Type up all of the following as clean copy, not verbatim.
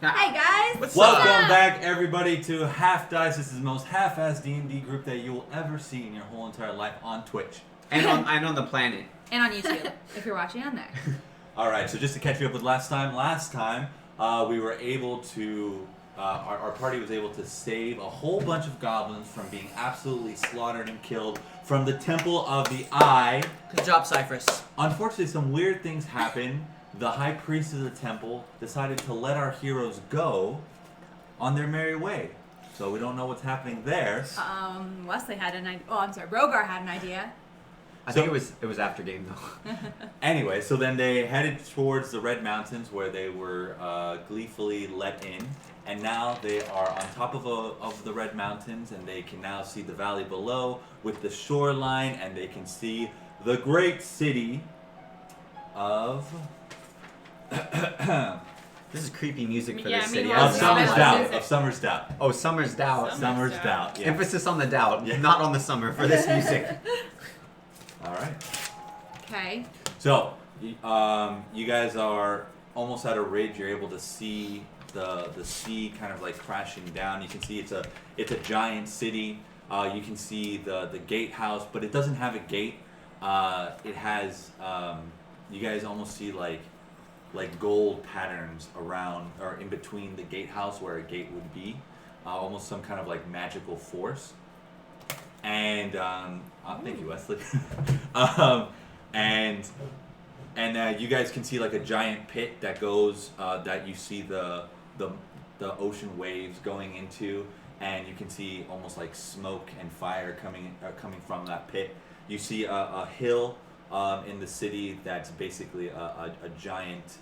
Hey guys! Welcome back, everybody, to Half Dice. This is the most half-assed D&D group that you will ever see in your whole entire life on Twitch. And on the planet. And on YouTube, if you're watching on there. Alright, so just to catch you up with last time, we were able to, our party was able to save a whole bunch of goblins from being absolutely slaughtered and killed from the Temple of the Eye. Good job, Cyphrus. Unfortunately, some weird things happened. The high priest of the temple decided to let our heroes go on their merry way. So we don't know what's happening there. Wesley had an idea. Oh, I'm sorry. Rhogar had an idea. I think it was after game though. Anyway, so then they headed towards the Red Mountains where they were gleefully let in. And now they are on top of the Red Mountains, and they can now see the valley below with the shoreline, and they can see the great city of... This is creepy music for Yeah, this I city. mean, Of Summer's Summer's Doubt. Oh, Summer's Doubt. Summer's Doubt. Yeah. Emphasis on the doubt, Yeah. not on the summer for this music. All right. Okay. So, you guys are almost at a ridge. You're able to see the sea kind of like crashing down. You can see it's a giant city. You can see the gatehouse, but it doesn't have a gate. It has you guys almost see like gold patterns around or in between the gatehouse where a gate would be, almost some kind of like magical force. And thank you, Wesley. And you guys can see like a giant pit that goes that you see the ocean waves going into, and you can see almost like smoke and fire coming from that pit. You see a hill in the city that's basically a giant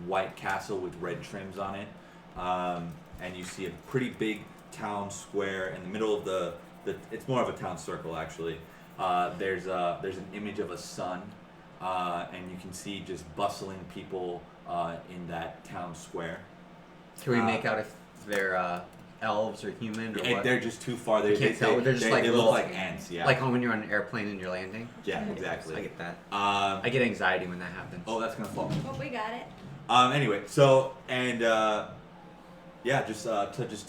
white castle with red trims on it, and you see a pretty big town square in the middle of the it's more of a town circle actually. There's an image of a sun, and you can see just bustling people in that town square. Can we make out if they're elves or human or what? They're just too far. You can't tell. They're just like they little, look like ants. Yeah. Like when you're on an airplane and you're landing. Yeah, exactly. I get that. I I get anxiety when that happens. Oh, that's gonna fall. Well, we got it. Anyway, so and yeah, just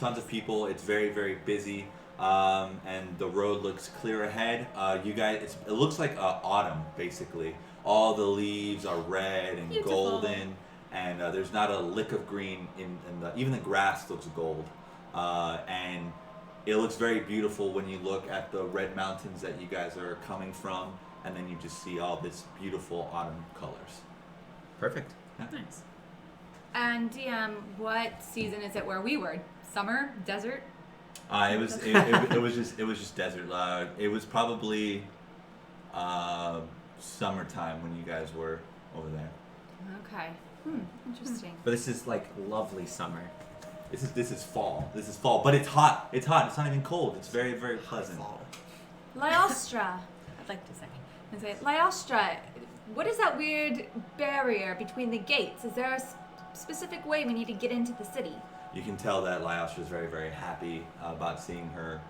tons of people. It's very very busy, and the road looks clear ahead. You guys, it looks like autumn basically. All the leaves are red and Beautiful. golden, and there's not a lick of green in even the grass looks gold, and it looks very beautiful when you look at the red mountains that you guys are coming from, and then you just see all this beautiful autumn colors. Perfect. Nice. And what season is it where we were? Summer? Desert? It was just desert. It was probably summertime when you guys were over there. Okay. Interesting. But this is like lovely summer. This is fall. This is fall, but it's hot. It's hot. It's not even cold. It's very very pleasant. Lyostra. I'd like to say. And say, Lyostra, what is that weird barrier between the gates? Is there a specific way we need to get into the city? You can tell that Lyostra is very very happy about seeing her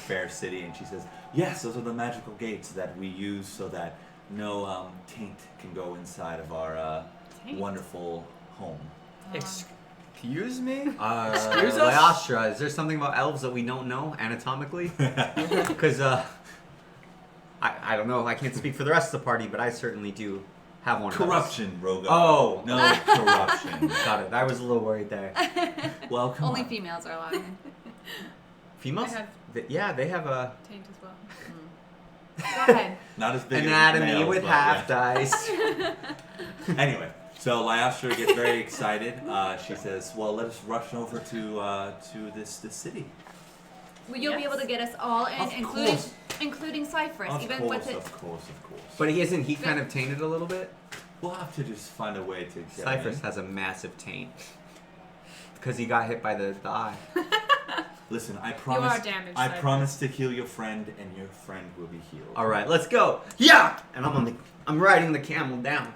fair city, and she says, "Yes, those are the magical gates that we use so that no taint can go inside of our wonderful home." Excuse me? Excuse us? Lyostra, is there something about elves that we don't know anatomically? Because I don't know. I can't speak for the rest of the party, but I certainly do have one. Corruption, Rhogar. Oh. No corruption. Got it. I was a little worried there. Well, come Only on. females are allowed in. Females? I have they have a taint as well. Go ahead. Not as big anatomy as males, with but half yeah. dice. Anyway, so Lyostra gets very excited. She says, "Well, let us rush over to this city." Well, you'll be Yes. able to get us all in, Of including course. including Cyphrus, Of even course, with it. of course. But isn't he kind of tainted a little bit? We'll have to just find a way to get Cyphrus in. has a massive taint. Because he got hit by the eye. Listen, I are promise. damaged, I Cyphrus. promise to heal your friend, and your friend will be healed. All right, let's go. Yeah! And I'm riding the camel down.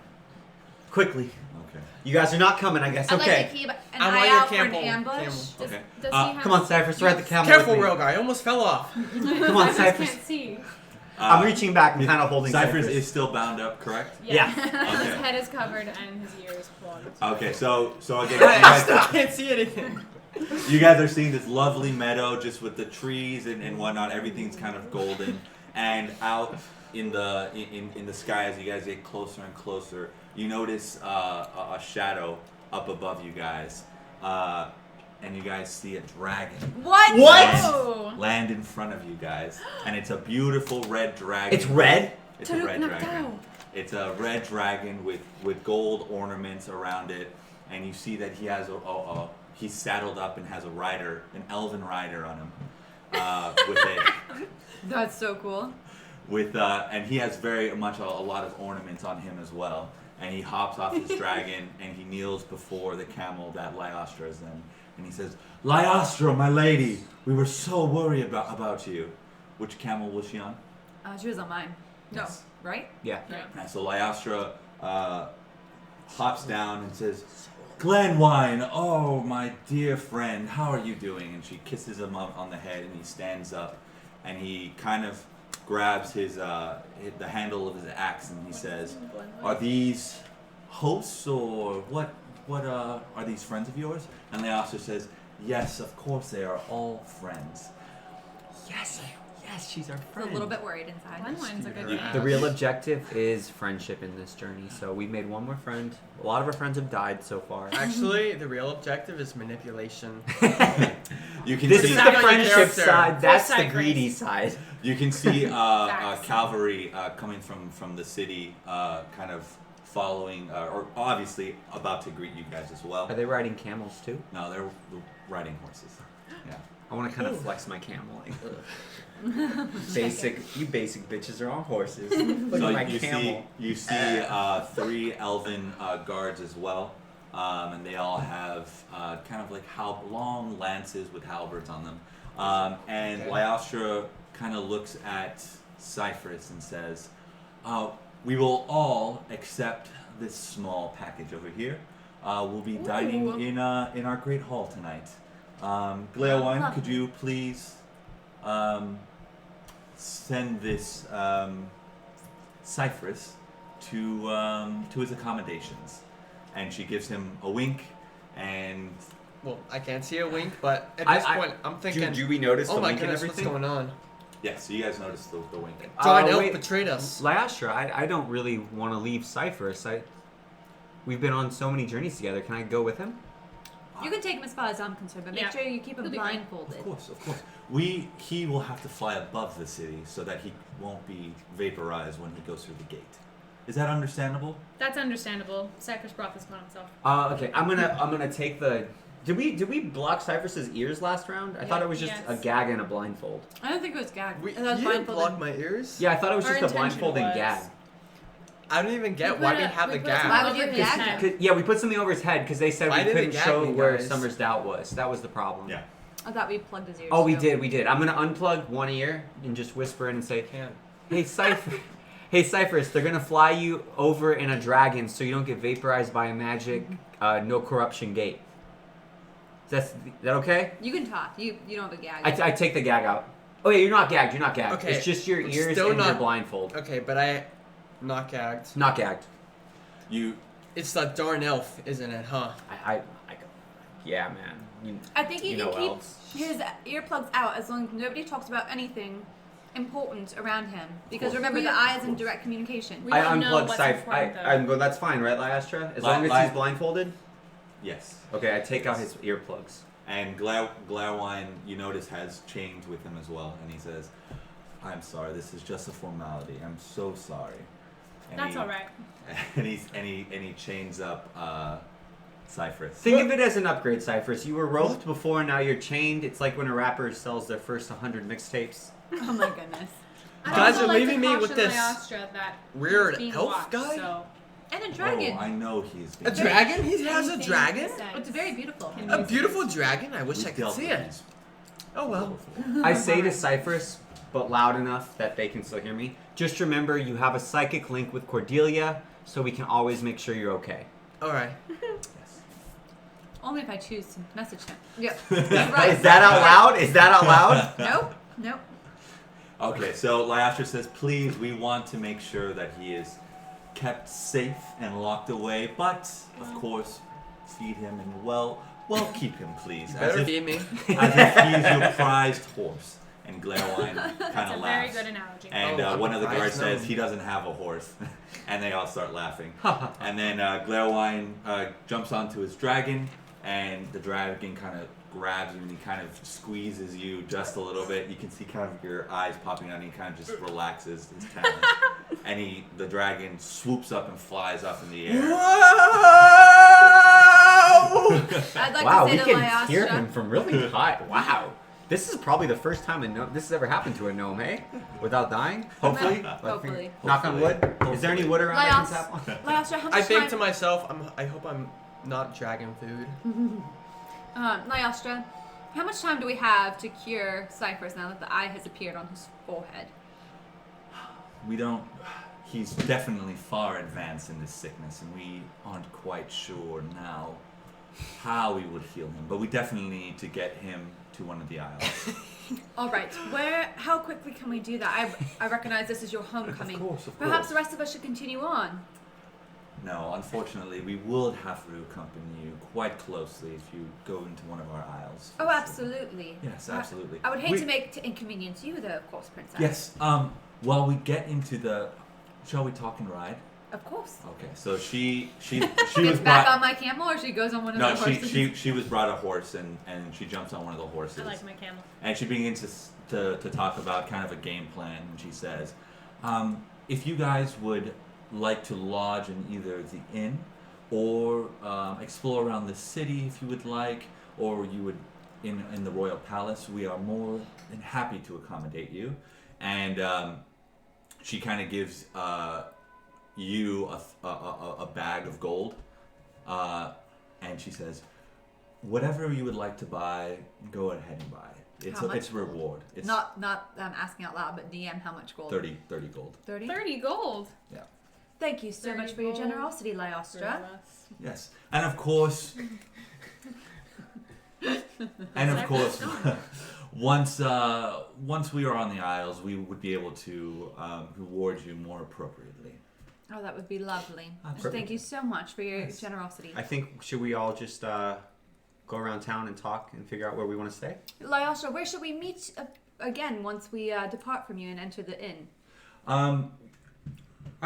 Quickly. Okay. You guys are not coming, I guess. I'd Okay. like to keep an I'm eye on your out for an camel. ambush. Camel. Okay. Does he have... Come on, Cyphrus, ride the camel Careful, with me. Rhogar. I almost fell off. Come on, I Cyphrus. can't see. I'm reaching back and kind of holding Cyphrus Cyphrus. is still bound up, correct? Yeah. His Okay. head is covered and his ear is plugged. Okay, so again, I still can't see anything. you guys are seeing this lovely meadow just with the trees and whatnot. Everything's kind of golden, and out in the sky as you guys get closer and closer, you notice a shadow up above you guys, and you guys see a dragon What? Oh. land in front of you guys, and it's a beautiful red dragon. It's red? It's a red dragon. It's a red dragon with gold ornaments around it, and you see that he has he's saddled up and has an elven rider on him, That's so cool. and he has very much a lot of ornaments on him as well. And he hops off his dragon and he kneels before the camel that Lyostra is in, and he says, "Lyostra, my lady, we were so worried about you." Which camel was she on? She was on mine. No, Yes. right? Yeah. And so Lyostra hops down and says, "Glenwine, oh my dear friend, how are you doing?" And she kisses him up on the head, and he stands up, and he kind of grabs the handle of his axe, and he says, "Are these hosts or what are these friends of yours?" And Lyostra says, "Yes, of course they are all friends." Yes, she's our A friend. little bit worried inside. Glenwine's a good You- name. The real objective is friendship in this journey. So we've made one more friend. A lot of our friends have died so far. Actually, the real objective is manipulation. You can This see is not the like a friendship character. side. That's the Cyphrus. greedy side. You can see Facts. cavalry coming from the city, kind of following, or obviously about to greet you guys as well. Are they riding camels too? No, they're riding horses. Yeah. I want to kind of flex my camel. Like, you basic bitches are on horses. Look So at my you camel. see 3 elven guards as well, and they all have kind of like long lances with halberds on them. And Okay. Lyostra kind of looks at Cyphrus and says, "We will all accept this small package over here. We'll be dining Ooh. in our great hall tonight. Gleowine, Lovely. could you please send this Cyphrus to his accommodations?" And she gives him a wink, and Well, I can't see a wink, but at I- this point, I'm thinking, Do we notice oh the my wink and goodness, what's everything? going on? yeah, so you guys noticed the wink. Giant elf wait. betrayed us. Lyostra, I don't really want to leave Cyphrus. We've been on so many journeys together. Can I go with him? You can take him as far as I'm concerned, but make Yeah. sure you keep him He'll be fine. blindfolded. Of course. He will have to fly above the city so that he won't be vaporized when he goes through the gate. Is that understandable? That's understandable. Cyphrus brought this upon himself. Okay, I'm gonna take the. Did we block Cyphrus's ears last round? I thought it was just Yes. a gag and a blindfold. I don't think it was gagged. We, I thought it was you didn't blindfolded. block my ears? Yeah, I thought it was Our just a intention blindfold and was- gag. I don't even get We why put we a- have we the put gag. some Why would over you his gag head. him? Yeah, we put something over his head because they said Why we did it couldn't gag show me, where guys? Summer's doubt was. That was the problem. Yeah. I thought we plugged his ears. Oh, we too. did. I'm gonna unplug one ear and just whisper in and say, Can't. "Hey, Cypher, hey Cyphrus, they're gonna fly you over in a dragon so you don't get vaporized by a magic, no corruption gate. Is that okay?" You can talk. You don't have a gag. I take the gag out. Oh yeah, you're not gagged. You're not gagged. Okay, It's just your I'm ears still and your not- blindfold. Okay, but I not gagged. Not gagged. You It's that darn elf, isn't it, huh? Yeah, man. I think You you know can keep elves. his earplugs out as long as nobody talks about anything important around him. Because course. remember, We- the eye is in direct communication. We I don't know unplugged what's Cypher. important, though. I'm going. That's fine, right, Lyostra? As long as Ly- he's blindfolded. yes. Okay, I take out his earplugs. And Glowine, you notice, has chains with him as well, and he says, "I'm sorry. This is just a formality. I'm so sorry." And That's all right. And he chains up Cyphrus. Think of it as an upgrade, Cyphrus. You were roped before, now you're chained. It's like when a rapper sells their first 100 mixtapes. Oh my goodness. I'd Guys, also you're like leaving to me with caution this Lyostra that weird he's being elf watched, guy? So And a dragon. Oh, I know he's A dragon? He has a anything dragon? he says It's very beautiful. can A be- beautiful dragon? I wish We've I could dealt see with it. these Oh well. before. I say to Cyphrus, but loud enough that they can still hear me. Just remember, you have a psychic link with Cordelia, so we can always make sure you're okay. Alright. Yes. Only if I choose to message him. Yep. That's right. Is that out loud? Is that out loud? Nope. Nope. Okay, so Lyastra says, please, we want to make sure that he is kept safe and locked away, but of course, feed him and well keep him, please. Better feed me. As if he's your prized horse. And Glairwine kind That's of a laughs. very good analogy. And one of the guards prized says gnome. he doesn't have a horse. And they all start laughing. And then Glairwine jumps onto his dragon, and the dragon kind of grabs you and he kind of squeezes you just a little bit. You can see kind of your eyes popping out and he kind of just relaxes his talons. And the dragon swoops up and flies up in the air. I'd like Wow, to we say to can hear him Lyastra. from really high. Wow. This is probably the first time this has ever happened to a gnome, hey? Without dying? Hopefully. Hopefully. Knock on wood. Is there any wood around I can tap on? Lyastra, how much I think time? to myself, I hope I'm not dragon food. Lyastra, how much time do we have to cure Cyphrus now that the eye has appeared on his forehead? We don't. He's definitely far advanced in this sickness, and we aren't quite sure now how we would heal him. But we definitely need to get him to one of the isles. All right. How quickly can we do that? I recognize this is your homecoming. Of course. Perhaps the rest of us should continue on. No, unfortunately, we would have to accompany you quite closely if you go into one of our isles. Oh, absolutely. Yes, absolutely. I would hate to inconvenience you, though, of course, Princess. Yes. While we get into the, shall we talk and ride? Of course. Okay. So she Gets was back brought. on my camel, or she goes on one of No, the horses. she was brought a horse and she jumps on one of the horses. I like my camel. And she begins to talk about kind of a game plan. And she says, if you guys would like to lodge in either the inn or explore around the city if you would like, or you would in the royal palace, we are more than happy to accommodate you. And she kind of gives you a bag of gold. And she says, whatever you would like to buy, go ahead and buy it. How much It's a reward. It's Not asking out loud, but DM, how much gold? 30 gold. 30? 30 gold. Yeah. Thank you so 30 much for your gold. generosity, Lyastra. Yes. And of course, once we are on the Isles, we would be able to reward you more appropriately. Oh, that would be lovely. Absolutely. Thank you so much for your Yes. generosity. I think, should we all just go around town and talk and figure out where we want to stay? Lyastra, where should we meet again once we depart from you and enter the inn?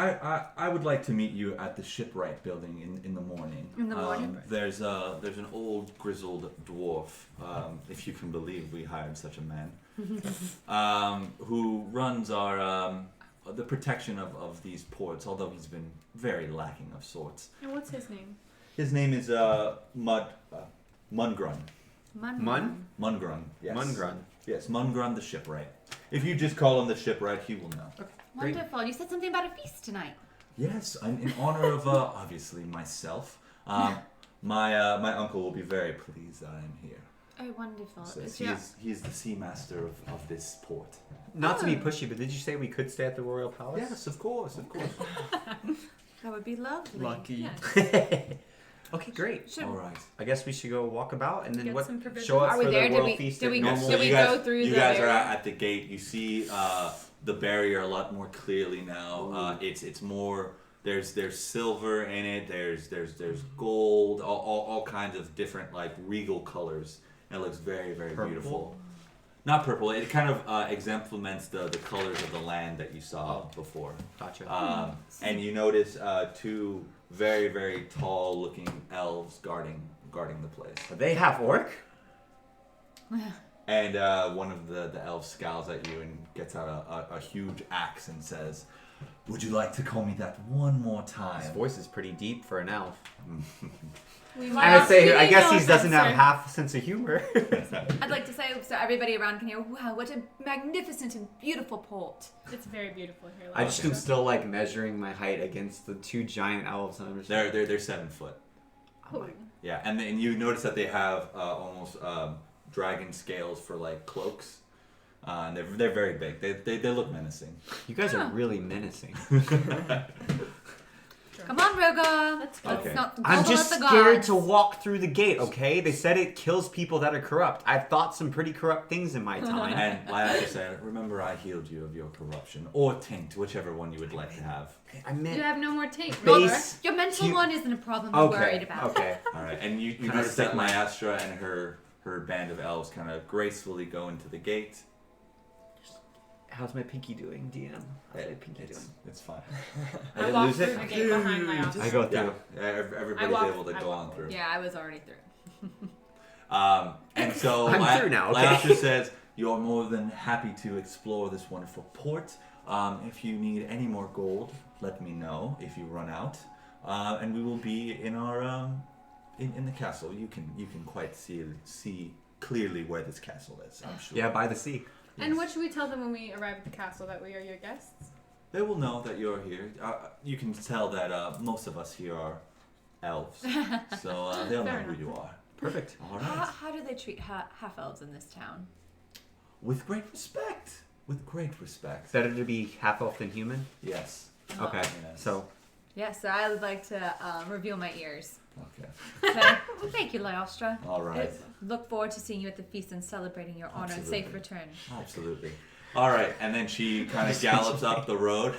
I would like to meet you at the shipwright building in the morning. In the morning? There's an old grizzled dwarf, if you can believe we hired such a man, who runs our the protection of these ports. Although he's been very lacking of sorts. And what's his name? His name is Mungrun. Mun? Mungrun. Yes. Mungrun. Yes, Mungrun the shipwright. If you just call him the shipwright, he will know. Great. Wonderful. You said something about a feast tonight. Yes, in honor of obviously myself. My uncle will be very pleased that I am here. Oh, wonderful. Says Is he's the sea master of this port. Not to be pushy, but did you say we could stay at the Royal Palace? Yes, of course. that would be lovely. Lucky. Yeah. Okay, great. Should, All right. I guess we should go walk about and then Get what? some provisions. Show up Are we for there? the Did royal we- feast did at we- normal. did we you guys, go through you the guys are barrier? at the gate. You see the barrier a lot more clearly now. It's more. There's silver in it. There's gold. All kinds of different like regal colors. And it looks very very Purple? beautiful. Not purple. It kind of exemplifies the colors of the land that you saw before. Gotcha. And you notice two very very tall looking elves guarding the place. They have orc? And one of the elves scowls at you and gets out a huge axe and says, "Would you like to call me that one more His time?" voice is pretty deep for an elf. we I would say, I Speaking guess of he doesn't have offensive. half a sense of humor. I'd like to say so everybody around can hear, wow, what a magnificent and beautiful port. It's very beautiful here. I just am still like measuring my height against the two giant elves. And I'm just They're 7 foot. Oh. Yeah, and then you notice that they have almost dragon scales for like cloaks. And they're very big. They look menacing. You guys are really menacing. Sure. Come on, Rhogar. Let's go. Let's Okay. not I'm gobble just up the scared gods. to walk through the gate, okay? They said it kills people that are corrupt. I've thought some pretty corrupt things in my time. And Lyasha said, remember I healed you of your corruption. Or taint, whichever one you would like to have. I meant You have no more tape, Base- Rhogar. Your mental You- one isn't a problem I'm worried okay, about. okay. Alright, and you Kinda notice that stick my- Lyastra and her band of elves kind of gracefully go into the gate. How's my pinky doing, DM? How's my pinky doing? It's fine. I I didn't walk lose through it? the gate behind my office. I go Yeah, through. everybody's walk- able to I go walk on through. Yeah, I was already through. And so I'm through now, okay. Lyastra says, you're more than happy to explore this wonderful port. If you need any more gold, let me know if you run out. And we will be in our in the castle. You can quite see clearly where this castle is, I'm sure. Yeah, by the sea. And what should we tell them when we arrive at the castle? That we are your guests? They will know that you're here. You can tell that most of us here are elves. So they'll know Fair who enough. you are. Perfect. All How, right. how do they treat half-elves in this town? With great respect. With great respect. Better to be half elf than human? Yes. Okay. Yes. So, Yes, so I would like to reveal my ears. Okay. Okay. Well, thank you, Lyostra. All right. Look forward to seeing you at the feast and celebrating your honor and safe Absolutely. return. Absolutely. All right, and then she kind of gallops up the road.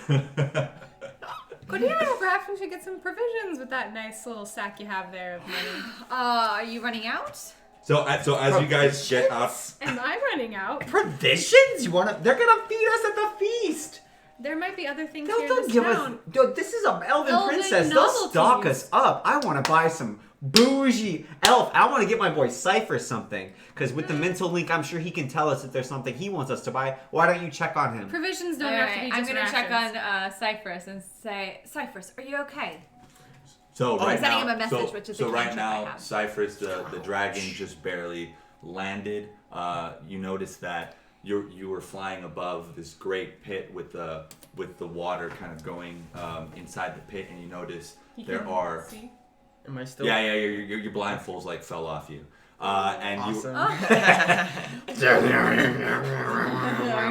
Cordelia, perhaps we should get some provisions with that nice little sack you have there of money. Are you running out? So as you guys get out, Am I running out? provisions? You wanna? They're gonna feed us at the feast. There might be other things They'll, here in they'll this give town. us. Dude, this is an elven Elven princess. They'll stock novelties. us up. I want to buy some bougie elf. I want to get my boy Cyphrus something. Because with the mental link, I'm sure he can tell us if there's something he wants us to buy. Why don't you check on him? Provisions don't All have to right, be I'm just gonna check rations. on Cyphrus and say, Cyphrus, are you okay? so I'm right sending now, him a message, so, which is so the right cantrip I now, have. Cyphrus, the dragon, just barely landed. You notice that you were flying above this great pit with the water kind of going inside the pit, and you notice You there can are. see. Am I still? Yeah, your blindfolds like fell off you, and Awesome.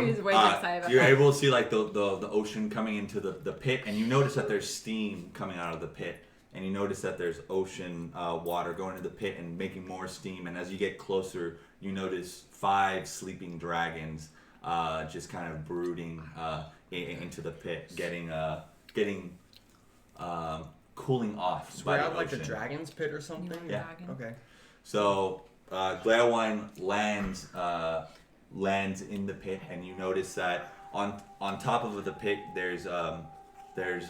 He's way too excited about you're that. able to see like the ocean coming into the pit, and you notice that there's steam coming out of the pit, and you notice that there's ocean water going into the pit and making more steam, and as you get closer, you notice 5 sleeping dragons just kind of brooding into the pit, getting cooling off So by we're the out like a ocean. dragon's pit or something? Yeah. Dragon. Okay. So Glairwine lands in the pit, and you notice that on top of the pit there's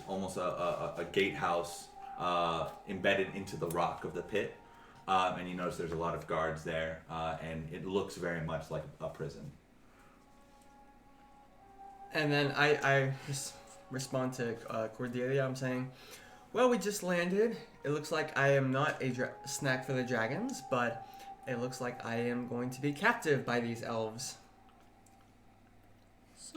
almost a gatehouse embedded into the rock of the pit, and you notice there's a lot of guards there, and it looks very much like a prison. And then I just respond to Cordelia. I'm saying, well, we just landed. It looks like I am not a snack for the dragons, but it looks like I am going to be captive by these elves.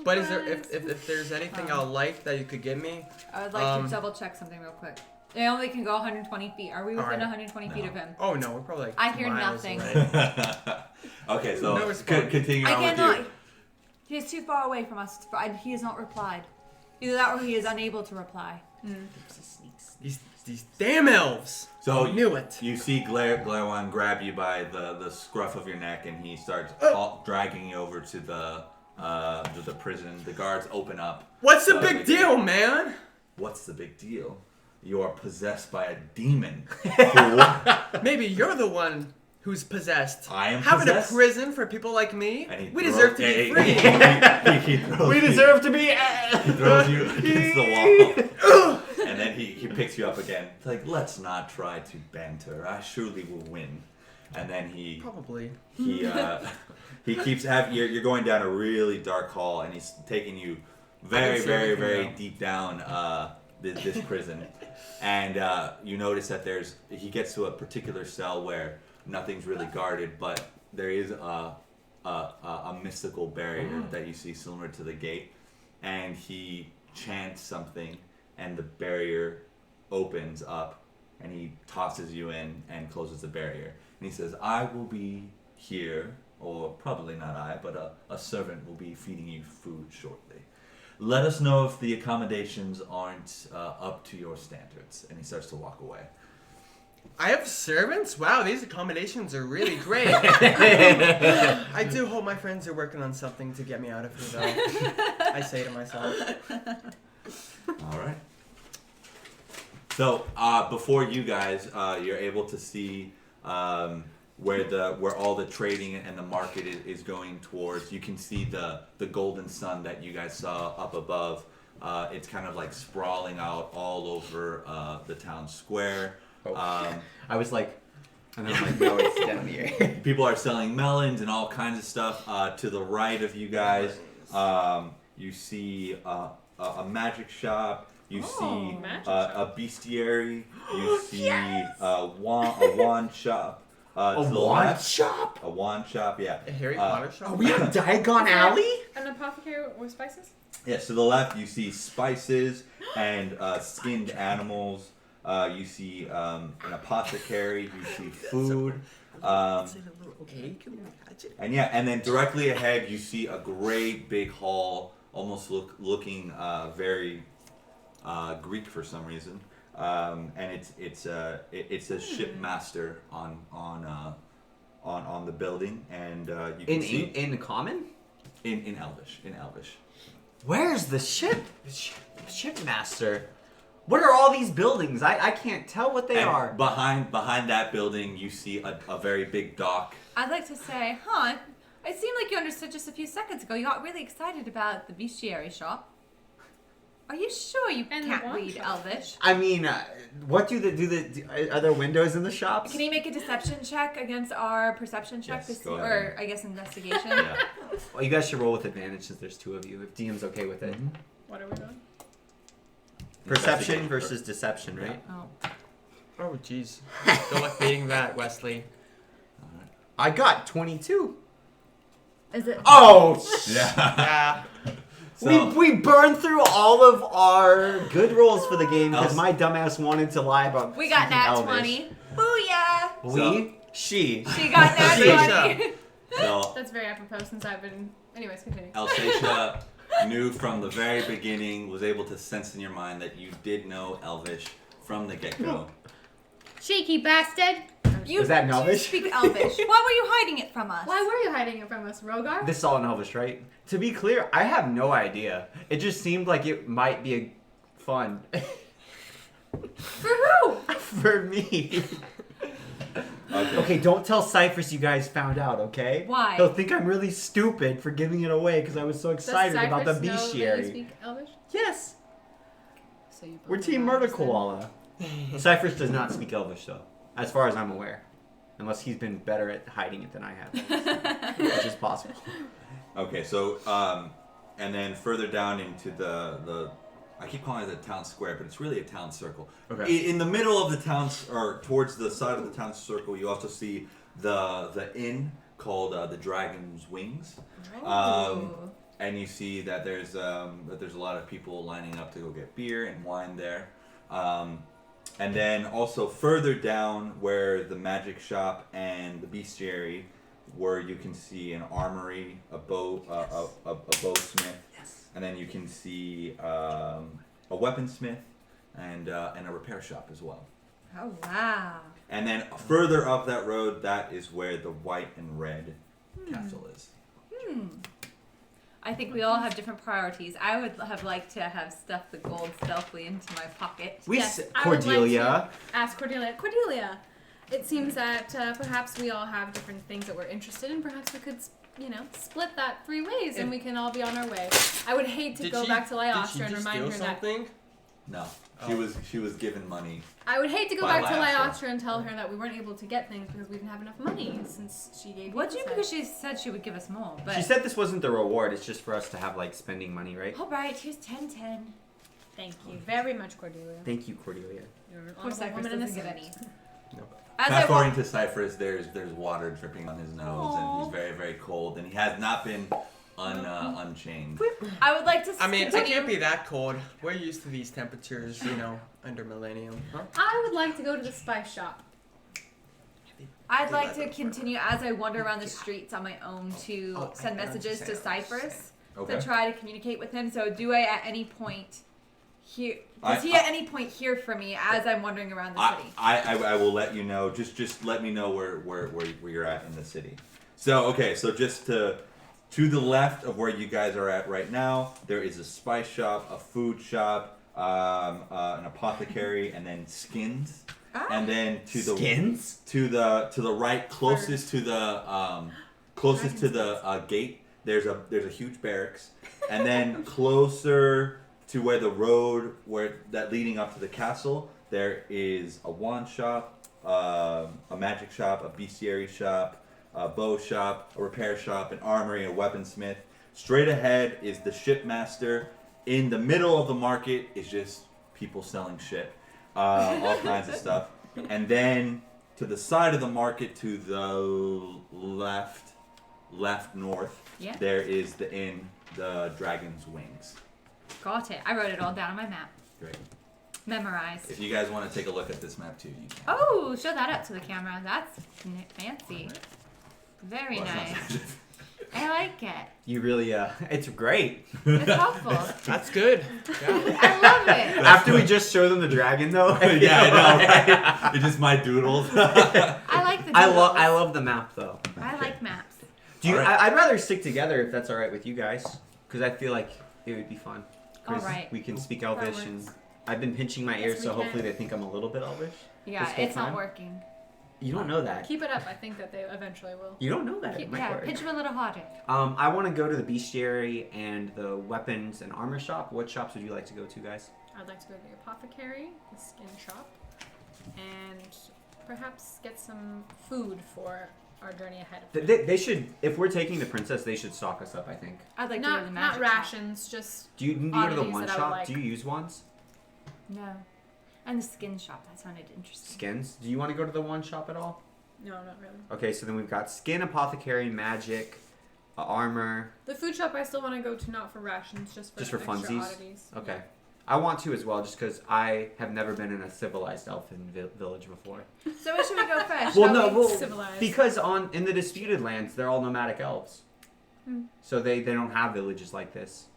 But is there if there's anything I'll like that you could give me? I would like to double check something real quick. They only can go 120 feet. Are we within Alright. 120 feet No. of him? Oh no, we're probably like I hear miles nothing. away. Okay, so No response. continue I on with cannot. you. He is too far away from us. He has not replied. Either that or he is unable to reply. These damn elves. So I knew it. You see Glairwine grab you by the scruff of your neck, and he starts dragging you over to the prison. The guards open up. What's the big deal, man? What's the big deal? You are possessed by a demon. Maybe you're the one who's possessed. I am Having possessed? a prison for people like me? And he We throws- deserve to be he- free. he throws you- to be. He throws you against the wall, and then he picks you up again. It's like, let's not try to banter. I surely will win. And then he Probably. keeps you're going down a really dark hall, and he's taking you very, see very, everything very now. deep down this prison. And you notice that he gets to a particular cell where nothing's really guarded, but there is a mystical barrier that you see similar to the gate, and he chants something, and the barrier opens up, and he tosses you in and closes the barrier. And he says, I will be here, or probably not I, but a servant will be feeding you food shortly. let us know if the accommodations aren't up to your standards. And he starts to walk away. I have servants? Wow, these accommodations are really great. I do hope my friends are working on something to get me out of here, though. I say to myself. All right. So before you guys, you're able to see where all the trading and the market is going towards. You can see the golden sun that you guys saw up above. It's kind of like sprawling out all over the town square. I was like, and then I'm like, no, it's down here. People are selling melons and all kinds of stuff. To the right of you guys, you see a magic shop. You see a bestiary. You see a wand shop. A wand shop? A wand shop, yeah. A Harry Potter shop? Are we on Diagon Alley? An apothecary with spices? Yes, to the left you see spices and skinned animals. You see an apothecary. You see food. And yeah, and then directly ahead you see a great big hall, almost looking very Greek for some reason. And it says shipmaster on the building, and you can see in common? in Elvish. Where's the shipmaster? What are all these buildings? I can't tell what they And are. behind that building you see a very big dock. I'd like to say, it seemed like you understood just a few seconds ago. You got really excited about the bestiary shop. Are you sure you And the can't wand read shop. Elvish? I mean, what are there windows in the shops? Can you make a deception check against our perception check Yes, to see, go or ahead. I guess investigation? Yeah. Well, you guys should roll with advantage since there's two of you. If DM's okay with it. What are we doing? Perception Investigation. versus deception, right? Oh. Oh, jeez. Good luck beating that, Wesley. I got 22. Is it? Oh, Yeah. Yeah. So, we burned through all of our good rolls for the game because Els- my dumbass wanted to lie about. We got speaking nat Elvish. 20. Booyah! We? She. She got nat Elseisha. 20. so That's very apropos since I've been. Anyways, continue. Elseisha knew from the very beginning, was able to sense in your mind that you did know Elvish from the get-go. Cheeky bastard! You Is that in do Elvish? speak Elvish. Why were you hiding it from us? Why were you hiding it from us, Rhogar? This is all in Elvish, right? To be clear, I have no idea. It just seemed like it might be fun For who? for me. Okay. Okay, don't tell Cyphrus you guys found out, okay? Why? He'll think I'm really stupid for giving it away because I was so excited Does about the Cyphrus know that you bestiary. speak Elvish? Yes, So you we're both Team know Murder Elvish then? Koala. Cyphrus does not speak Elvish, though, as far as I'm aware. Unless he's been better at hiding it than I have. Which is possible. Okay, so and then further down into the I keep calling it the town square, but it's really a town circle. Okay. In the middle of the town, or towards the side of the town circle, you also see the inn called the Dragon's Wings. And you see that there's a lot of people lining up to go get beer and wine there. And then also further down where the magic shop and the bestiary, where you can see an armory, a bowsmith, and then you can see a weaponsmith and a repair shop as well. Oh, wow. And then further up that road, that is where the white and red castle is. I think we all have different priorities. I would have liked to have stuffed the gold stealthily into my pocket. Yes, I would like Cordelia. to ask Cordelia. Cordelia, it seems that perhaps we all have different things that we're interested in. Perhaps we could, split that 3 ways and we can all be on our way. I would hate to go back to Lyostra and remind her that. Something? No, she was given money. I would hate to go By back to Lyostra. Lyostra and tell her that we weren't able to get things because we didn't have enough money since she gave. What do you said. because she said she would give us more? But She said this wasn't the reward, it's just for us to have, spending money, right? all right, here's 10. Thank you very much, Cordelia. Thank you, Cordelia. You're an Poor honorable Cyphrus woman in the doesn't get Senate. any. No. As I Fast forwarding walk, to Cyphrus, there's water dripping on his nose, and Aw. he's very, very cold, and he has not been unchained. I would like to. I mean, it continue. can't be that cold. We're used to these temperatures, under millennium. Huh? I would like to go to the spice shop. I'd like to continue as I wander around the streets on my own to send messages to Cyphrus Okay. to try to communicate with him. So do I at any point hear? Does he I- at any point hear from me as I'm wandering around the city? I will let you know. Just let me know where you're at in the city. So okay, so just to the left of where you guys are at right now, there is a spice shop, a food shop, an apothecary, and then skins. And then to the Skins? to the right, closest to the gate, there's a huge barracks, and then closer to where the road that leading up to the castle, there is a wand shop, a magic shop, a bestiary shop, a bow shop, a repair shop, an armory, a weaponsmith. Straight ahead is the shipmaster. In the middle of the market is just people selling shit, all kinds of stuff. And then to the side of the market, to the left north, Yeah. there is the inn, the Dragon's Wings. Got it. I wrote it all down on my map. Great. Memorized. If you guys want to take a look at this map too, you can. Oh, show that up to the camera. That's fancy. Very Well, nice. it's not- I like it. You really, it's great. It's helpful. That's good. Yeah. I love it. After we just show them the dragon, though. Yeah, I know, right? It's just my doodles. I like the I doodles. love the map, though. I like maps. Do you? Alright. I'd rather stick together if that's all right with you guys, because I feel like it would be fun. 'Cause Alright. we can speak Elvish, That and works. I've been pinching my Yes, ears, we so hopefully can. they think I'm a little bit Elvish. Yeah, This whole it's time? not working. You don't know that. Keep it up. I think that they eventually will. You don't know that. It might Yeah, work. pitch him a little harder. I want to go to the bestiary and the weapons and armor shop. What shops would you like to go to, guys? I'd like to go to the apothecary, the skin shop, and perhaps get some food for our journey ahead. They should, if we're taking the princess, they should stock us up, I think. I'd like to go to the Not magic shop. rations, just Do you go to the Oddities one that I would shop? like. Do you use wands? No. And the skin shop. That sounded interesting. Skins? Do you want to go to the one shop at all? no, not really. Okay, so then we've got skin, apothecary, magic, armor. The food shop I still want to go to, not for rations, just for extra funsies? oddities. Okay. I want to as well, just because I have never been in a civilized elfin village before. So where should we go first? Well, Shall no, we- well, Civilized. because in the disputed lands, they're all nomadic elves. Hmm. So they don't have villages like this.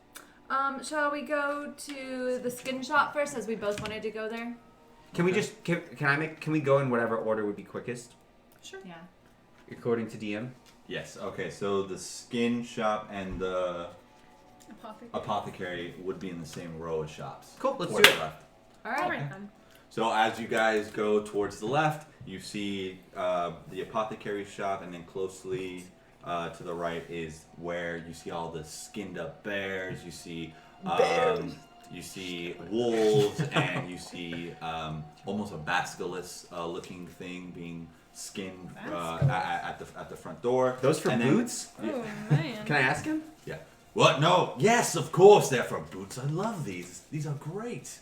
Shall we go to the skin shop first, as we both wanted to go there? Can we just can we go in whatever order would be quickest Sure. Yeah. according to DM? Yes. Okay. So the skin shop and the Apothecary. apothecary would be in the same row as shops. Cool, let's Towards do the it. left. All All right. right then. So as you guys go towards the left, you see the apothecary shop, and then closely to the right is where you see all the skinned up bears. You see you see wolves, and you see almost a basilisk looking thing being skinned at the front door. Those for And then- boots? Oh man. Can I ask him? Yeah. What? No. Yes, of course they're for boots. I love these. These are great.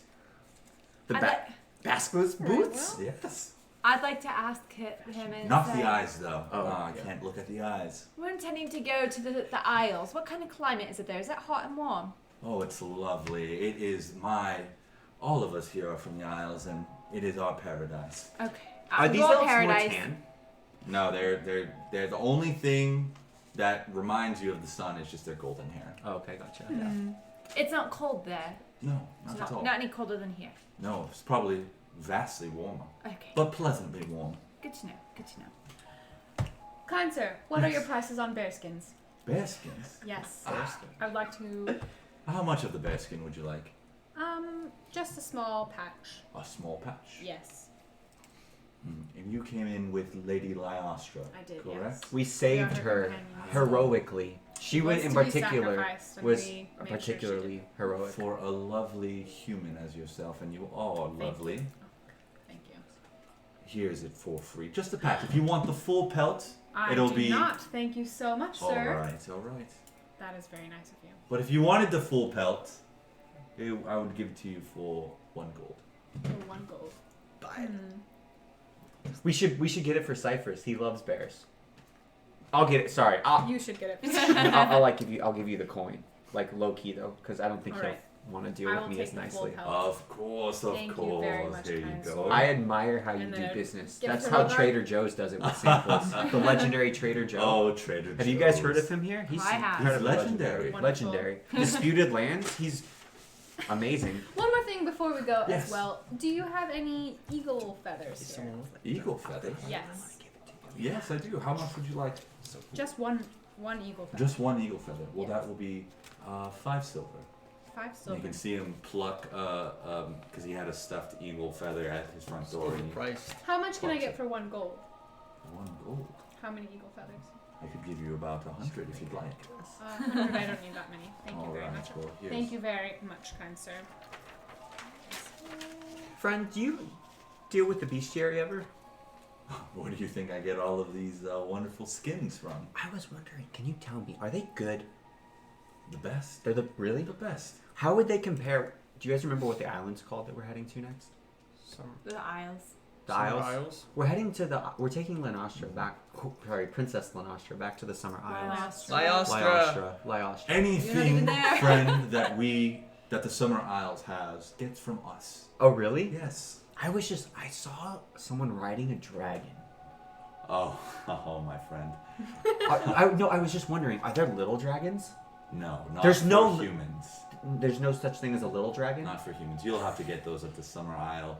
The basilisk boots? Yes. I'd like to ask him and Not say, the eyes, though. Oh, I yeah. can't look at the eyes. We're intending to go to the Isles. What kind of climate is it there? Is it hot and warm? Oh, it's lovely. It is all of us here are from the Isles, and it is our paradise. Okay. Are these Your elves paradise. more tan? No, they're the only thing that reminds you of the sun is just their golden hair. Oh, okay, gotcha. It's not cold there. No, not It's at all. not any colder than here. No, it's probably vastly warmer, Okay. but pleasantly warm. Good to know. Good to know. Kind sir, what are your prices on bearskins? Bearskins. Yes. Bearskin. I would like to How much of the bearskin would you like? just a small patch. A small patch. Yes. And you came in with Lady Lyostra, I did, correct? yes. We saved We are her her companions. heroically. She was Was in to be particular sacrificed, and was we made sure she particularly did. heroic. For a lovely human as yourself, and you are Thank lovely. you. Thank you. Here's it for free. Just a patch. If you want the full pelt, I it'll do be not. Thank you so much, sir. all right. That is very nice of you. But if you wanted the full pelt, I would give it to you for 1 gold. Oh, 1 gold. We should get it for Cyphrus. He loves bears. I'll get it. Sorry, I'll You should get it. I'll give you the coin, like low key though, because I don't think All he'll right. want to deal I with will me take as the full nicely. pelt. Of course. Thank you very much, Here you kind go. soul. I admire how you And do then business. give it That's to how Rhogar. Trader Joe's does it with samples. The legendary Trader Joe. Oh, Trader Have you guys heard of him here? I have. He's incredibly legendary. Wonderful. Legendary. Disputed Lands. He's amazing. One more thing before we go Yes. as well. Do you have any eagle feathers Is here? someone with, like, Eagle feathers? Yes. Yes, I do. How much would you like? so cool. Just one eagle feather. Just one eagle feather. Well, Yes. that will be 5 silver. 5 And silver. you can see him pluck, because he had a stuffed eagle feather at his front door. And he, Overpriced. How much can I Plucks get it. for 1 gold? 1 gold. How many eagle feathers? I could give you about 100 if you'd like. 100. I don't need that many. Thank you All very right, much. well, here's- Thank you very much, kind sir. Friend, do you deal with the bestiary ever? Where do you think I get all of these wonderful skins from? I was wondering. Can you tell me? Are they good? The best. They're really. The best. How would they compare? Do you guys remember what the island's called that we're heading to next? The Isles. The Summer Isles. Isles. We're heading to the. We're taking Lenastra back. Sorry, Princess Lenastra back to the Summer Isles. Lyostra. Lyostra. Anything, there. friend, that the Summer Isles has gets from us. Oh really? Yes. I saw someone riding a dragon. Oh, my friend. I was just wondering, are there little dragons? No, not There's for no- humans. There's no such thing as a little dragon? Not for humans. You'll have to get those at the Summer Isle.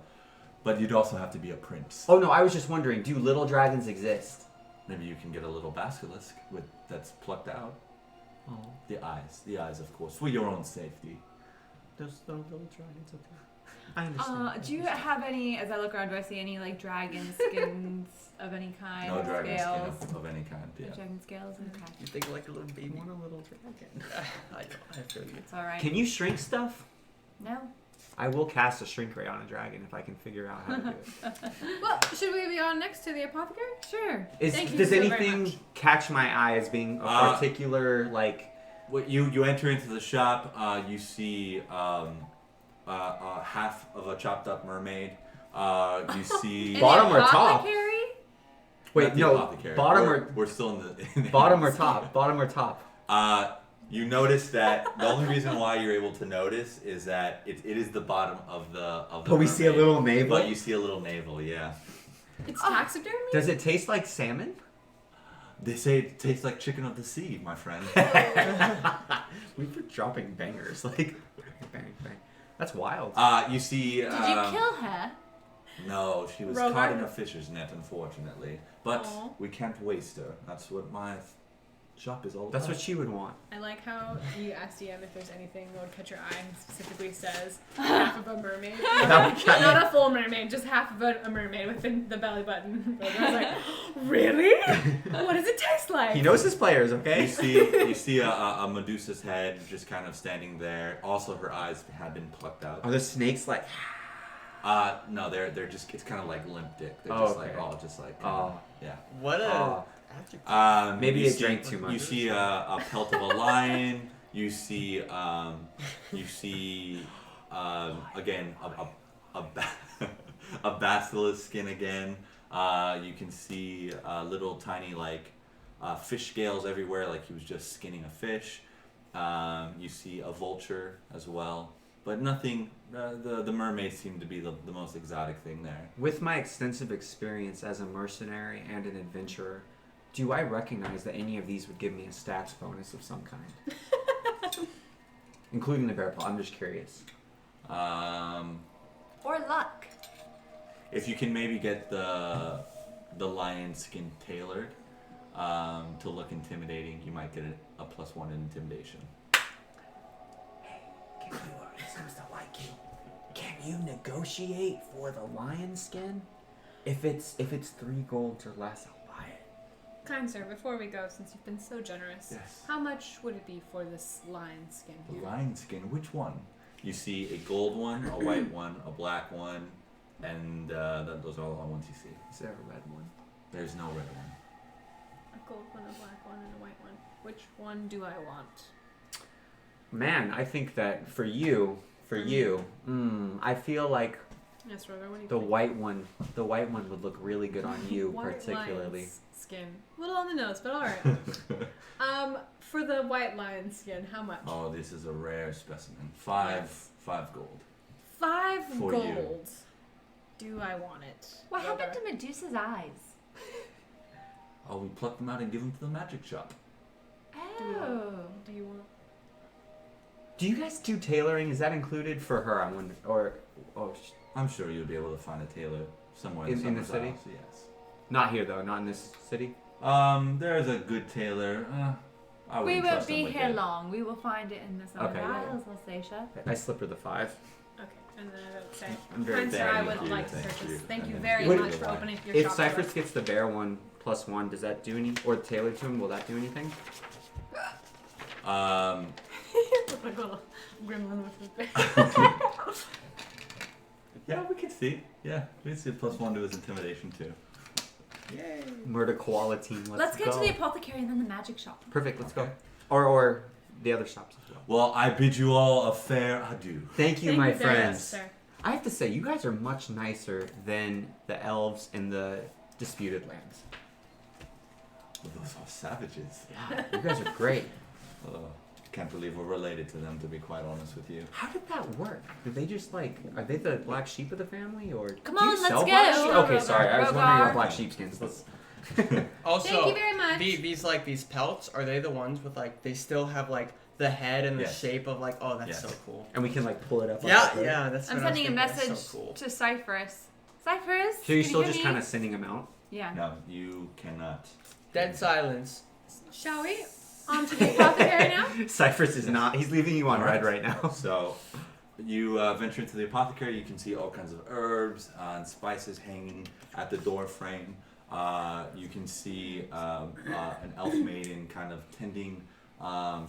But you'd also have to be a prince. Oh no, I was just wondering, do little dragons exist? Maybe you can get a little basilisk that's plucked out. Oh, The eyes, of course, for your own safety. those little dragons, okay. I understand. Do you have any, as I look around, do I see any like dragon skins of any kind? No dragon scales? skin of any kind. No Yeah. dragon scales? Okay. You think like a little baby? want a little dragon. I feel you. It's alright. Can you shrink stuff? No? I will cast a shrink ray on a dragon if I can figure out how to do it. Well, should we be on next to the apothecary? Sure. Thank you Does so very anything much. catch my eye as being a particular like? What you enter into the shop, you see half of a chopped up mermaid. You see In Bottom the or top? apothecary? Wait, not the no. apothecary. Bottom we're still in the bottom or top? Bottom or top? You notice that the only reason why you're able to notice is that it is the bottom of the. But we see a mermaid. little navel. But you see a little navel, yeah. It's taxidermy? Does it taste like salmon? They say it tastes like chicken of the sea, my friend. We've been dropping bangers like bang bang. That's wild. You see. Did you kill her? No, she was Rhogar? caught in a fisher's net, unfortunately. But Aw. we can't waste her. That's what my shop is all That's about. what she would want. I like how you asked DM if there's anything that would catch your eye and specifically says half of a mermaid. That would catch- Not a full mermaid, just half of a mermaid within the belly button. But I was like, really? What does it taste like? He knows his players, okay? You see a Medusa's head just kind of standing there. Also, her eyes had been plucked out. Are the snakes like? No, they're just. It's kind of like limp dick. They're Oh, just okay. like all just like. Oh. Yeah. What a Oh. adjective. Maybe you it see- drank too much. You see a pelt of a lion. You see again a basilisk skin again. You can see little tiny like fish scales everywhere, like he was just skinning a fish. You see a vulture as well, but nothing. The mermaids seem to be the most exotic thing there. With my extensive experience as a mercenary and an adventurer, do I recognize that any of these would give me a stats bonus of some kind? Including the bear paw. I'm just curious. Or luck? If you can maybe get the lion skin tailored to look intimidating, you might get a +1 in intimidation. He seems to like you. Can you negotiate for the lion skin? If it's 3 golds or less, I'll buy it. Kind sir, before we go, since you've been so generous, Yes. how much would it be for this lion skin The here? lion skin, which one? You see a gold one, a white one, a black one, and those are all the ones you see. Is there a red one? There's no red one. A gold one, a black one, and a white one. Which one do I want? Man, I think that for you, I feel like Yes, Rhogar, what do you the think? white one would look really good on you, White particularly. lion's skin. A little on the nose, but alright. For the white lion skin, how much? Oh, this is a rare specimen. Five gold. 5 For gold. you. Do I want it? What Rhogar? happened to Medusa's eyes? Oh, we pluck them out and give them to the magic shop. Oh. Do you want? Do you guys do tailoring? Is that included for her? I wonder. Or I'm sure you'll be able to find a tailor somewhere In the Summer's city? Isles, yes. not here though. Not in this city. There's a good tailor. I We wouldn't won't trust him be with here it. long. We will find it in the Summer Okay, yeah, Isles, Elseisha. I slip her the 5. Okay, and then I would say, I'm very kind sir, thank I would you, like to thank purchase. you. Thank you And very then much give for it away. opening your If shop. to Cyphrus us. gets the bear 1+1, does that do any? Or tailor to him, will that do anything? Look like a little gremlin with his bear. Yeah, we can see. Yeah, we can see a +1 to his intimidation too. Yay! Murder quality. Let's get go. to the apothecary and then the magic shop. Perfect. Let's Okay. go. Or the other shops as well. Well, I bid you all a fair adieu. Thank you, Thank my you very much, friends. sir. I have to say, you guys are much nicer than the elves in the disputed lands. Those are savages. Yeah, you guys are great. Can't believe we're related to them, to be quite honest with you. How did that work? Did they just like, are they the black sheep of the family, or Come do you on, let's sell go. black sheep? Okay, Rhogar, sorry, I was wondering Rhogar. about black sheepskins. Let's. Also, Thank you very much. These pelts, are they the ones with like they still have like the head and the Yes. shape of like, oh, that's Yes. so cool. And we can like pull it up. Yeah, like that, right? yeah, that's. I'm what I was sending a thinking, that's message So cool. to Cyphrus. Cyphrus? So you're can still you just hear kind me? of sending them out. Yeah. No, you cannot. Dead silence. Shall we? On to the apothecary now? Cyphrus is not. He's leaving you on red right now. So, you venture into the apothecary. You can see all kinds of herbs and spices hanging at the door frame. You can see an elf maiden kind of tending.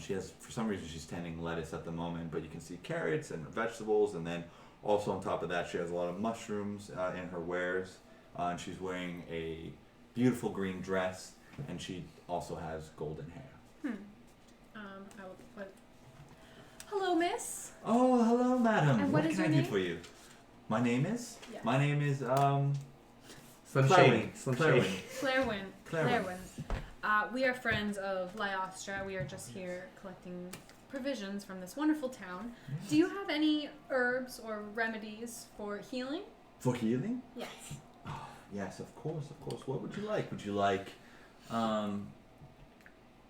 She has, for some reason, she's tending lettuce at the moment, but you can see carrots and vegetables, and then also on top of that, she has a lot of mushrooms in her wares. And she's wearing a beautiful green dress, and she also has golden hair. I will put. Hello, miss. Oh, hello, madam. And what is can your I name? do for you? My name is? Yes. My name is, Slim Clairwyn. Shady. Slim Clairwyn. Shady. Clairwyn. Clairwyn. We are friends of Lyostra. We are just here collecting provisions from this wonderful town. Do you have any herbs or remedies for healing? For healing? Yes. Yes, of course, of course. What would you like? Would you like,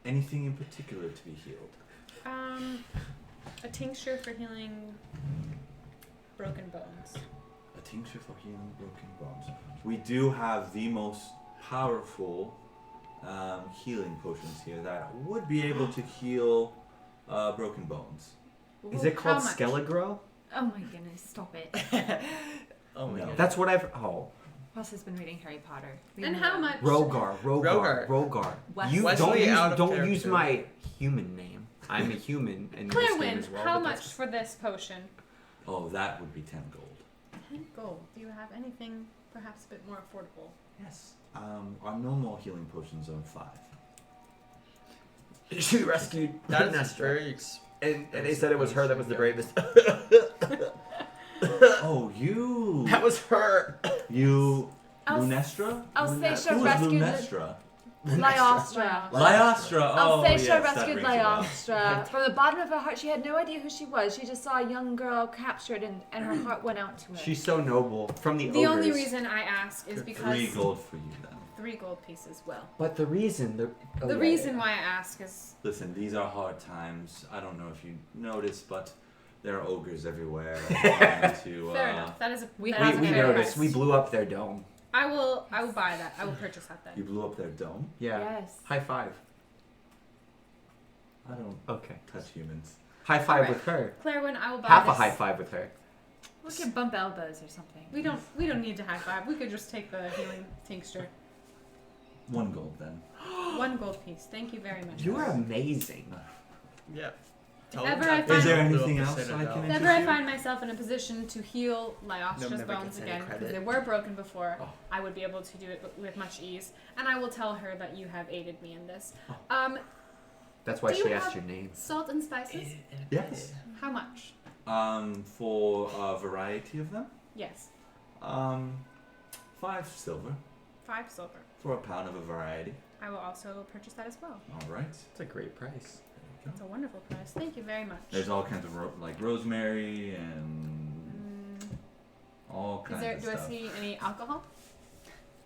anything in particular to be healed? A tincture for healing broken bones. A tincture for healing broken bones. We do have the most powerful healing potions here that would be able to heal broken bones. Is it called How much? Skelegro? Oh my goodness, stop it. Oh my No. god. That's what I've. Oh, Ross has been reading Harry Potter. We And know how that. much? Rhogar. Wesley. You Wesley out of don't character. use my human name. I'm a human in this game Clairwyn, as well. how but much that's- for this potion? Oh, that would be 10 gold. 10 gold. Do you have anything perhaps a bit more affordable? Yes. Our normal healing potions are 5. She rescued That is Nestra. very And they said it was her that was the bravest. Oh, you. That was her. You. I'll- Lunestra? Alsatia Who is rescued the- Lunestra? Lyostra. Lyostra. Oh, Alsatia yes, that rescued rings a bell. Lyostra. From the bottom of her heart, she had no idea who she was. She just saw a young girl captured, and her heart went out to her. She's so noble. From the The ogres. only reason I ask is because 3 gold for you then. 3 gold pieces. Well, But the reason. the reason why I ask is Listen, these are hard times. I don't know if you noticed, but there are ogres everywhere. trying to, fair enough. That is a we- that We, is a we fair noticed. price. We blew up their dome. I will buy that. I will purchase that You then. blew up their dome? Yeah. Yes. High five. I don't Okay. touch humans. High five Alright. with her. Clairwyn, I will buy Half this. a high five with her. We could bump elbows or something. We don't need to high five. We could just take the healing tincture. 1 gold then. 1 gold piece. Thank you very much. You are amazing. Yeah. ever I Is find- there Little anything else percent I of can doubt. If interest ever I you? find myself in a position to heal No, Lyostra's never bones gets any again, because credit. they were broken before, Oh. I would be able to do it with much ease. And I will tell her that you have aided me in this. That's why Do you she asked have- your name. Salt and spices? Yes. How much? For a variety of them, Yes. 5 silver 5 silver. for a pound of a variety. I will also purchase that as well. All right. It's a great price. That's a wonderful price. Thank you very much. There's all kinds of like rosemary and all kinds of Do I stuff. see any alcohol?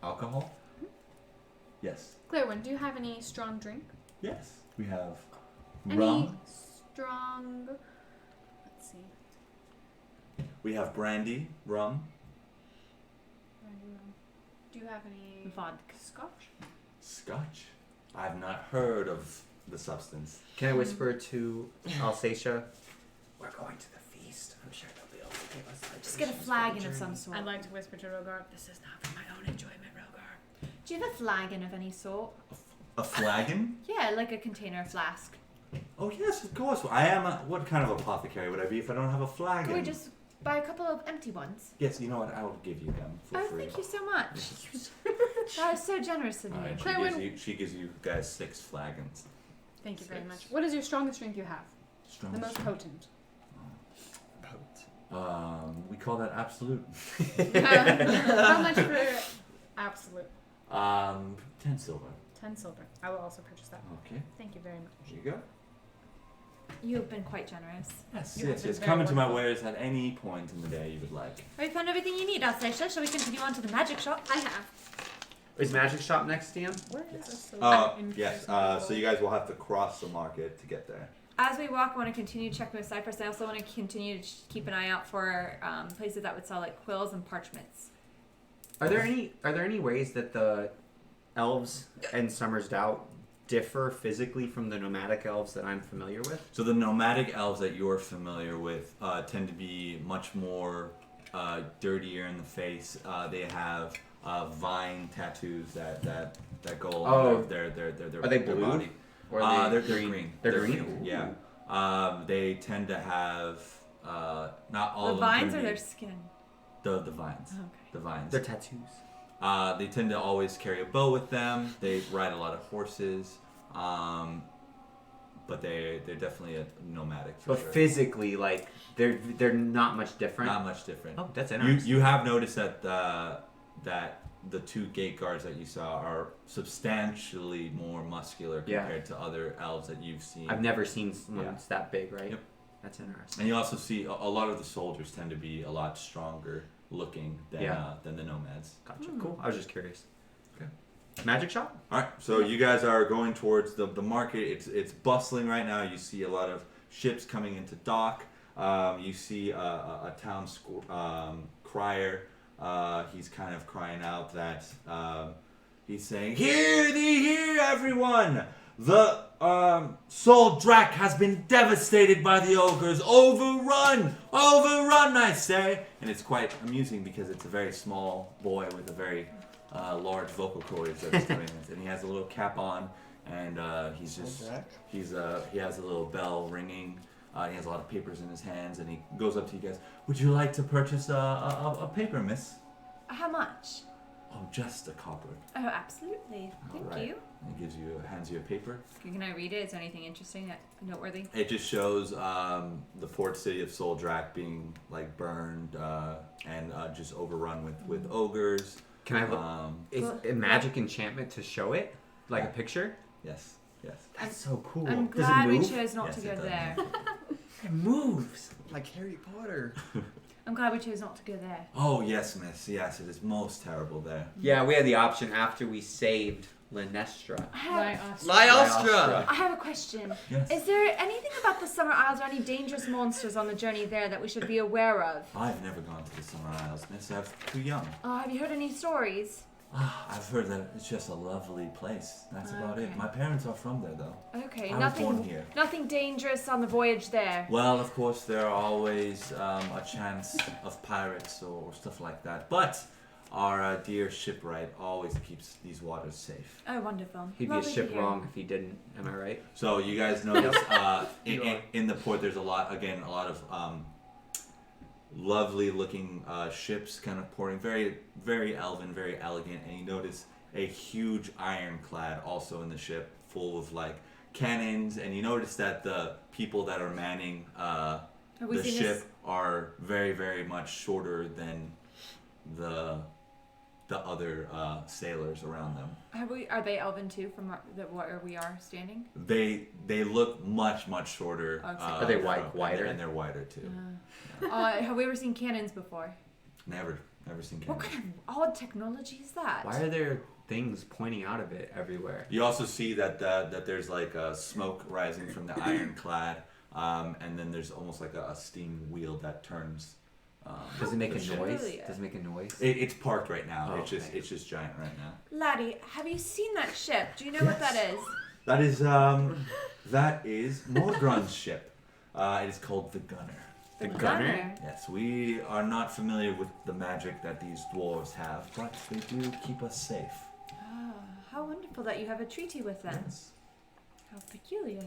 Alcohol? Yes. Clairwyn, do you have any strong drink? Yes. We have Any rum. strong... Let's see. We have brandy, rum, Do you have any Vodka. scotch? scotch. I've not heard of the substance. Can I whisper to Elseisha? We're going to the feast. I'm sure they'll be able to give us Just get a flagon of some sort. I'd like to whisper to Rhogar, this is not for my own enjoyment, Rhogar. Do you have a flagon of any sort? A flagon? Yeah, like a container, a flask. Oh yes, of course. I am a. What kind of apothecary would I be if I don't have a flagon? Can we just buy a couple of empty ones? Yes, you know what? I will give you them for Oh, free. thank you so much. That is so generous of you. Alright, Clairwyn- she gives you guys 6 flagons. Thank you very 6. much. What is your strongest drink you have? Strong. The most potent. We call that absolute. How much for absolute? 10 silver. 10 silver. I will also purchase that. Okay, Thank you very much. here you go. You have been quite generous. Yes, You have yes, been yes. very Come into my wonderful. wares at any point in the day you would like. Have you found everything you need, Elseisha? Shall we continue on to the magic shop? I have. Is Magic Shop next to you? Where is this? Yes. So you guys will have to cross the market to get there. As we walk, I want to continue checking with Cyphrus. I also want to continue to keep an eye out for places that would sell like quills and parchments. Are there any ways that the elves and Summer's Doubt differ physically from the nomadic elves that I'm familiar with? So the nomadic elves that you're familiar with tend to be much more dirtier in the face. They have vine tattoos that go along their Are they their blue? body. Or They're green. They're green? Yeah. They tend to have not all The of them vines tend or to their be- skin? the vines. Okay. The vines. They're tattoos. They tend to always carry a bow with them. They ride a lot of horses. But they're definitely a nomadic for But sure. physically, like they're not much different. Not much different. Oh, that's interesting. You have noticed that the 2 gate guards that you saw are substantially more muscular Yeah. compared to other elves that you've seen. I've never seen someone Yeah. that's that big, right? Yep. That's interesting. And you also see a lot of the soldiers tend to be a lot stronger looking than Yeah. than the nomads. Gotcha. Cool. I was just curious. Okay. Magic Shop? All right, so you guys are going towards the market. It's bustling right now. You see a lot of ships coming into dock. You see a town crier. He's kind of crying out that he's saying, "Hear thee, hear everyone! The Soul Drac has been devastated by the ogres. Overrun, overrun, I say!" And it's quite amusing because it's a very small boy with a very large vocal cords that he's doing this, and he has a little cap on, and he's just he has a little bell ringing. He has a lot of papers in his hands, and he goes up to you guys. "Would you like to purchase a paper, miss?" How much? "Oh, just a copper." Oh, absolutely. Thank All right. you. And hands you a paper. Can I read it? Is there anything interesting, noteworthy? It just shows the port city of Soldrac being like burned and just overrun with ogres. Can I look? Is Well, a magic enchantment to show it? Like a picture? Yes, yes. That's so cool. I'm Does glad it we move? chose not Yes, to it go does there. It moves. Like Harry Potter. I'm glad we chose not to go there. Oh yes, miss. Yes, it is most terrible there. Yeah, we had the option after we saved Linestra. Lyostra! I have a question. Yes. Is there anything about the Summer Isles or any dangerous monsters on the journey there that we should be aware of? I've never gone to the Summer Isles, miss. I'm too young. Have you heard any stories? I've heard that it's just a lovely place. That's about it. Okay. My parents are from there, though. Okay, I was born here. nothing dangerous on the voyage there. Well, of course, there are always a chance of pirates or stuff like that. But our dear shipwright always keeps these waters safe. Oh, wonderful. He'd be a Lovely to ship hear. wrong if he didn't. Am I right? So you guys notice You are. in the port there's a lot of lovely looking ships kind of pouring, very very elven, very elegant, and you notice a huge ironclad also in the ship full of like cannons, and you notice that the people that are manning Have we the seen ship this? are very very much shorter than the the other sailors around them. Are they elven too from where we are standing? They look much shorter. Okay. Are they wider? And they're wider too. Have we ever seen cannons before? Never seen What cannons. kind of odd technology is that? Why are there things pointing out of it everywhere? You also see that there's like smoke rising from the ironclad, and then there's almost like a steam wheel that turns. Does it make a the ship. noise? Cordelia. Does it make a noise? It's parked right now. Oh, It's just giant right now. Laddie, have you seen that ship? Do you know what that is? That is Morgrun's ship. It is called the Gunner. The gunner? Yes, we are not familiar with the magic that these dwarves have, but they do keep us safe. Oh, how wonderful that you have a treaty with them. Yes. How peculiar.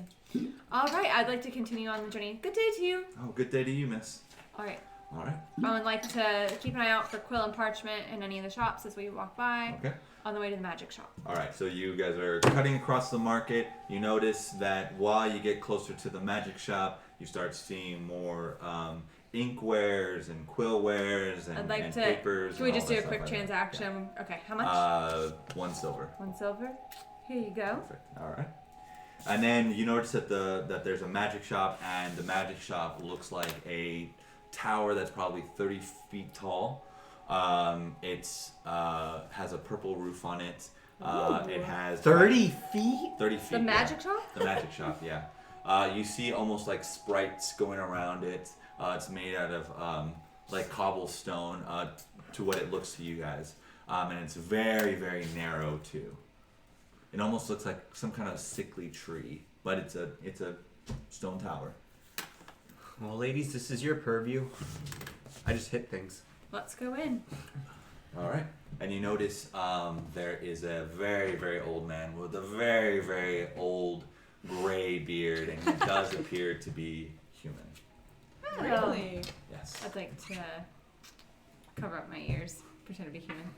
All right, I'd like to continue on the journey. Good day to you. Oh, good day to you, miss. All right. All right. I would like to keep an eye out for quill and parchment in any of the shops as we walk by Okay. on the way to the magic shop. All right, so you guys are cutting across the market. You notice that while you get closer to the magic shop, you start seeing more inkwares and quillwares and, I'd like and to. papers. Can we and just all do a that quick stuff like that. transaction? Okay, how much? Yeah. 1 silver. 1 silver. Here you go. Perfect. All right. And then you notice that that there's a magic shop, and the magic shop looks like a tower that's probably 30 feet tall. It's has a purple roof on it. It has 30 feet? 30 feet. The magic shop? The magic shop, yeah. You see almost like sprites going around it. It's made out of like cobblestone to what it looks to you guys. And it's very, very narrow too. It almost looks like some kind of sickly tree, but it's a stone tower. Well, ladies, this is your purview. I just hit things. Let's go in. All right. And you notice there is a very, very old man with a very, very old gray beard, and he does appear to be human. Really? Yes. I'd like to cover up my ears, pretend to be human,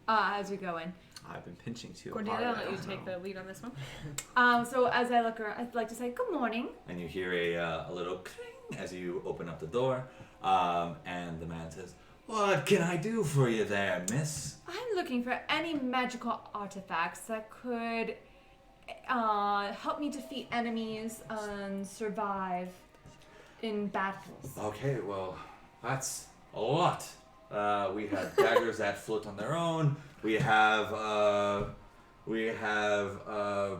as we go in. I've been pinching too Cordelia, hard. I'll let you take the lead on this one. So as I look around, I'd like to say good morning. And you hear a little cling as you open up the door, and the man says, "What can I do for you there, miss?" I'm looking for any magical artifacts that could help me defeat enemies and survive in battles. Okay, well, that's a lot. We have daggers that float on their own. We have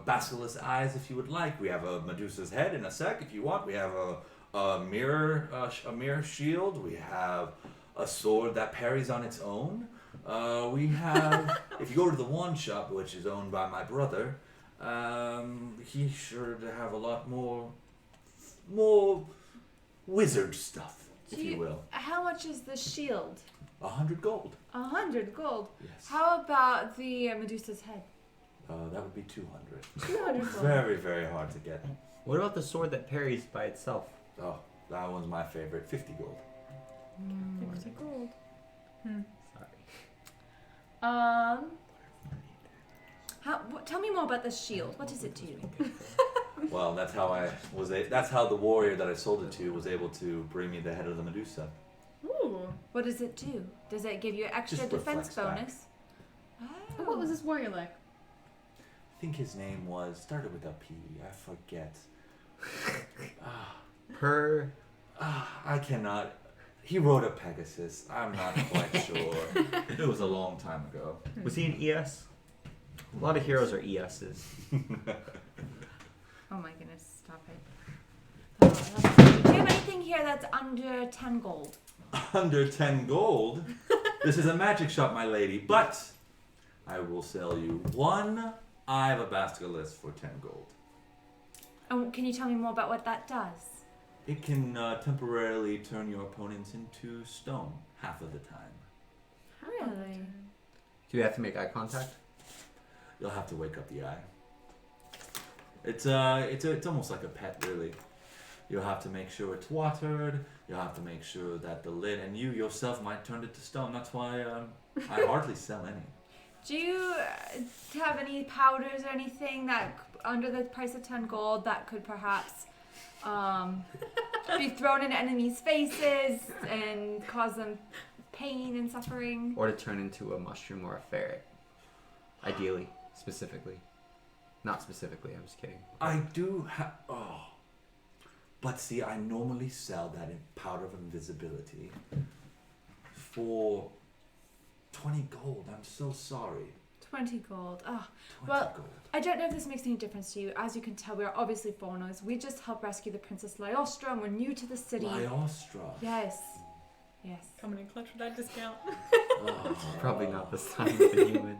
basilisk eyes if you would like. We have a Medusa's head in a sec if you want. We have a mirror shield. We have a sword that parries on its own. We have, if you go to the wand shop, which is owned by my brother, he's sure to have a lot more wizard stuff, if you will. How much is the shield? 100 gold. 100 gold. Yes. How about the Medusa's head? That would be 200. 200 gold. Very, very hard to get. What about the sword that parries by itself? Oh, that one's my favorite. 50 gold. 50 gold. Sorry. Tell me more about the shield. What does it do? Well, that's how that's how the warrior that I sold it to was able to bring me the head of the Medusa. Ooh. What does it do? Does it give you an extra Just defense reflects back. bonus? Oh, what was this warrior like? I think his name started with a P. I forget. I cannot. He rode a Pegasus. I'm not quite sure. It was a long time ago. Was he an ES? A lot of heroes are ESs. Oh my goodness, stop it. Do you have anything here that's under 10 gold? Under 10 gold? This is a magic shop, my lady, but I will sell you one eye of a basilisk for 10 gold. And can you tell me more about what that does? It can temporarily turn your opponents into stone half of the time. Really? Do we have to make eye contact? You'll have to wake up the eye. It's almost like a pet, really. You'll have to make sure it's watered. You'll have to make sure that the lid, and you yourself might turn it to stone. That's why I hardly sell any. Do you have any powders or anything that under the price of 10 gold that could perhaps be thrown in enemies' faces and cause them pain and suffering. Or to turn into a mushroom or a ferret. Ideally, specifically. Not specifically, I'm just kidding. I do have. Oh. But see, I normally sell that in powder of invisibility for 20 gold. I'm so sorry. 20 gold. Oh, 20 well, gold. I don't know if this makes any difference to you. As you can tell, we are obviously foreigners. We just helped rescue the Princess Lyostra, and we're new to the city. Lyostra. Yes. Yes. Coming in clutch with that discount. Oh. Probably not this time with the human.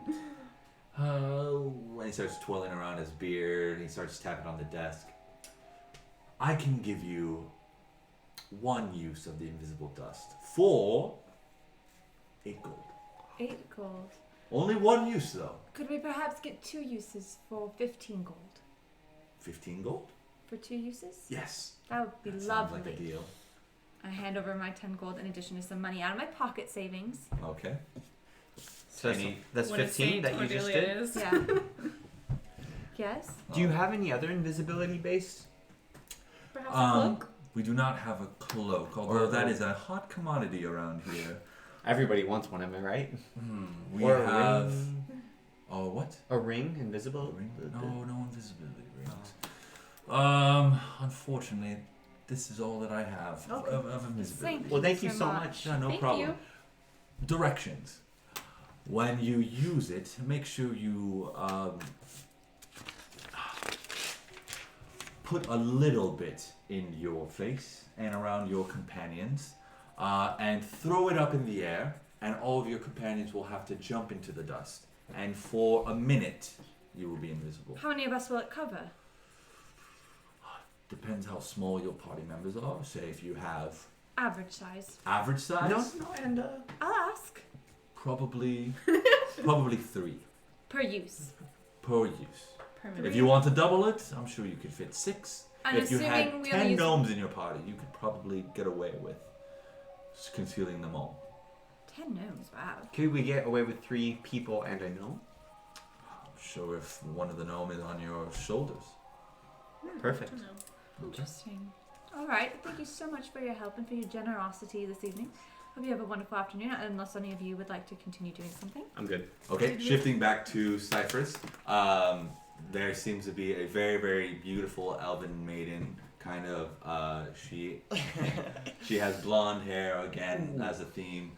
When he starts twirling around his beard, he starts tapping on the desk. I can give you one use of the invisible dust for 8 gold. 8 gold. Only one use though. Could we perhaps get 2 uses for 15 gold? 15 gold? For 2 uses? Yes. That would be That lovely. sounds like a deal. I hand over my 10 gold in addition to some money out of my pocket savings. Okay. So that's What a 15 saint that you just Cordelia did? is. Yeah. Yes? Do you have any other invisibility based? Perhaps a cloak? We do not have a cloak, although that is a hot commodity around here. Everybody wants one, am I right? We Or a have. ring? Oh, what? A ring, invisible? Ring? No invisibility rings. Unfortunately, this is all that I have of invisibility. Well, thank you so much. Yeah, no Thank problem. you. Directions. When you use it, make sure you put a little bit in your face and around your companions, and throw it up in the air, and all of your companions will have to jump into the dust. And for a minute, you will be invisible. How many of us will it cover? Depends how small your party members are. Say if you have Average size. average size, No, and I'll ask. probably 3 Per use. per use. Permanent. If you want to double it, I'm sure you could fit 6. And If you assuming had we 10 only use gnomes in your party, you could probably get away with concealing them all. 10 gnomes, wow. could we get away with 3 people and a gnome? I'm sure if one of the gnome is on your shoulders. Perfect. Interesting. Alright, thank you so much for your help and for your generosity this evening. Hope you have a wonderful afternoon, unless any of you would like to continue doing something. I'm good. Okay, shifting back to Cyphrus, there seems to be a very, very beautiful elven maiden. Kind of, she has blonde hair again as a theme.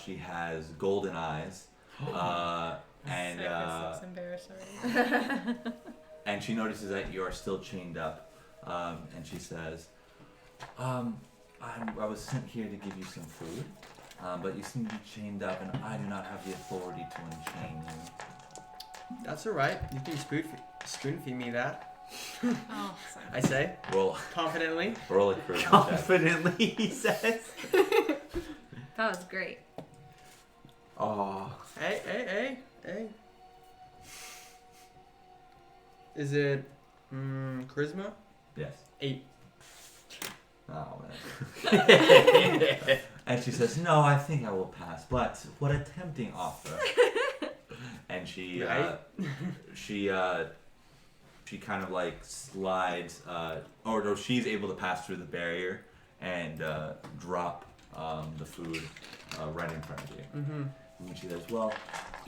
She has golden eyes, and Cyphrus looks embarrassed already. and she notices that you are still chained up, and she says, I was sent here to give you some food, but you seem to be chained up, and I do not have the authority to unchain you. That's alright. You can spoon feed me that. Oh, sorry. I say, Roll confidently. a charisma check. Confidently, he says. That was great. Oh. Hey. Is it charisma? Yes. 8. Oh man. And she says, "No, I think I will pass. But what a tempting offer." And she she kind of like slides, or no, she's able to pass through the barrier and drop the food right in front of you. Mm-hmm. And she says, "Well,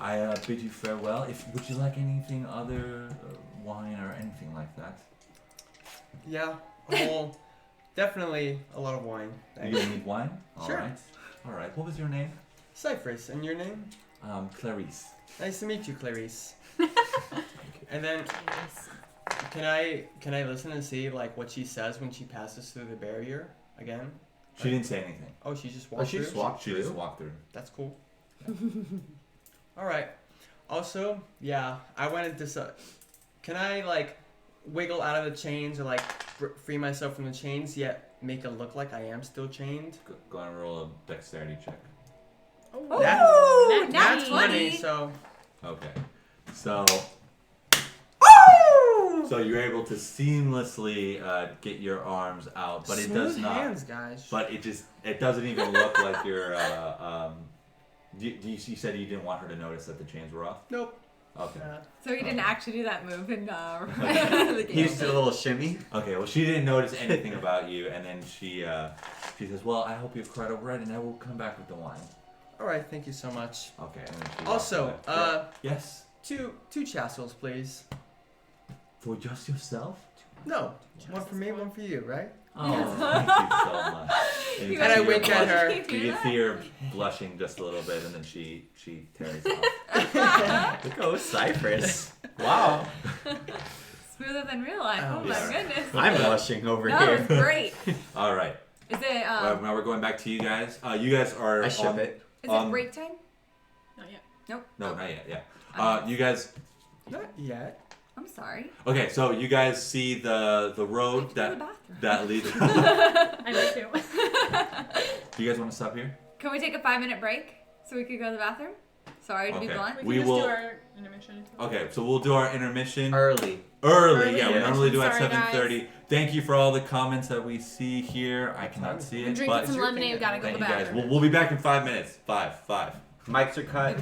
I bid you farewell. Would you like anything other, wine or anything like that?" Yeah. Well, definitely a lot of wine. You Thanks. need wine? Sure. All right. What was your name? Cyphrus, and your name? Clarice. Nice to meet you, Clarice. And then, can I listen and see like what she says when she passes through the barrier again? She didn't say anything. Oh, she just walked she through. just walked She through. just walked through. That's cool. All right. Also, yeah, I wanted to. Can I like wiggle out of the chains or like free myself from the chains yet make it look like I am still chained? Go and roll a dexterity check. Oh, Nat that's 20. funny. So Okay. So you're able to seamlessly get your arms out, but it does smooth not. hands, guys. But it doesn't even look like you're. You said you didn't want her to notice that the chains were off. Nope. Okay. So he didn't actually do that move in the He game. just did a little shimmy. Okay. Well, she didn't notice anything about you, and then she says, "Well, I hope you're quite alright, and I will come back with the wine." All right, thank you so much. Okay. And then she Also, walks away. Yes. two chassels, please. For just yourself? No, one for me, one for you, right? Oh, thank you so much. And And I wink at her. You can see her blushing just a little bit, and then she tears off. Look at Cyphrus. Wow. Smoother than real life. Oh, Oh, my yeah. goodness. I'm blushing over That was here. great. All right. Is it Now we're going back to you guys. You guys are. I ship it. is it break time? Not yet. Nope. No, not yet. Yeah. You guys. Not yet. I'm sorry. Okay, so you guys see the I road have to go to the that bathroom. leads. I do too. Do you guys want to stop here? Can we take a 5-minute break so we could go to the bathroom? Sorry to be Okay. blunt. We We can just will- do our intermission. Okay, so we'll do our intermission Early. early. Yeah, we Yeah. normally do at Sorry, guys. 7:30. Thank you for all the comments that we see here. I cannot see I'm it, drinking but some lemonade. We gotta go to thank the you guys. bathroom. We'll be back in 5 minutes. Five. Mics are cut.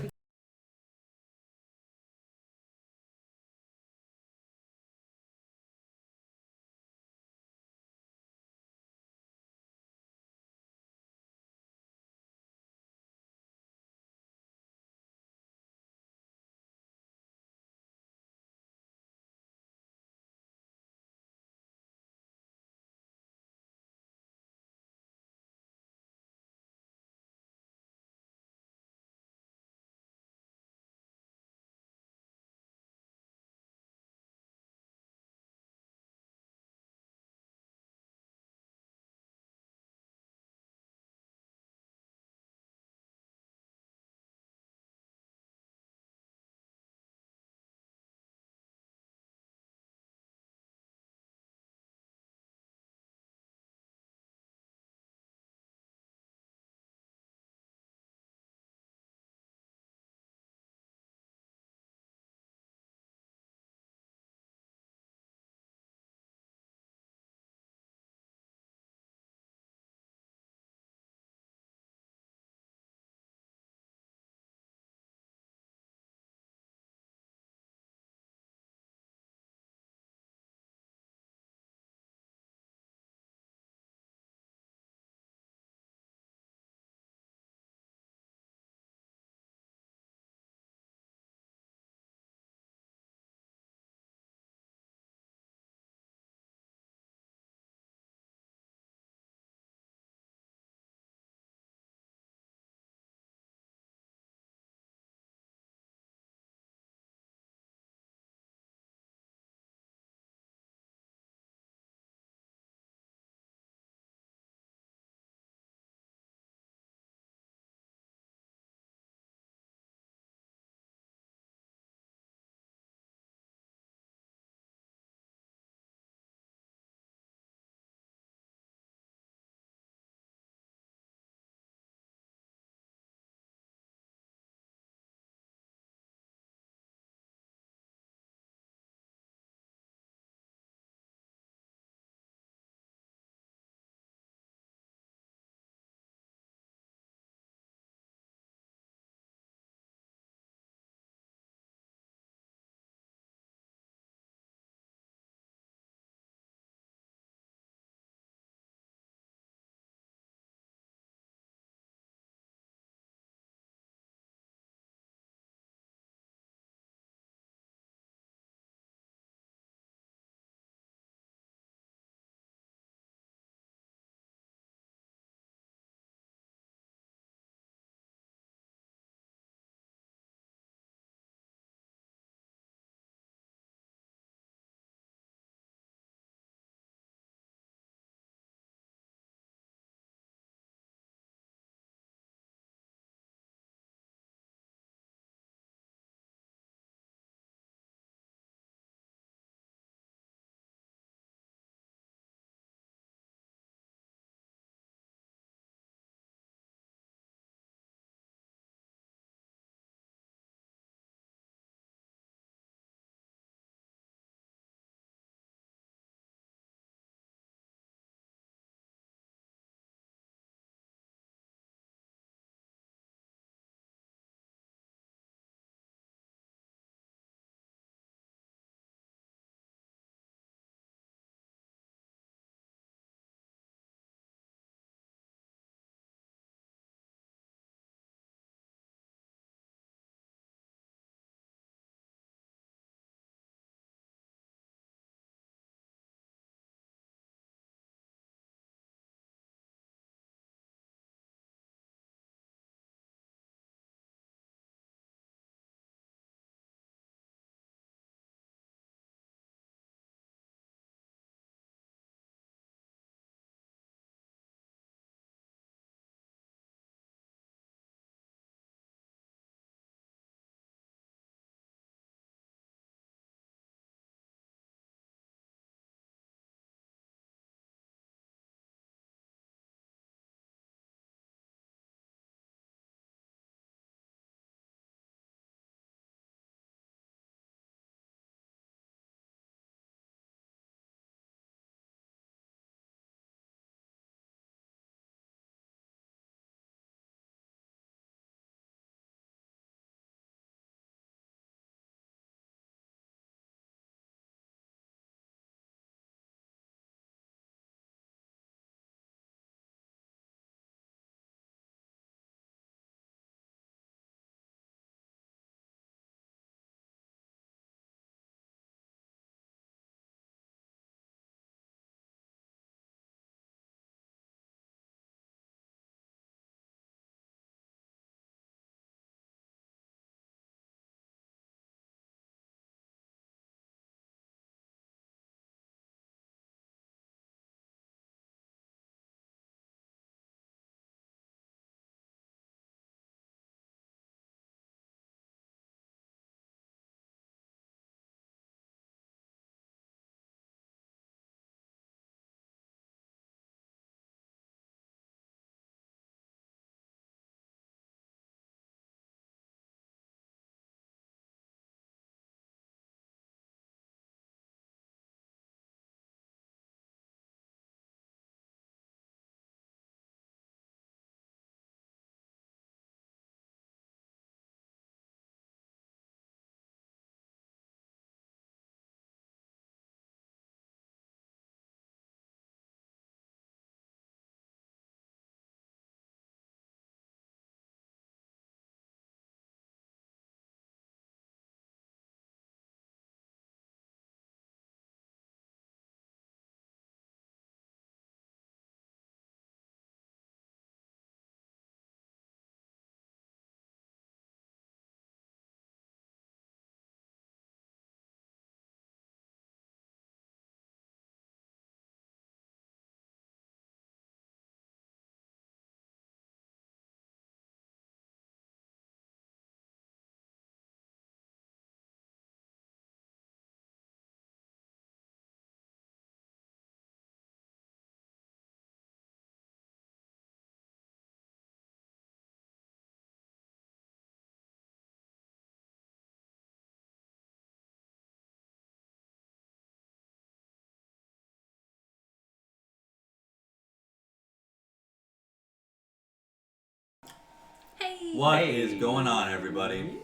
Hey. What Hey. is going on, everybody?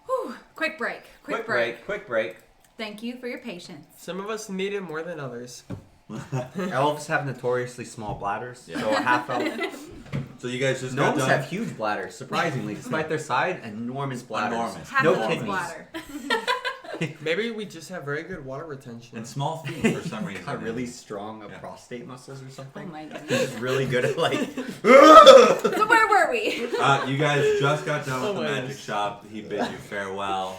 Whew. Quick break. Quick break. Thank you for your patience. Some of us need it more than others. Elves have notoriously small bladders, Yeah. so a half elf. So you guys just got Gnomes done. have huge bladders, surprisingly, despite their size, enormous bladders. Enormous. Half No of kidneys. bladder. Maybe we just have very good water retention. And small feet for some reason. Got really strong Yeah. prostate muscles or Oh something. my goodness. He's really good at like. So where were we? You guys just got done with Oh the my magic goodness. shop. He bid you farewell,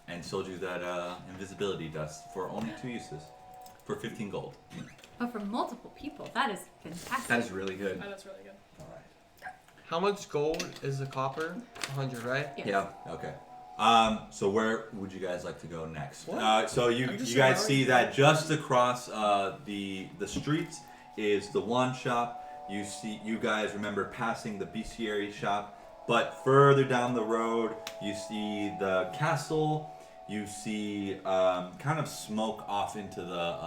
and sold you that invisibility dust for only 2 uses, for 15 gold. Oh, for multiple people. That is fantastic. That is really good. Oh, that's really good. All right. How much gold is a copper? 100, right? Yes. Yeah. Okay. So where would you guys like to go next? What? So you I'm just guys allowing see you. that just across the streets is the wand shop. You guys remember passing the bestiary shop, but further down the road you see the castle. You see kind of smoke off into the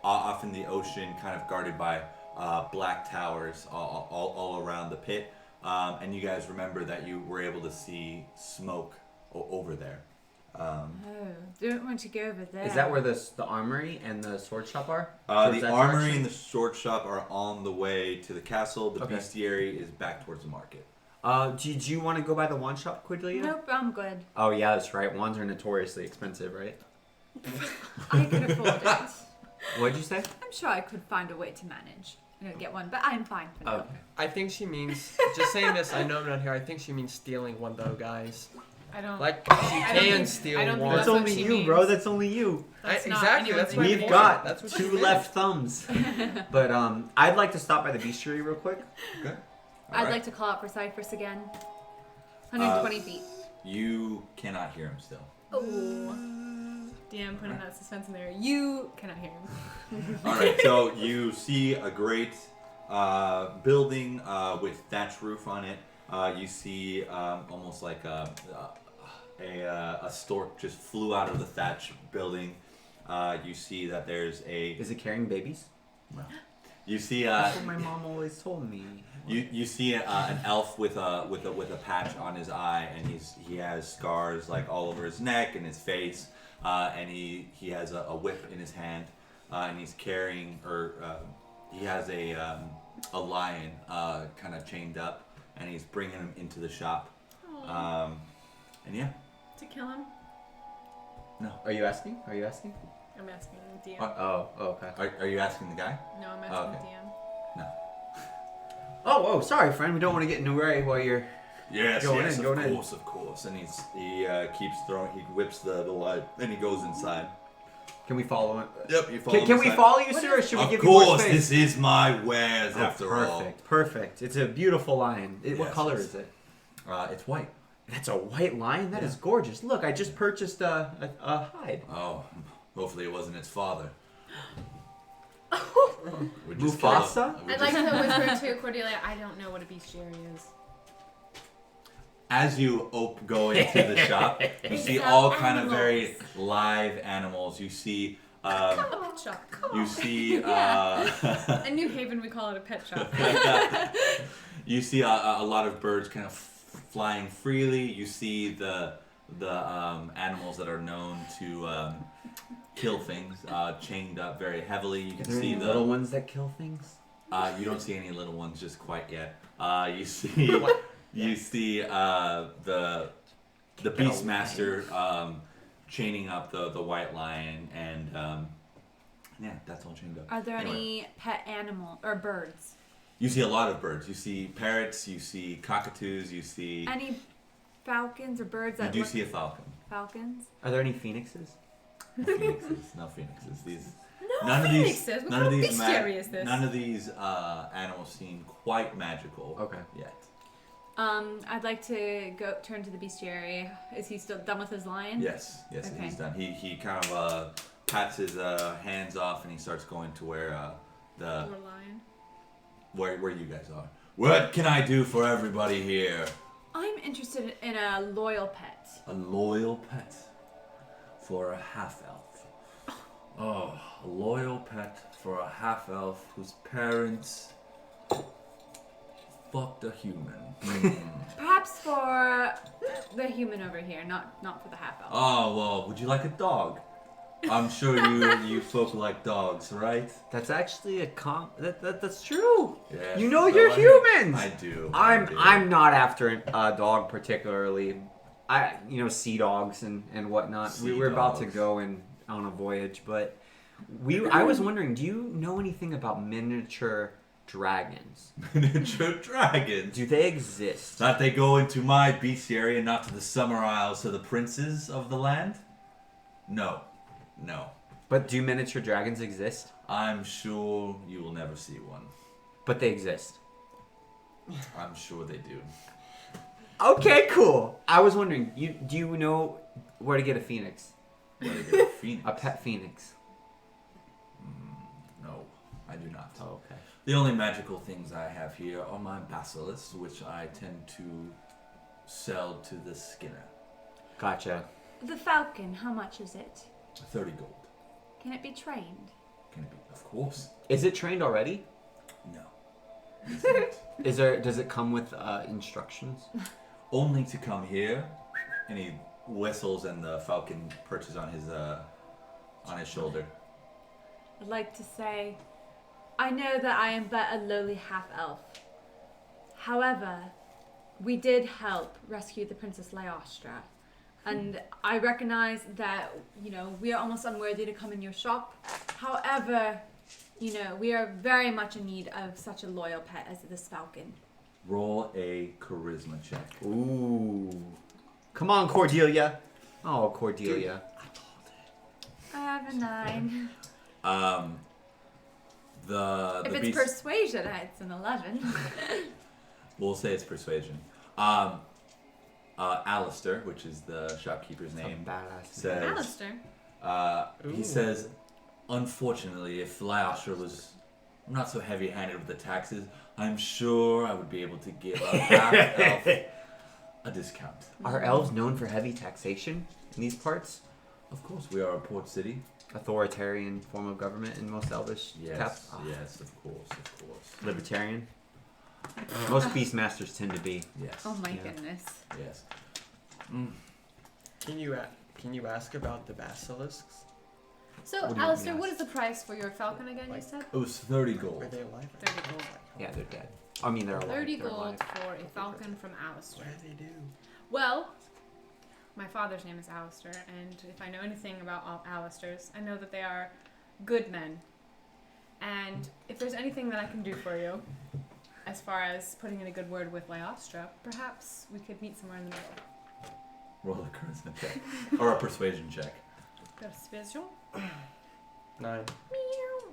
off in the ocean, kind of guarded by black towers all around the pit. And you guys remember that you were able to see smoke over there. Oh, don't want to go over there. Is that where the armory and the sword shop are? Towards The that armory direction? and the sword shop are on the way to the castle. The Okay. bestiary is back towards the market. Do you want to go by the wand shop, Cordelia? Nope, I'm good. Oh yeah, that's right. Wands are notoriously expensive, right? I can afford it. What'd you say? I'm sure I could find a way to manage. Get one, but I'm fine for now. Okay. I think she means, just saying this, I know I'm not here, I think she means stealing one though, guys. I don't. Like, she I don't can think- steal I don't think one. That's what only she you, means. bro. That's only you. That's not Exactly, anyone's that's my business. We've point. got That's what she 2 meant. left thumbs. But I'd like to stop by the bestiary real quick. Okay. I'd like to call out for Cyphrus again. 120 feet. You cannot hear him still. Oh. DM putting that suspense in there. You cannot hear him. All right. So you see a great building with thatch roof on it. You see almost like a stork just flew out of the thatch building. You see that there's a. Is it carrying babies? You see That's what my mom always told me. You see an elf with a patch on his eye, and he has scars like all over his neck and his face, and he has a whip in his hand, and he's carrying he has a lion kind of chained up, and he's bringing him into the shop, and yeah. To kill him? Are you asking? I'm asking DM. Okay. Are you asking the guy? No, I'm asking okay. DM. No. Oh, sorry, friend. We don't want to get in the way while you're. Yes, Going yes, in, of going in. course. And he keeps throwing. He whips the light, and he goes inside. Can we follow him? Yep, you follow. Can we inside. follow you, sir, or should we Of give you more course, space? this is my wares after all. Perfect. It's a beautiful lion. What Yes, color yes. is it? It's white. That's a white lion? That is gorgeous. Look, I just purchased a hide. Oh, hopefully it wasn't its father. We'd Mufasa? kill him. I'd like to whisper to Cordelia, I don't know what a bestiary is. As you go into the shop, you see all kind of very live animals. You see, A pet shop. you see, In New Haven, we call it a pet shop. you see a lot of birds kind of flying freely. You see the animals that are known to kill things chained up very heavily. You can Are there see any the little ones that kill things? You don't see any little ones just quite yet. You see the Beastmaster chaining up the white lion, and yeah, that's all chained up. Are there Anyway. any pet animal or birds? You see a lot of birds. You see parrots. You see cockatoos. You see. Any falcons or birds You that do look see a falcon. falcons? Are there any phoenixes? No phoenixes. No phoenixes. These. No None of phoenixes. these. What None kind of of these. bestiary is this? None of these animals seem quite magical. Okay. Yet. I'd like to go turn to the bestiary. Is he still done with his lion? Yes. Yes. Okay. He's done. He kind of pats his hands off, and he starts going to where the Or lion. where you guys are. What can I do for everybody here? I'm interested in a loyal pet. A loyal pet for a half-elf. Oh, a loyal pet for a half-elf whose parents fucked a human. Perhaps for the human over here, not for the half elf. Oh, well, would you like a dog? I'm sure you folk like dogs, right? That's actually that's true. Yes, You know so you're humans. I do. I'm not after a dog particularly. Sea dogs and whatnot. Sea We're about to dogs. go on a voyage, but I was wondering, do you know anything about miniature dragons? Miniature dragons. Do they exist? Not they go into my bestiary, not to the summer isles of the princes of the land? No. But do miniature dragons exist? I'm sure you will never see one. But they exist. I'm sure they do. Okay, cool. I was wondering, do you know where to get a phoenix? Where to get a phoenix? A pet phoenix. No, I do not. Oh, okay. The only magical things I have here are my basilisks, which I tend to sell to the skinner. Gotcha. The falcon, how much is it? 30 gold. Can it be trained? Can it be? Of course. Is it trained already? No. It's not. Does it come with instructions? Only to come here, and he whistles, and the falcon perches on his shoulder. I'd like to say, I know that I am but a lowly half-elf. However, we did help rescue the Princess Lyostra. And I recognize that, we are almost unworthy to come in your shop. However, we are very much in need of such a loyal pet as this falcon. Roll a charisma check. Ooh. Come on, Cordelia. Oh, Cordelia. I have a 9. If it's beast, persuasion, it's an 11. we'll say it's persuasion. Alistair, which is the shopkeeper's name, Badass. says, Alistair. he says, unfortunately, if Lyostra was not so heavy-handed with the taxes, I'm sure I would be able to give a half-elf a discount. Are elves known for heavy taxation in these parts? Of course, we are a port city. Authoritarian form of government in most elvish Yes, yes, of course. Libertarian. Most beastmasters tend to be. Yes. Oh my Yeah. goodness. Yes. Can you ask about the basilisks? So, What do you Alistair, mean, what is the price for your falcon again, you Like- said? It was 30 gold. Are they alive? 30 gold. Yeah, they're dead. I mean, they're alive. 30 They're gold alive. for a falcon from Alistair. What do they do? Well, my father's name is Alistair, and if I know anything about all Alistairs, I know that they are good men. And if there's anything that I can do for you, as far as putting in a good word with Lyostra, perhaps we could meet somewhere in the middle. Roll a charisma check. Or a persuasion check. Persuasion? 9. Meow.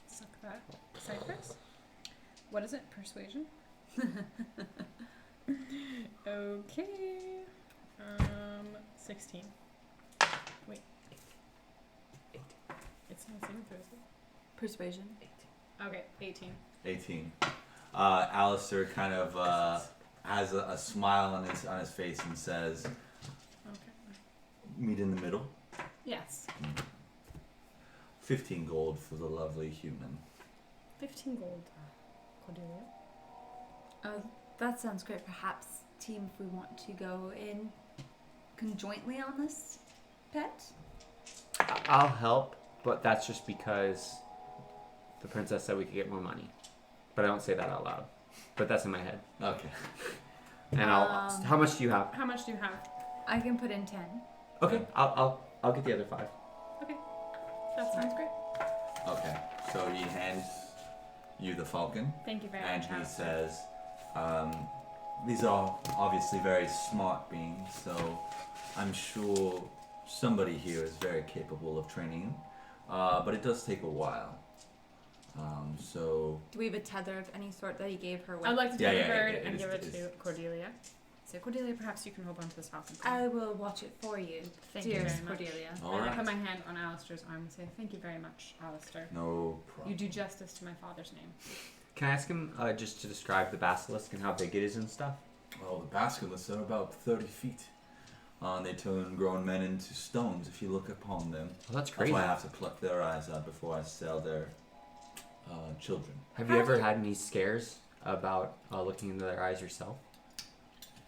Suck that. Cyphrus? What is it? Persuasion? Okay. 16. Wait. 8. It's not saving throws. Persuasion. Okay, 18. 18. Alistair kind of has a smile on his face and says, Okay. meet in the middle. Yes. 15 gold for the lovely human. 15 gold. Cordelia? Oh, that sounds great. Perhaps, team, if we want to go in conjointly on this pet? I'll help, but that's just because the princess said we could get more money. But I don't say that out loud. But that's in my head. Okay. And how much do you have? How much do you have? I can put in 10. Okay, I'll get the other 5. Okay. That sounds great. Okay. So he hands you the falcon, Thank you very and much. he Alistair. says, these are obviously very smart beings, so I'm sure somebody here is very capable of training them. But it does take a while. So Do we have a tether of any sort that he gave her with? I'd like to Yeah, take yeah, the bird it and is- give it it to is. Cordelia. So Cordelia, perhaps you can hold on to this falcon. I will watch it for you, Thank you dearest very much. Cordelia. All I'm right. gonna put my hand on Alistair's arm and say, thank you very much, Alistair. no problem. You do justice to my father's name. Can I ask him just to describe the basilisk and how big it is and stuff? Well, the basilisks are about 30 feet. And they turn grown men into stones if you look upon them. Oh, that's That's crazy. why I have to pluck their eyes out before I sell their children. Have you ever had any scares about looking into their eyes yourself?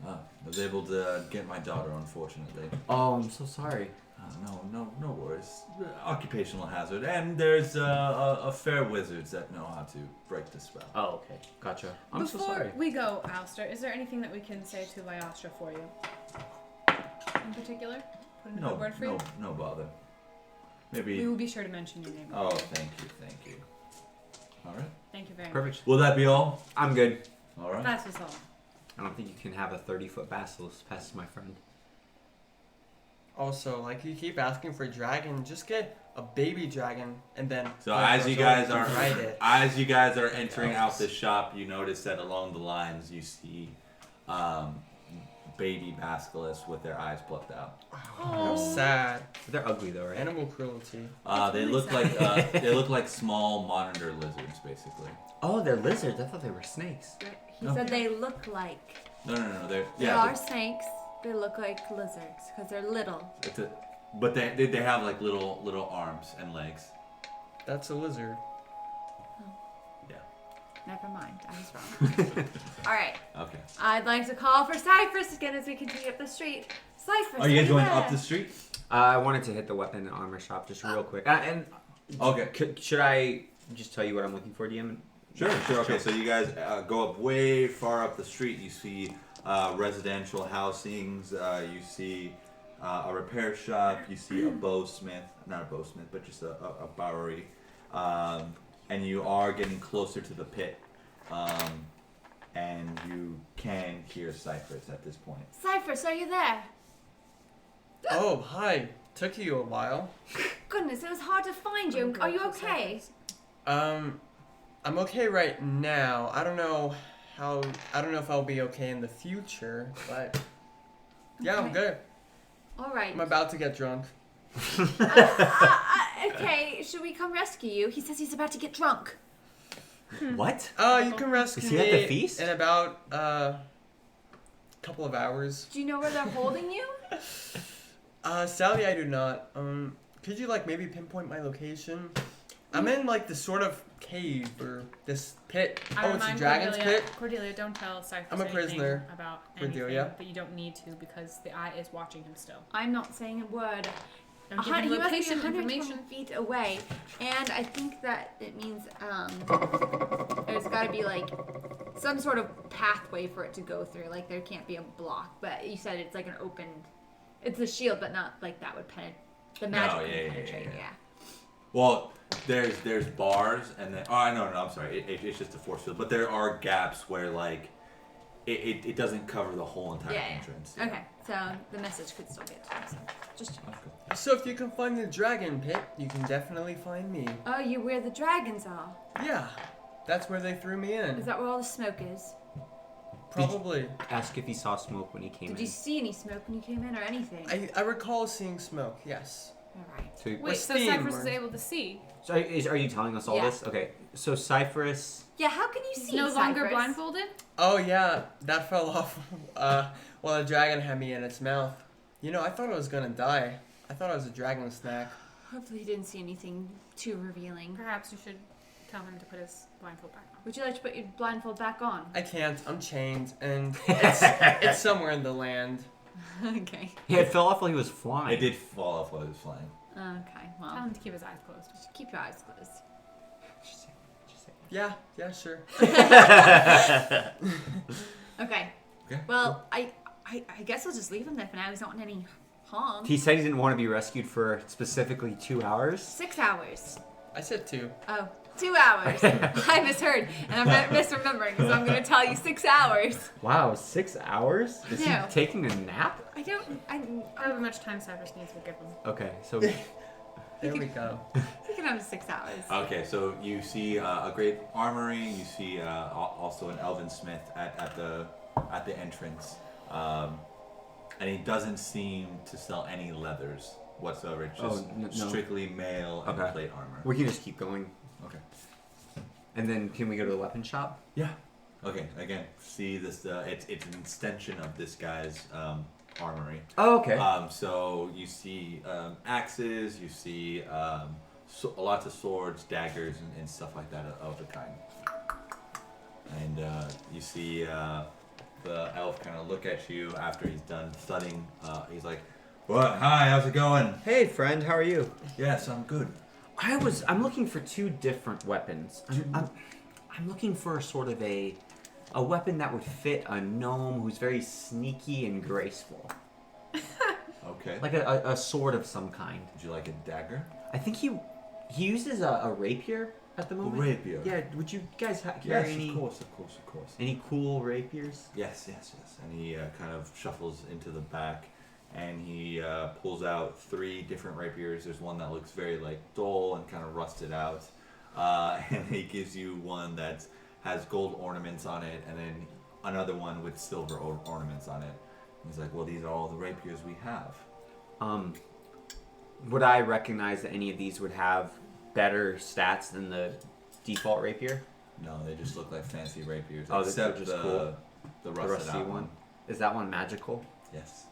I was able to get my daughter, unfortunately. Oh, I'm so sorry. No worries. Occupational hazard, and there's a fair wizards that know how to break the spell. Oh, okay. Gotcha. I'm Before so sorry. we go, Alistair, is there anything that we can say to Lyostra for you? In particular? Put in a good word for you? No bother. We Maybe. will be sure to mention your name. Oh, thank you. All right. Thank you very much. Perfect. Will that be all? I'm good. All right. That was all. I don't think you can have a 30-foot basilisk past my friend. Also, like, you keep asking for a dragon, just get a baby dragon, and then... So as you guys are ride it. as you guys are entering out the shop, you notice that along the lines you see baby basilisks with their eyes plucked out. How sad. They're ugly though, right? Animal cruelty. They really look sad. like they look like small monitor lizards, basically. Oh, they're lizards. I thought they were snakes. He No. said they look like. No. They're They yeah. are snakes. They look like lizards because they're little. But they have like little arms and legs. That's a lizard. Never mind. I was wrong. All right. Okay. I'd like to call for Cyphrus again as we continue up the street. Cyphrus, Are you guys going there? up the street? I wanted to hit the weapon and armor shop just real quick. And Okay. should I just tell you what I'm looking for, DM? Sure. Okay, so you guys go up way far up the street. You see residential housings. You see a repair shop. You see a bowsmith. Not a bowsmith, but just a bowery. And you are getting closer to the pit. And you can hear Cyphrus at this point. Cyphrus, are you there? Oh, hi. Took you a while. Goodness, it was hard to find you. Are you okay? I'm okay right now. I don't know if I'll be okay in the future, but yeah, I'm Okay. good. All right. I'm about to get drunk. Okay, should we come rescue you? He says he's about to get drunk. What? You can rescue Is he me at the feast? in about couple of hours. Do you know where they're holding you? Sadly, I do not. Could you like maybe pinpoint my location? I'm in like this sort of cave or this pit. I It's a remind dragon's Cordelia, pit. Cordelia, don't tell Cyphrus I'm a anything prisoner, about anything, Cordelia. but you don't need to because the eye is watching him still. I'm not saying a word. Don't give him He must be location 120 information. feet away, and I think that it means there's got to be like some sort of pathway for it to go through. Like there can't be a block, but you said it's like an open. It's a shield, but not like that would penetrate. The magic would penetrate. Yeah. Well, there's bars and then no, I'm sorry. It's just a force field, but there are gaps where like it doesn't cover the whole entire entrance. Okay, so the message could still get to him. So just. That's cool. So if you can find the dragon pit, you can definitely find me. Oh, you where the dragons are? Yeah, that's where they threw me in. Is that where all the smoke is? Probably. Ask if he saw smoke when he came Did in. you see any smoke when you came in, or anything? I recall seeing smoke. Yes. All right. So, Wait, so steam Cyphrus or- is able to see. are you telling us all Yeah. this? Okay. So Cyphrus. Yeah, how can you He's see? no longer Cyphrus? blindfolded. Oh yeah, that fell off. While the dragon had me in its mouth. You know, I thought I was gonna die. I thought I was a dragon snack. Hopefully, you didn't see anything too revealing. Perhaps you should tell him to put his blindfold back on. Would you like to put your blindfold back on? I can't. I'm chained, and it's somewhere in the land. Okay. Yeah, it fell off while he was flying. It did fall off while it was flying. Okay. Tell Well, him to keep his eyes closed. just keep your eyes closed. Yeah, sure. Okay. Okay. Well, I guess I'll just leave him there for now. He's not in any harm. He said he didn't want to be rescued for specifically 2 hours. 6 hours. I said 2. Oh, 2 hours. I misheard, and I'm misremembering, so I'm going to tell you 6 hours. Wow, 6 hours? Is No. he taking a nap? However much time Cyphrus needs, we'll give him. Okay, so There we go. We can have 6 hours. Okay, so you see a great armory. You see also an elven smith at the entrance, and he doesn't seem to sell any leathers whatsoever. It's just no. strictly mail and Okay. plate armor. we can just keep going. Okay. And then can we go to the weapon shop? Yeah. Okay. Again, see this. It's an extension of this guy's armory. Oh, okay. So you see axes. You see lots of swords, daggers, and stuff like that of the kind. And you see the elf kind of look at you after he's done studying. He's like, "What? Hi, how's it going?" Hey, friend, how are you? Yes, I'm good. I'm looking for 2 different weapons. I'm looking for sort of a weapon that would fit a gnome who's very sneaky and graceful. Okay. Like a sword of some kind. Would you like a dagger? I think he uses a rapier at the A moment. rapier. Yeah, would you guys carry Yes, any of course. any cool rapiers? Yes. And he kind of shuffles into the back, and he pulls out 3 different rapiers. There's one that looks very like dull and kind of rusted out, and he gives you one that has gold ornaments on it, and then another one with silver ornaments on it. And he's like, "Well, these are all the rapiers we have." Would I recognize that any of these would have better stats than the default rapier? No, they just look like fancy rapiers. Oh, they're except just the cool. the The rusted rusty out one. Is that one magical? Yes.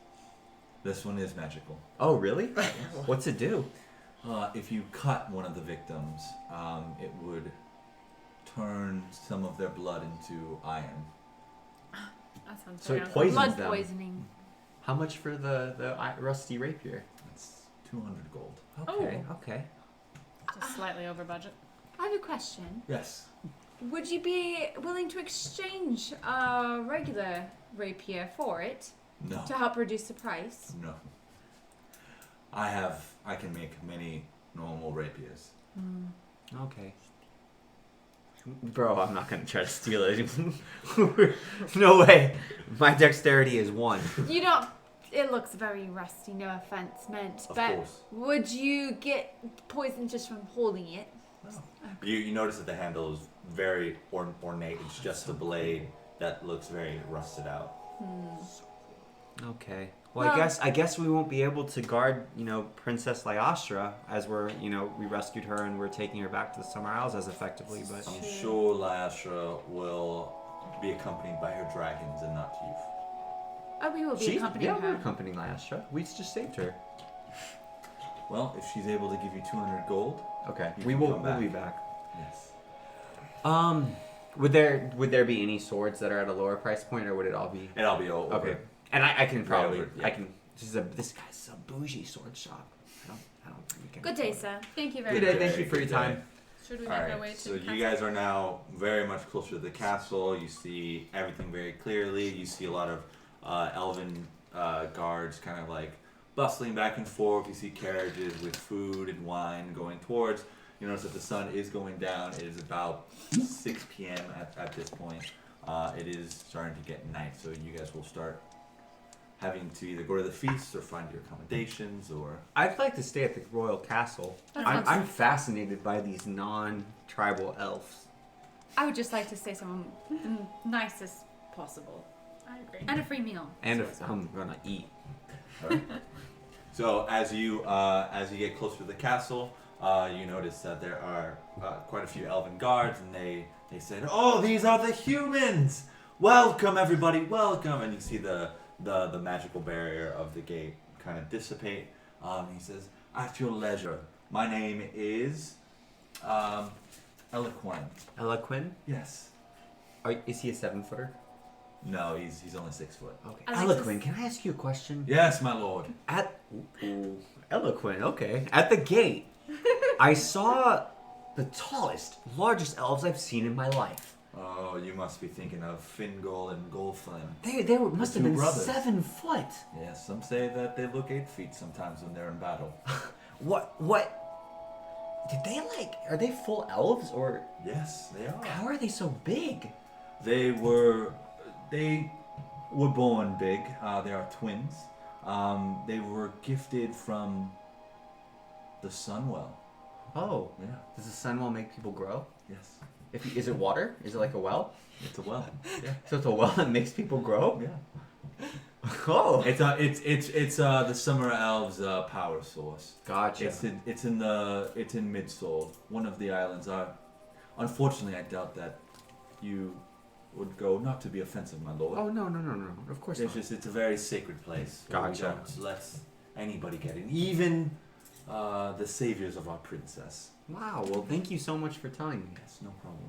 This one is magical. Oh, really? What's it do? If you cut one of the victims, it would turn some of their blood into iron. That sounds So it very poisons Blood them. poisoning. How much for the rusty rapier? That's 200 gold. Okay, okay. just slightly over budget. I have a question. Yes. Would you be willing to exchange a regular rapier for it No. to help reduce the price? No. I can make many normal rapiers. Okay. Bro, I'm not gonna try to steal it. No way. My dexterity is 1. You don't. It looks very rusty. No offense meant, Of but course. would you get poisoned just from holding it? You notice that the handle is very ornate. It's just a blade that looks very rusted out. Okay. Well, Well- I guess we won't be able to guard, Princess Lyostra as we rescued her and we're taking her back to the Summer Isles as effectively, but I'm sure Lyastra will be accompanied by her dragons and not you. Oh, we will be accompanying we're her. accompanying Lyostra. We just saved her. Well, if she's able to give you 200 gold, Okay. You We can will come we'll back. be back. yes. Would there be any swords that are at a lower price point, or would it all be And I'll be over. okay? And I can probably over, yeah. I can. This guy's a bougie sword shop. I don't think we can. Good day, sir. Thank you very Good much. day. Thank you for your Good time. day. Should we make our way Alright, to so the you castle? guys are now very much closer to the castle. You see everything very clearly. You see a lot of elven guards kind of like bustling back and forth. You see carriages with food and wine going towards. You notice that the sun is going down. It is about 6 p.m. at this point. It is starting to get night, so you guys will start having to either go to the feast or find your accommodations or... I'd like to stay at the royal castle. That I'm, sounds- I'm fascinated by these non-tribal elves. I would just like to stay somewhere the nicest possible. I agree. And a free meal. And So- if I'm gonna eat. So as you get closer to the castle, you notice that there are quite a few elven guards, and they said, "Oh, these are the humans! Welcome, everybody, welcome!" And you see the magical barrier of the gate kind of dissipate. He says, "At your leisure. My name is Eloquent." Eloquin? Yes. Is he a 7-footer? No, he's only 6 foot. Okay. Alexis- Eloquin, can I ask you a question? Yes, my lord. Eloquin, okay. At the gate, I saw the tallest, largest elves I've seen in my life. Oh, you must be thinking of Fingal and Golflin. Must have two been brothers. 7 foot. Yes, some say that they look 8 feet sometimes when they're in battle. What? Did they are they full elves or Yes, they are. how are they so big? They were born big. They are twins. They were gifted from the Sunwell. Oh, Yeah. does the sun well make people grow? Yes. Is it water? Is it like a well? It's a well. Yeah. So it's a well that makes people grow? Yeah. Oh, It's the Summer Elves' power source. gotcha. It's in Midsoul, one of the islands. Unfortunately, I doubt that you would go. Not to be offensive, my lord. Oh no! Of course not. It's a very sacred place. Where Gotcha. We don't let anybody get in, even the saviors of our princess. Wow. Well, thank you so much for telling me. Yes, no problem.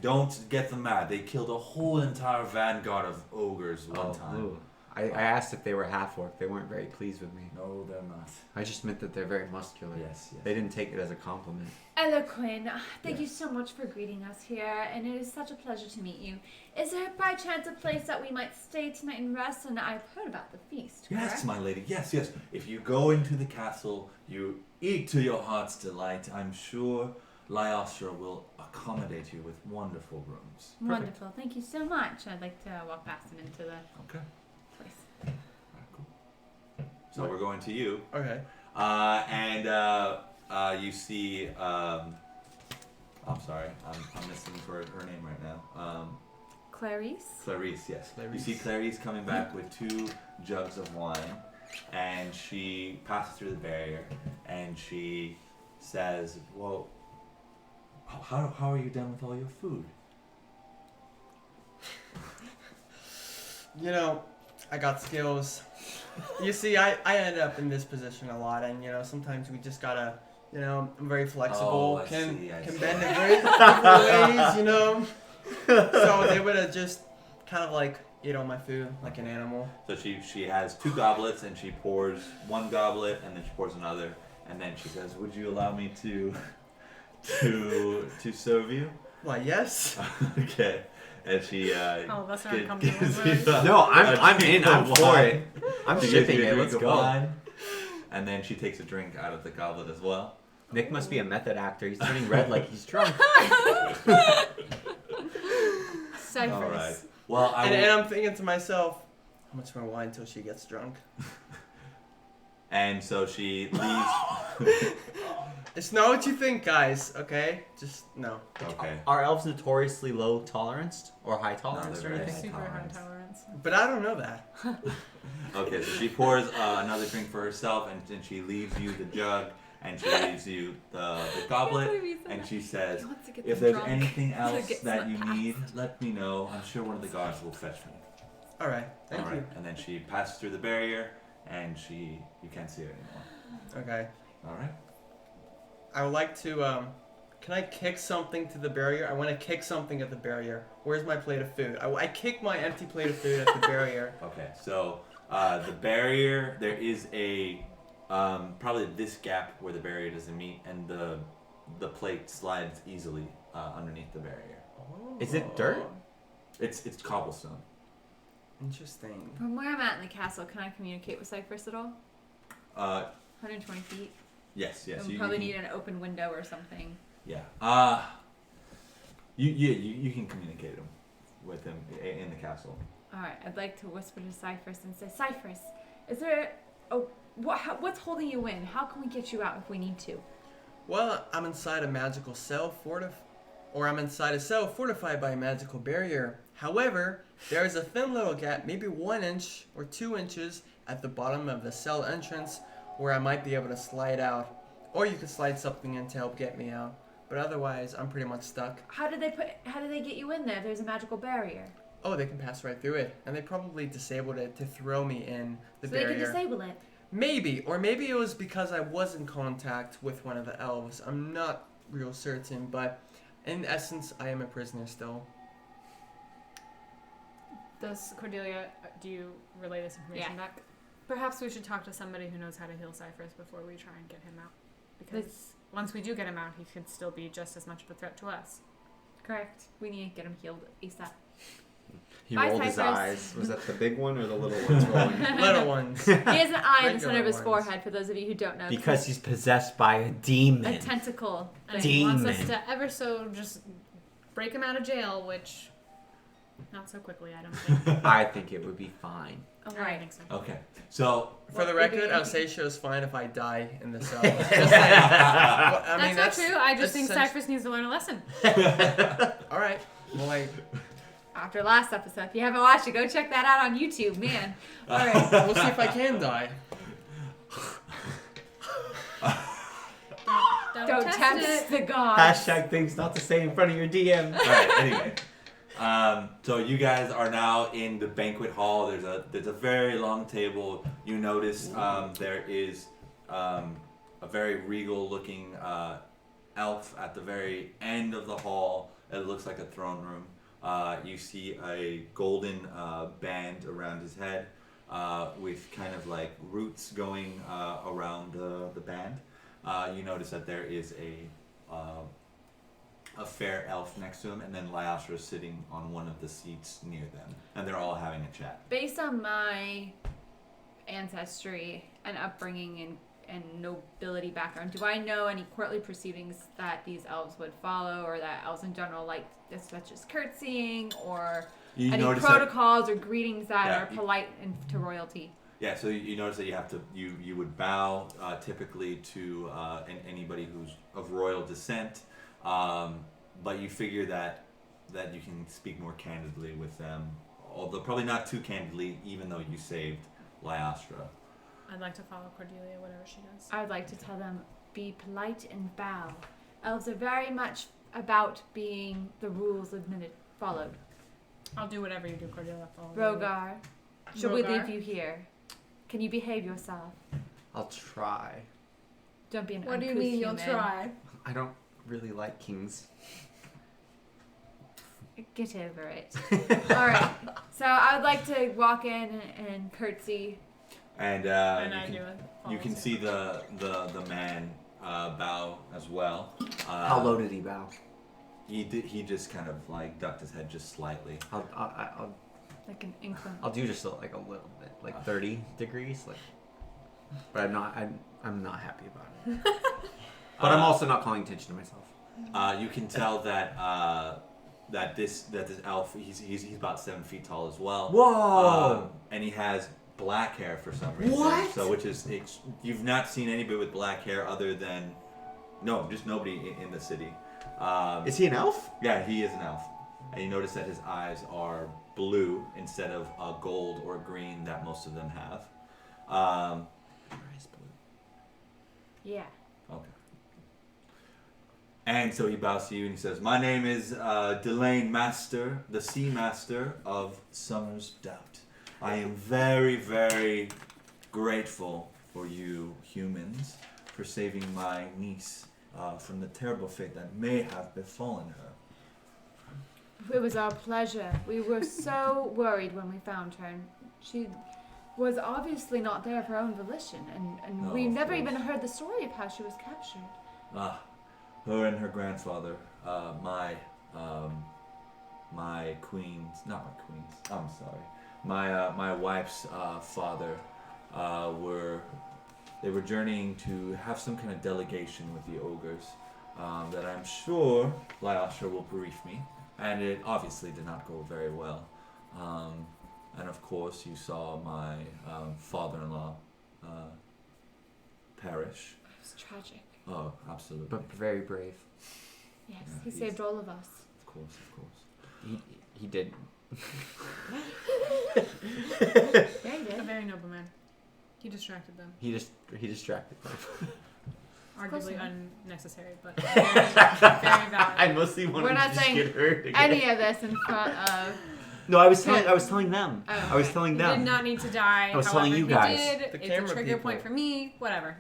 don't get them mad. They killed a whole entire vanguard of ogres one time. Ooh. I asked if they were half-orc. They weren't very pleased with me. No, they're not. I just meant that they're very muscular. Yes. They didn't take it as a compliment. Eloquin, thank you so much for greeting us here, and it is such a pleasure to meet you. Is there by chance a place that we might stay tonight and rest? And I've heard about the feast, Yes, correct? my lady. Yes. If you go into the castle, you eat to your heart's delight. I'm sure Lyostra will accommodate you with wonderful rooms. Wonderful, thank you so much. I'd like to walk past him into the Okay. place. Alright, cool. So we're going to you. Okay. You see. I'm sorry. I'm missing her name right now. Clarice? Clarice, yes. Clarice. You see Clarice coming back with 2 jugs of wine, and she passes through the barrier, and she says, "Well, how are you done with all your food?" You know, I got skills. You see, I end up in this position a lot, and sometimes we just gotta, I'm very flexible. Oh, I can see. bend in very different ways, So they would have just kind of like eat all my food like an animal. So she has 2 goblets, and she pours 1 goblet, and then she pours another, and then she says, "Would you allow me to serve you?" Why, yes. Okay. And she All of us are gives uncomfortable with you it. No, I'm drink in. of I'm for wine. it. I'm She gives shipping you a it. drink Let's of go. wine, and then she takes a drink out of the goblet as well. Nick must be a method actor. He's turning red like he's drunk. Cyphrus. All right. Well, And I'm thinking to myself, how much more wine until she gets drunk? And so she leaves. It's not what you think, guys, okay? Just, no. Okay. Are elves notoriously low tolerance or high tolerance they're or very anything? Super high Tolerance. tolerance. But I don't know that. Okay, so she pours another drink for herself, and then she leaves you the jug, and she leaves you the goblet, and she says, He wants to get "If them there's drunk. anything So else get that some you ass. need, let me know. I'm sure one of the guards will fetch me." All right, thank All right. you. And then she passes through the barrier, and you can't see her anymore. Okay. All right. I would like to, can I kick something to the barrier? I want to kick something at the barrier. Where's my plate of food? I kick my empty plate of food at the barrier. Okay. So the barrier, there is a probably this gap where the barrier doesn't meet, and the plate slides easily underneath the barrier. Is it dirt? It's cobblestone. Interesting. From where I'm at in the castle, can I communicate with Cyphrus at all? 120 feet. Yes. We probably need an open window or something. Yeah. You can communicate with him in the castle. All right, I'd like to whisper to Cyphrus and say, Cyphrus, is there what's holding you in? How can we get you out if we need to? Well, I'm inside a magical cell I'm inside a cell fortified by a magical barrier. However, there is a thin little gap, maybe 1 inch or 2 inches at the bottom of the cell entrance where I might be able to slide out. Or you could slide something in to help get me out. But otherwise, I'm pretty much stuck. How did they get you in there? There's a magical barrier. Oh, they can pass right through it. And they probably disabled it to throw me in the So barrier. they can disable it. Maybe. Or maybe it was because I was in contact with one of the elves. I'm not real certain, but in essence, I am a prisoner still. Does Cordelia, do you relay this information back? Perhaps we should talk to somebody who knows how to heal Cyphrus before we try and get him out. Because once we do get him out, he could still be just as much of a threat to us. Correct. We need to get him healed ASAP. He Bye, rolled his Cyphrus. eyes. Was that the big one or the little ones rolling? Little ones. He has an eye in the center of his Regular ones. forehead, for those of you who don't know. Because he's possessed by a demon. a tentacle. And he wants us Demon. to ever so just break him out of jail, which not so quickly, I don't think. I think it would be fine. All I right. think so. Okay. So For the Well, record, maybe- Elseisha is fine if I die in the cell. Just saying. Well, I mean, That's not true. I just that's think sense- Cyphrus needs to learn a lesson. All right. Well, After last episode, if you haven't watched it, go check that out on YouTube, man. All right. we'll see if I can die. Don't test tempt it. the gods. Hashtag things not to say in front of your DM. all right. Anyway. So you guys are now in the banquet hall. There's a very long table. You notice there is a very regal looking elf at the very end of the hall It looks like a throne room. You see a golden band around his head with kind of like roots going around the band. You notice that there is a fair elf next to him, and then Lyastra is sitting on one of the seats near them, and they're all having a chat. Based on my ancestry and upbringing and nobility background, do I know any courtly proceedings that these elves would follow, or that elves in general like, such as curtsying, or You any notice protocols or greetings that Yeah, are polite to royalty? Yeah, so you notice that you have to you would bow typically to anybody who's of royal descent, but you figure that you can speak more candidly with them, although probably not too candidly, even though you saved Lyastra. I'd like to follow Cordelia, whatever she does. I would like to tell them, be polite and bow. Elves are very much about being the rules followed. I'll do whatever you do, Cordelia. Follow me. Rhogar, should we Rhogar? leave you here? Can you behave yourself? I'll try. Don't be an What do you uncouth mean you'll human. try? I don't really like kings. Get over it. All right. So I would like to walk in and curtsy. And And I do it. you can see the man bow as well. How low did he bow? He just kind of like ducked his head just slightly. I'll Like an inkling. do just like a little bit, like 30 degrees, like. But I'm not happy about it. But I'm also not calling attention to myself. You can tell that this elf he's about 7 feet tall as well. Whoa! And he has black hair for some reason. What? So you've not seen anybody with black hair other than just nobody in the city. Is he an elf? Yeah, he is an elf. And you notice that his eyes are blue instead of gold or green that most of them have. Eyes blue. Yeah. Okay. And so he bows to you and he says, "My name is Delane Master, the Sea Master of Summer's Doubt. I am very, very grateful for you humans for saving my niece from the terrible fate that may have befallen her." It was our pleasure. We were so worried when we found her. And she was obviously not there of her own volition. And No, we of never course. even heard the story of how she was captured. Her and her grandfather, my queen's, not my queen's, I'm sorry, my wife's father, they were journeying to have some kind of delegation with the ogres that I'm sure Lyastra will brief me, and it obviously did not go very well. And of course you saw my father-in-law perish. It was tragic. Oh, absolutely. But very brave. Yes, Yeah, he he's- saved all of us. Of course. He did. Yeah, he A did. very noble man. He distracted them. He distracted them. course Arguably not. unnecessary, but very valid. I mostly wanted We're to not just saying get hurt again. Any of this in front of. No, I was telling them. Oh, I was okay. telling He them. did not need to die. I was However, telling you he guys. did. The It's camera a trigger people. point for me. Whatever.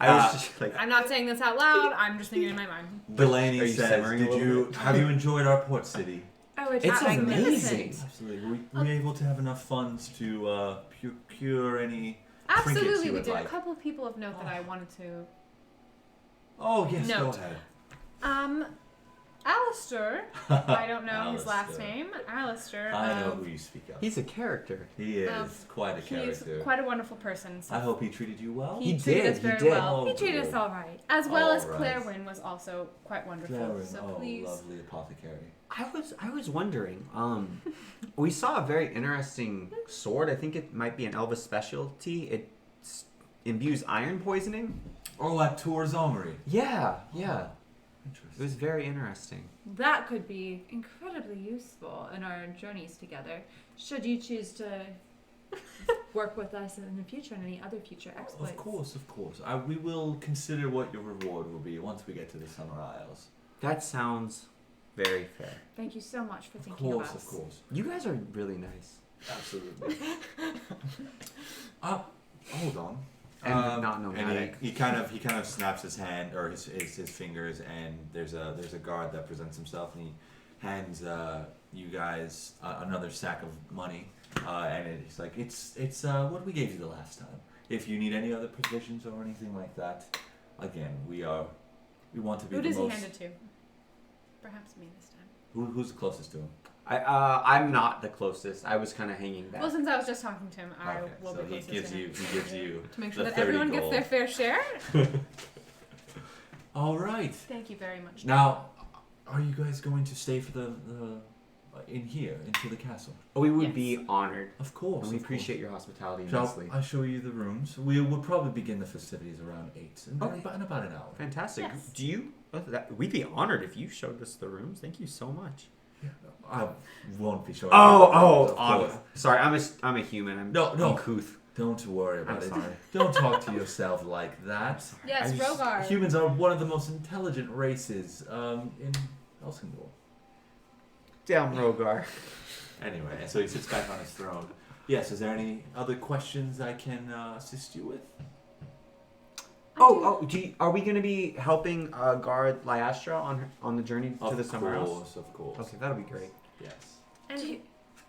I was just like, I'm not saying this out loud. I'm just thinking in my mind. Delaney Are you says, simmering a little bit? have you enjoyed our port city?" Oh, it's It's magnificent. amazing. Absolutely. Were we able to have enough funds to procure any trinkets Absolutely, you we would did. like? A couple of people of note that I wanted to. Oh, yes, Note. go ahead. Alistair. I don't know his last Alistair. name. Alistair. I know who you speak of. he's a character. He is Um, quite a He's character. quite a wonderful person. So I hope he treated you well. he He treated did, us he very did. well. He treated us good. all right. As well as All right. Claire Wynn was also quite wonderful. Claren, So oh, please. lovely apothecary. I was wondering. We saw a very interesting sword. I think it might be an Elvis specialty. It imbues iron poisoning. Oh, at Tour's Armory. Yeah. It Interesting. was very interesting. That could be incredibly useful in our journeys together. Should you choose to work with us in the future and any other future exploits. Of course. We will consider what your reward will be once we get to the Summer Isles. That sounds very fair. Thank you so much for thinking of us. Of course. You guys are really nice. Absolutely. Hold on. And not And nomadic. he kind of snaps his hand or his fingers, and there's a guard that presents himself, and hands you guys another sack of money, and it's like it's what we gave you the last time. If you need any other provisions or anything like that, again, we want to be Who the does he most. hand it to? Perhaps me this time. Who's the closest to him? I'm not the closest. I was kind of hanging back. Well, since I was just talking to him, I Okay, will so be he closest gives to him. you To make sure the that 30 everyone gets gold. their fair share. All right. Thank you very much. Now, are you guys going to stay for the in here into the castle? We would Yes. be honored. Of course. And we of appreciate your hospitality course. immensely. Shall I show you the rooms? We will probably begin the festivities around 8 in Okay. about an hour. Fantastic. Yes. Do you? We'd be honored if you showed us the rooms. Thank you so much. I won't be showing you. Of course. Sorry. I'm a human. I'm No. uncouth. Don't worry I'm about it. sorry. Don't talk to yourself like that. Yes, Rhogar. Humans are one of the most intelligent races in Elsinore. Damn, Rhogar. Anyway, and so he sits back on his throne. Yes, is there any other questions I can assist you with? Are we going to be helping guard Lyastra on the journey to the summer house? Of course. Okay, that'll be great. Yes. And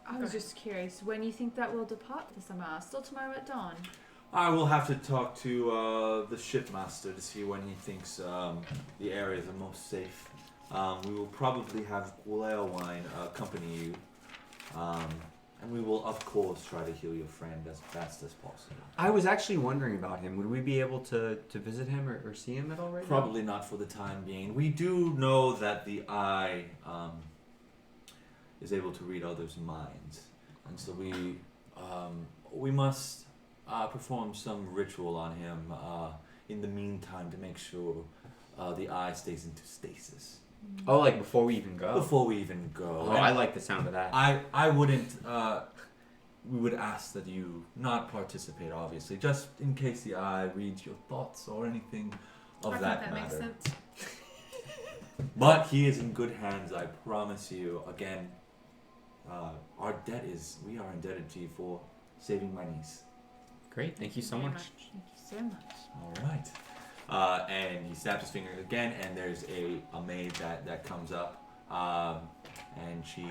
I was just curious, when you think that we'll depart for the summer house? Still tomorrow at dawn? I will have to talk to the shipmaster to see when he thinks the areas are most safe. We will probably have whale wine accompany you. And we will, of course, try to heal your friend as fast as possible. I was actually wondering about him. Would we be able to visit him or see him at all right Probably not for the time being. We do know that the eye is able to read others' minds. And so we must perform some ritual on him in the meantime to make sure the eye stays into stasis. now? Oh, like before we even go? Before we even go. Oh, And I like the sound of that. I wouldn't. We would ask that you not participate, obviously, just in case the eye reads your thoughts or anything of I that think that makes matter. sense. But he is in good hands, I promise you. Again, we are indebted to you for saving my niece. Great, thank you so Very much. Thank you so much. All right. And he snaps his finger again, and there's a maid that comes up, and she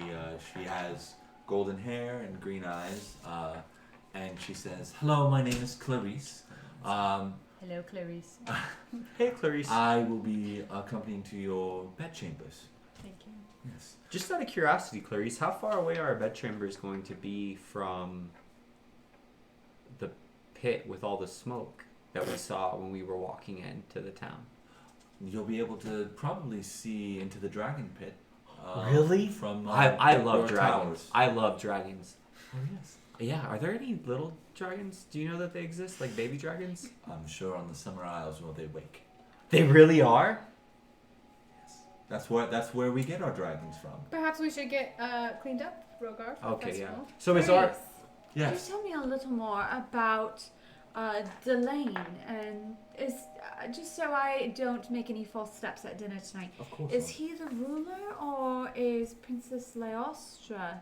has golden hair and green eyes, and she says, "Hello, my name is Clarice. Hello, Clarice. Hey, Clarice. I will be accompanying to your bedchambers." Thank you. Yes. Just out of curiosity, Clarice, how far away are our bedchambers going to be from the pit with all the smoke that we saw when we were walking into the town? You'll be able to probably see into the dragon pit. Really? From I love your dragons. towers. I love dragons. Oh yes. Yeah, are there any little dragons? Do you know that they exist, like baby dragons? I'm sure on the Summer Isles will they wake. They really are? Yes. That's where we get our dragons from. Perhaps we should get cleaned up, Rhogar. for the Okay, yeah. festival. So is our... Could Yes. you tell me a little more about Delane and just so I don't make any false steps at dinner tonight? Of course. Is he the ruler or is Princess Lyostra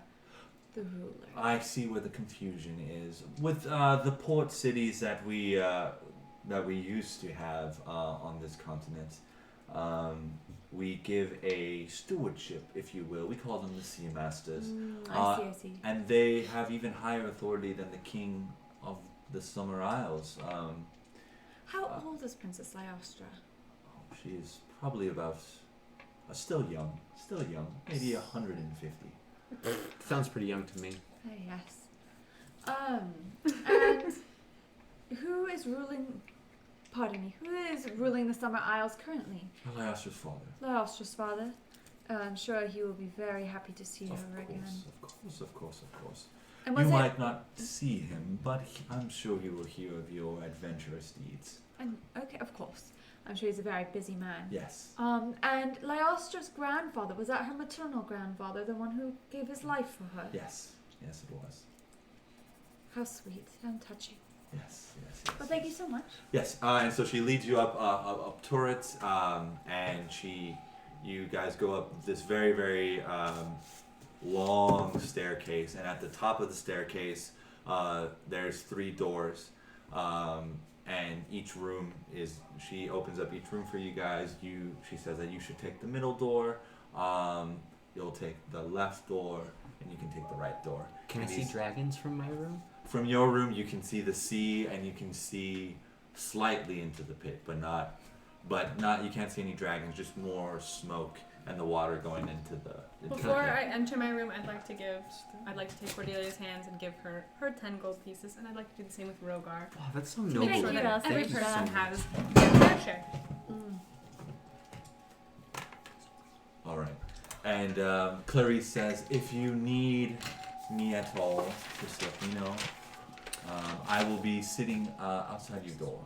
the ruler? I see where the confusion is with the port cities that we used to have on this continent. We give a stewardship, if you will. We call them the Sea Masters, I see. and they have even higher authority than the king of the Summer Isles. How old is Princess Lyostra? She is probably about still young, maybe 150. Sounds pretty young to me. Oh, yes. And who is ruling... Pardon me. Who is ruling the Summer Isles currently? Alyastra's father. Lyostra's father. I'm sure he will be very happy to see her again. Of course. And You was it? might not see him, but I'm sure he will hear of your adventurous deeds. And, okay, of course. I'm sure he's a very busy man. Yes. And Lyostra's grandfather, was that her maternal grandfather, the one who gave his life for her? Yes, it was. How sweet and touching. Yes. Well, thank you so much. Yes, and so she leads you up turrets, and you guys go up this very, very long staircase, and at the top of the staircase, there's 3 doors, and each room she opens up each room for you guys. She says that you should take the middle door, you'll take the left door, and you can take the right door. Can I And see these- dragons from my room? From your room, you can see the sea, and you can see slightly into the pit, but not. You can't see any dragons. Just more smoke and the water going into the. Before I enter my room, I'd like to take Cordelia's hands and give her 10 gold pieces, and I'd like to do the same with Rhogar. Oh, that's so Make noble. sure Thank you, that Elsie. every Thank you so person much. has their fair share. All right, and Clarice says, if you need me at all, just let me know. I will be sitting outside your door.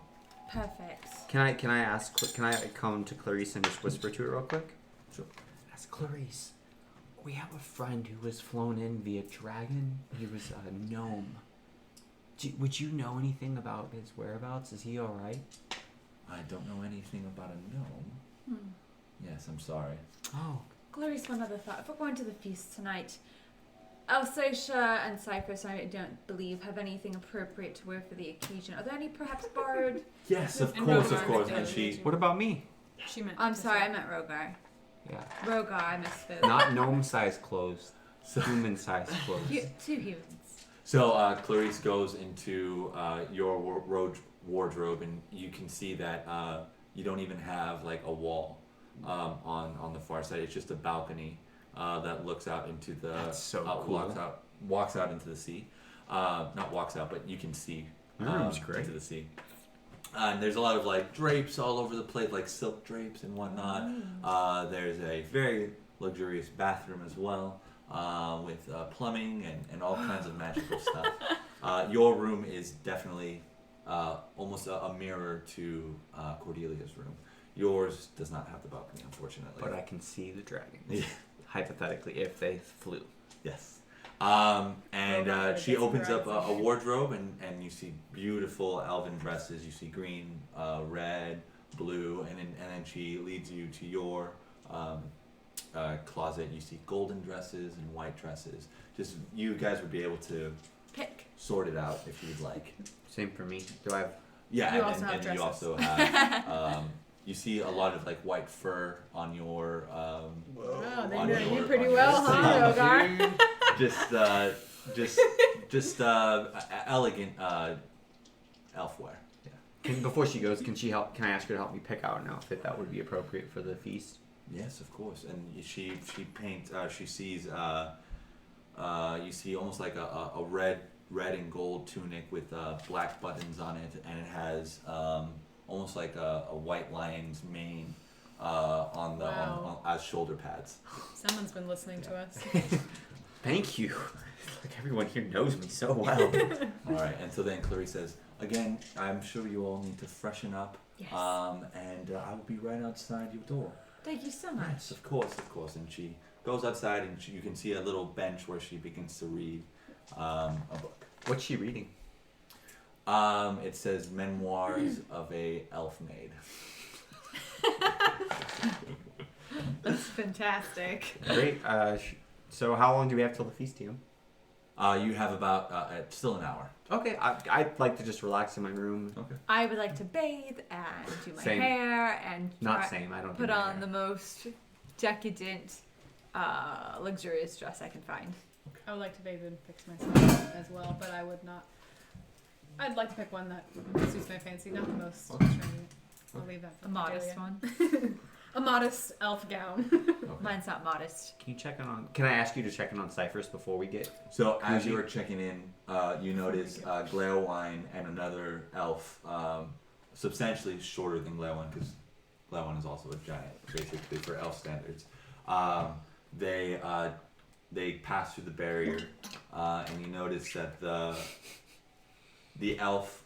Perfect. Can I ask? Can I come to Clarice and just whisper to her real quick? Sure. Ask Clarice. We have a friend who was flown in via dragon. He was a gnome. Would you know anything about his whereabouts? Is he all right? I don't know anything about a gnome. Yes, I'm sorry. Oh, Glorious, one other thought. If we're going to the feast tonight, Elseisha and Cyphrus, I don't believe, have anything appropriate to wear for the occasion. Are there any perhaps borrowed? Yes, of And course, Rhogar of course. does. And she. what about me? She meant. I'm sorry, I meant Rhogar. Yeah, Rhogar, I misspoke. not gnome-sized clothes, So, human-sized clothes. Two humans. so Clarice goes into your wardrobe, and you can see that you don't even have like a wall on the far side. It's just a balcony that looks out into the. That's so cool. Walks out into the sea. Not walks out, but you can see. That room's great. Into the sea. And there's a lot of like drapes all over the place, like silk drapes and whatnot. There's a very luxurious bathroom as well, with plumbing and all kinds of magical stuff. Your room is definitely almost a mirror to Cordelia's room. Yours does not have the balcony, unfortunately. But I can see the dragons. Yeah. Hypothetically, if they flew. Yes. Well, She it's opens up horizon. a wardrobe, and you see beautiful elven dresses. You see green, red, blue, and then she leads you to your closet. You see golden dresses and white dresses. Just you guys would be able to Pick. sort it out if you'd like. Same for me. Do I have? Yeah, You and, also and, have and you dresses. also have. You see a lot of like white fur on your. Wow, they on know your- you pretty on your well, sleeve. huh, Rhogar? just elegant elfwear. Yeah. Before she goes, can I ask her to help me pick out an outfit that would be appropriate for the feast? Yes, of course. And she paints. She sees. You see almost like a red and gold tunic with black buttons on it, and it has almost like a white lion's mane on the Wow. as shoulder pads. Someone's been listening to us. Thank you. Like everyone here knows me so well. All right, and so then Clarice says, again, I'm sure you all need to freshen up. Yes. And I will be right outside your door. Thank you so much. Yes, of course. And she goes outside, and you can see a little bench where she begins to read a book. What's she reading? It says Memoirs of a Elf Maid. That's fantastic. Great. So how long do we have till the feast, Tim? You have about still an hour. Okay. I'd like to just relax in my room. Okay. I would like to bathe and do my Same. hair and Not same. I don't. put do my on hair. the most decadent, luxurious dress I can find. I would like to bathe and fix myself as well, but I would not. I'd like to pick one that suits my fancy, not the most extravagant. I'll leave that for A modest Cordelia. one. A modest elf gown. Mine's not modest. Can you check in on? Can I ask you to check in on Cyphrus before we get? So as Who's you he? are checking in, you notice Glaewine and another elf, substantially shorter than Glaewine, because Glaewine is also a giant, basically for elf standards. They pass through the barrier, and you notice that the elf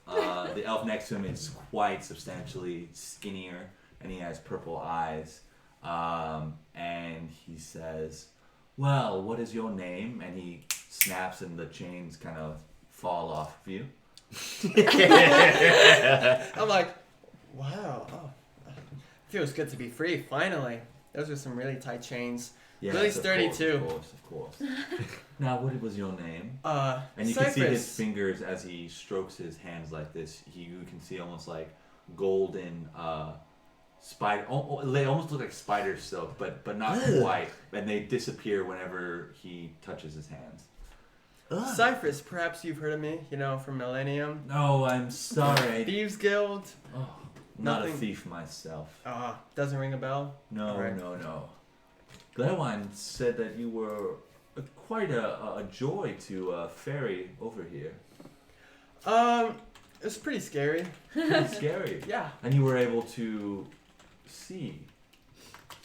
next to him is quite substantially skinnier, and he has purple eyes. And he says, "Well, what is your name?" And he snaps, and the chains kind of fall off of you. I'm like, wow. Oh, feels good to be free, finally. Those are some really tight chains. Really of sturdy, course, too. Of course. Now, what was your name? And you Cyphrus. can see his fingers as he strokes his hands like this. You can see almost like golden spider. They almost look like spider silk, but not quite. And they disappear whenever he touches his hands. Cyphrus, perhaps you've heard of me, from Millennium. No, I'm sorry. Thieves Guild. Oh, not Nothing. a thief myself. Doesn't ring a bell? No, Right. no. Gladwine said that you were quite a joy to ferry over here. It was pretty scary. Pretty scary. Yeah. And you were able to see,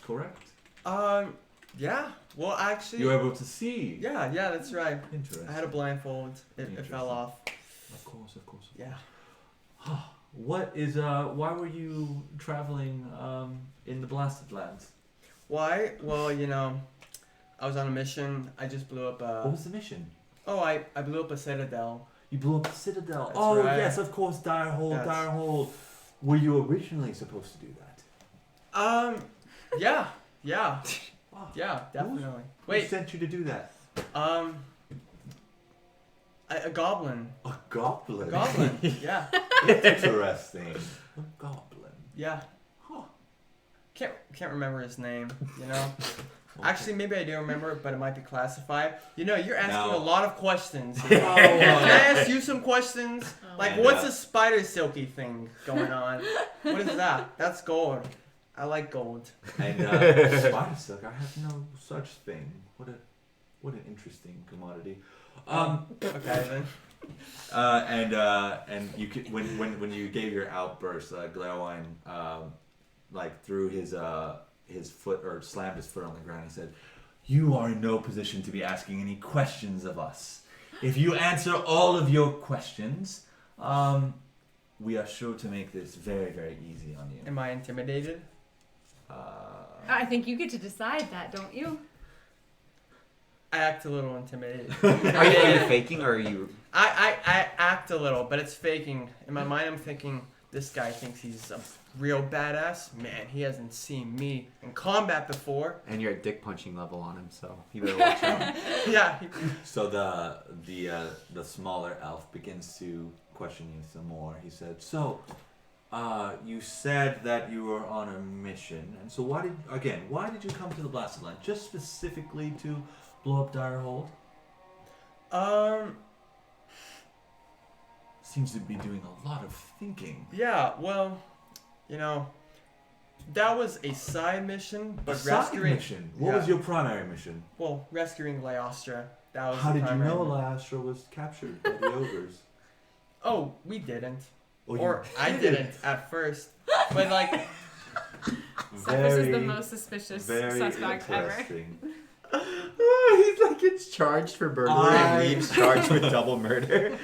correct? Yeah. Well, actually. You were able to see. Yeah, that's right. Interesting. I had a blindfold. It fell off. Of course. Yeah. What is why were you traveling in the Blasted Lands? Why? Well, I was on a mission. I just blew up What was the mission? I blew up a citadel. You blew up the Citadel. That's Oh right. yes, of course, Direhold, Yes. Direhold. Were you originally supposed to do that? Yeah. Wow. Yeah, definitely. Who Wait, sent you to do that? a goblin. A goblin. A goblin. Yeah. Interesting. A goblin. Yeah. Huh. Can't remember his name, Actually, maybe I do remember it, but it might be classified. You're asking No. a lot of questions. Can I ask you some questions? Like, And, what's a spider silky thing going on? What is that? That's gold. I like gold. And spider silk, I have no such thing. What an interesting commodity. Okay then. And you could, when you gave your outburst, Glarwine threw his foot or slammed his foot on the ground. He said, "You are in no position to be asking any questions of us. If you answer all of your questions, we are sure to make this very, very easy on you." Am I intimidated? I think you get to decide that, don't you? I act a little intimidated. Are you faking or are you? I act a little, but it's faking. In my mind, I'm thinking, this guy thinks he's a real badass. Man, he hasn't seen me in combat before. And you're at dick punching level on him, so you better watch out. Yeah. So the smaller elf begins to question you some more. He said, "So, you said that you were on a mission, and so why did you come to the Blasted Land? Just specifically to blow up Direhold? Seems to be doing a lot of thinking." Yeah, well, that was a side mission, but A side rescuing. mission. What Yeah. was your primary mission? Well, rescuing Lyostra. That was. How the did you primary know mission. Lyostra was captured by the ogres? Oh, we didn't. Oh, you Or I didn't at first. But Cyphrus is the most suspicious very suspect ever. interesting. He's like gets charged for burglary and leaves charged with double murder.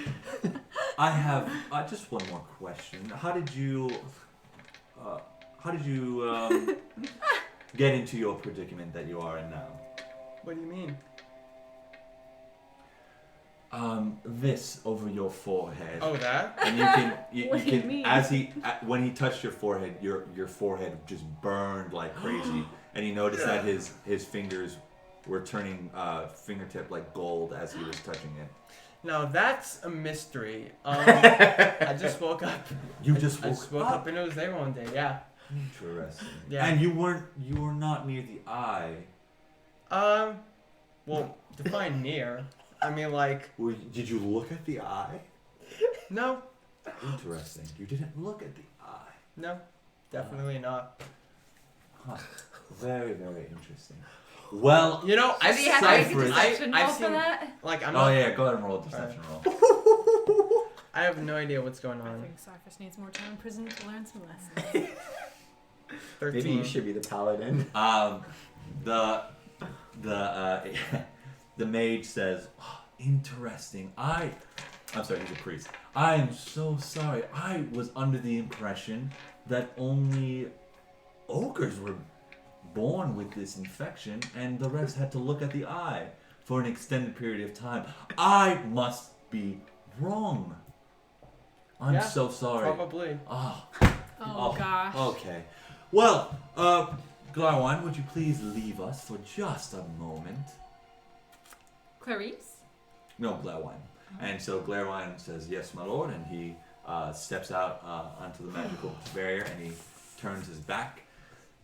I have just one more question. How did you get into your predicament that you are in now? what do you mean? This over your forehead. Oh, that? And you can, What do you can mean? when he touched your forehead, your forehead just burned like crazy, and he noticed that his fingers were turning fingertip like gold as he was touching it. Now that's a mystery. I just woke up. You just I woke, just woke up and it was there one day. Yeah. Interesting. Yeah. And you were not near the eye. Well, define near. I mean, like, Did you look at the eye? no, Interesting. You didn't look at the eye. no, definitely not. Huh. Very, very interesting. Well, I've Does he have to make a Cyphrus. deception roll I've for seen, that? like, I'm Oh not. yeah, go ahead and roll a deception roll. I have no idea what's going I on. think Cyphrus needs more time in prison to learn some lessons. 13. Maybe you should be the paladin. The mage says, "Oh, interesting. I'm sorry, he's a priest. I am so sorry. I was under the impression that only ogres were born with this infection and the rest had to look at the eye for an extended period of time. I must be wrong. I'm Yeah, so sorry." Probably. Oh gosh. Okay. Well, Glarwine, would you please leave us for just a moment? Clarice? No, Glarwine. And so Glarwine says, "Yes, my lord," and he steps out onto the magical barrier, and he turns his back,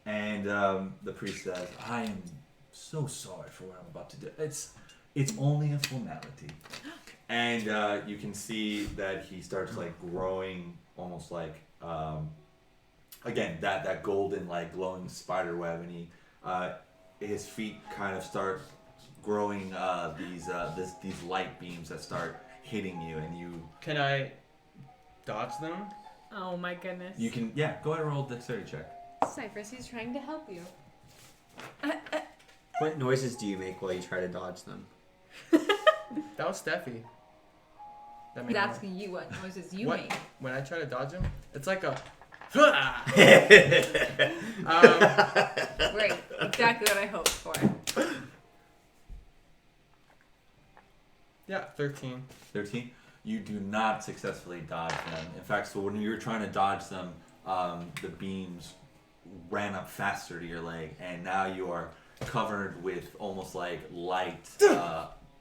and the priest says, "I am so sorry for what I'm about to do. It's only a formality." And you can see that he starts like growing, almost like again that golden like glowing spider web, and he his feet kind of start growing these light beams that start hitting you, and you Can I dodge them? Oh my goodness. you can go ahead and roll a dexterity check. Cyphrus, he's trying to help you. What noises do you make while you try to dodge them? That was Steffi. That made He's noise. asking you what noises you What? make. When I try to dodge him, it's like a. Great. Exactly what I hoped for. Yeah, 13. 13. You do not successfully dodge them. In fact, so when you were trying to dodge them, the beams ran up faster to your leg, and now you are covered with almost like light,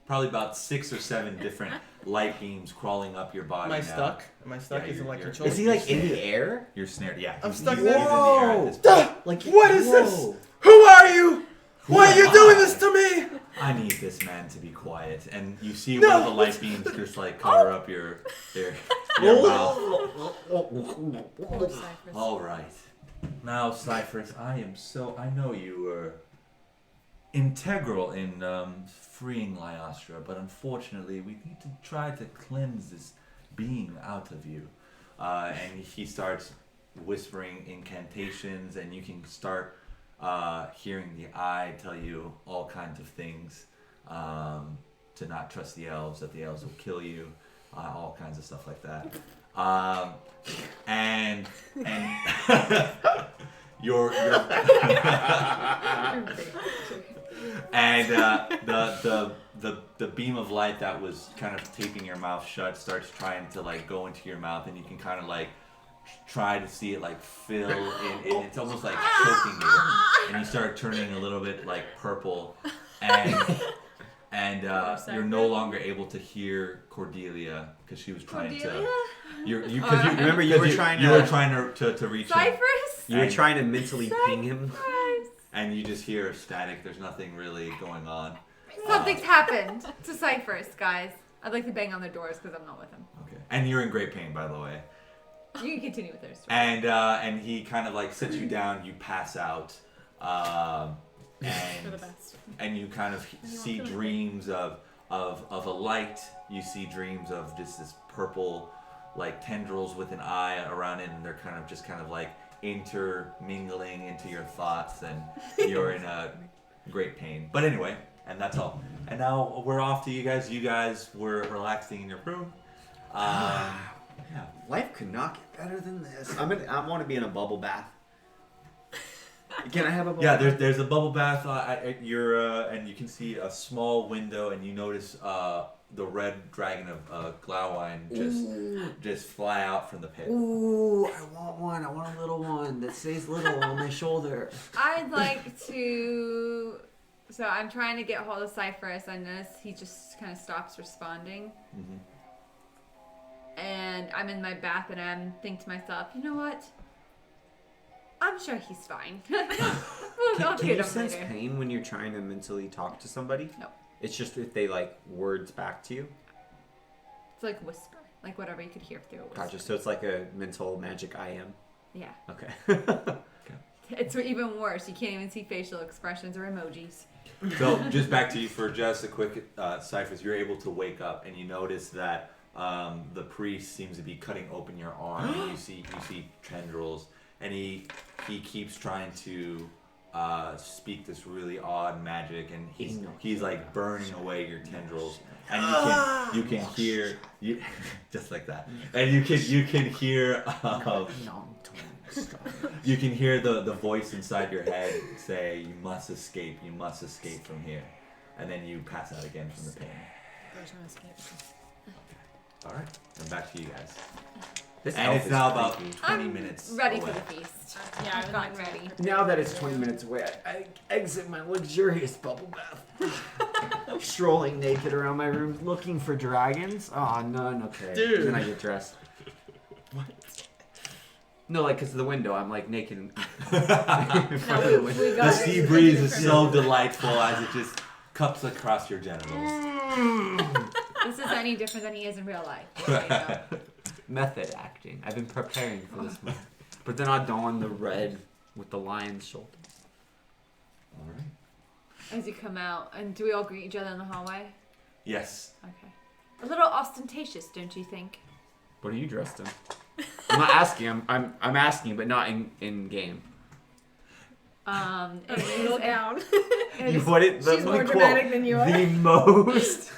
probably about 6 or 7 different light beams crawling up your body. Am I now. stuck? Am I stuck? Yeah, Is it like you're- control? Is he like in the air? You're snared. Yeah. I'm he's- stuck he's there? in the air at this point. Like What is this? whoa. Who are you? Why are am you doing I? this to me? I need this man to be quiet. And you see No. one of the light beams just like cover up your mouth. Poor Cyphrus. All right. Now, Cyphrus, I know you were integral in freeing Lyostra, but unfortunately, we need to try to cleanse this being out of you. And he starts whispering incantations, and you can start hearing the eye tell you all kinds of things, to not trust the elves, that the elves will kill you, all kinds of stuff like that. And your and the beam of light that was kind of taping your mouth shut starts trying to like go into your mouth, and you can kind of like try to see it like fill in, and it's almost like choking you, and you start turning a little bit like purple, and you're no longer able to hear Cordelia because she was trying Cordelia? you Remember you were trying you were trying to reach him, Cyphrus? You were And- trying to mentally ping him. Cyphrus. and you just hear static. There's nothing really going on. Something's happened to Cyphrus, guys. I'd like to bang on their doors because I'm not with him. Okay, and you're in great pain, by the way. You can continue with their story. And he kind of like sits you down. You pass out, For the and best. and you kind of see dreams of a light. You see dreams of just this purple, like tendrils with an eye around it, and they're kind of like intermingling into your thoughts, and you're in a great pain. But anyway, and that's all. And now we're off to you guys. You guys were relaxing in your room. Yeah. Life could not get better than this. I want to be in a bubble bath. Can I have a bubble Yeah, bath? there's a bubble bath. And you can see a small window, and you notice the red dragon of Glowwine just fly out from the pit. Ooh, I want one. I want a little one that stays little on my shoulder. I'd like to. So I'm trying to get hold of Cyphrus. I notice he just kind of stops responding. Mhm. And I'm in my bath, and I'm thinking to myself, you know what? I'm sure he's fine. I'll Can get you him sense later. pain when you're trying to mentally talk to somebody? No. It's just if they like words back to you. It's like whisper, like whatever you could hear through a whisper. Gotcha. So it's like a mental magic I am. Yeah. Okay. It's even worse. You can't even see facial expressions or emojis. So just back to you for just a quick Cyphrus. You're able to wake up, and you notice that the priest seems to be cutting open your arm, and you see tendrils, and he keeps trying to speak this really odd magic, and he's like burning away your tendrils, and you can hear you just like that, and you can hear you can hear the voice inside your head say, "You must escape from here," and then you pass out again from the pain. There's no escape. All right, and back to you guys. This And elf it's is now about creepy. 20 I'm minutes ready away. for the feast. Yeah, I've gotten ready. Now that it's 20 minutes away, I exit my luxurious bubble bath. Strolling naked around my room, looking for dragons. Oh, none. Okay. Dude. And then I get dressed. No, like, because of the window, I'm like naked in No, front of the window. we The got sea it. breeze is so delightful as it just cups across your genitals. This is any different than he is in real life. There you go. Method acting. I've been preparing for this moment. But then I'll don the red with the lion's shoulders. All right. As you come out, and do we all greet each other in the hallway? Yes. Okay. A little ostentatious, don't you think? What are you dressed in? I'm not asking. I'm asking, but not in game. It A is little a- gown. it is- She's more dramatic than you are. The most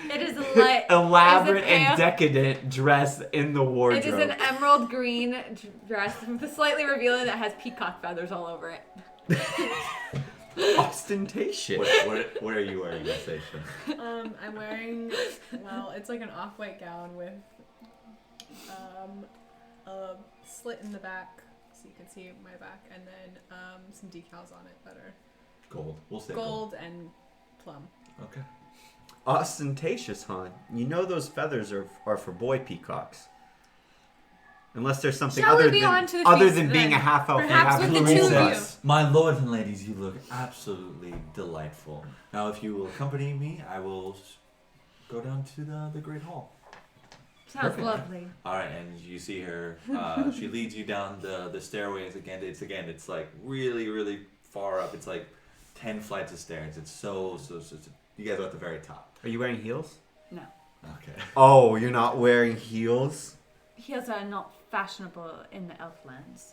It is a elaborate is it pale? and decadent dress in the wardrobe. It is an emerald green dress with a slightly revealing that has peacock feathers all over it. Ostentatious. What are you wearing, Elseisha? I'm wearing, well, it's like an off-white gown with a slit in the back so you can see my back, and then some decals on it that are Gold. We'll say gold and plum. Okay. Ostentatious, huh? You know those feathers are for boy peacocks. Unless there's something Shall we other be than on to the other feast than being then? a half elf and Perhaps half with the two of you. princess. My lords and ladies, you look absolutely delightful. Now, if you will accompany me, I will go down to the Great Hall. Sounds Perfect. lovely. All right, and you see her. She leads you down the stairways again. It's like really, really far up. It's like 10 flights of stairs. It's so. You guys are at the very top. Are you wearing heels? No. Okay. Oh, you're not wearing heels? Heels are not fashionable in the elflands.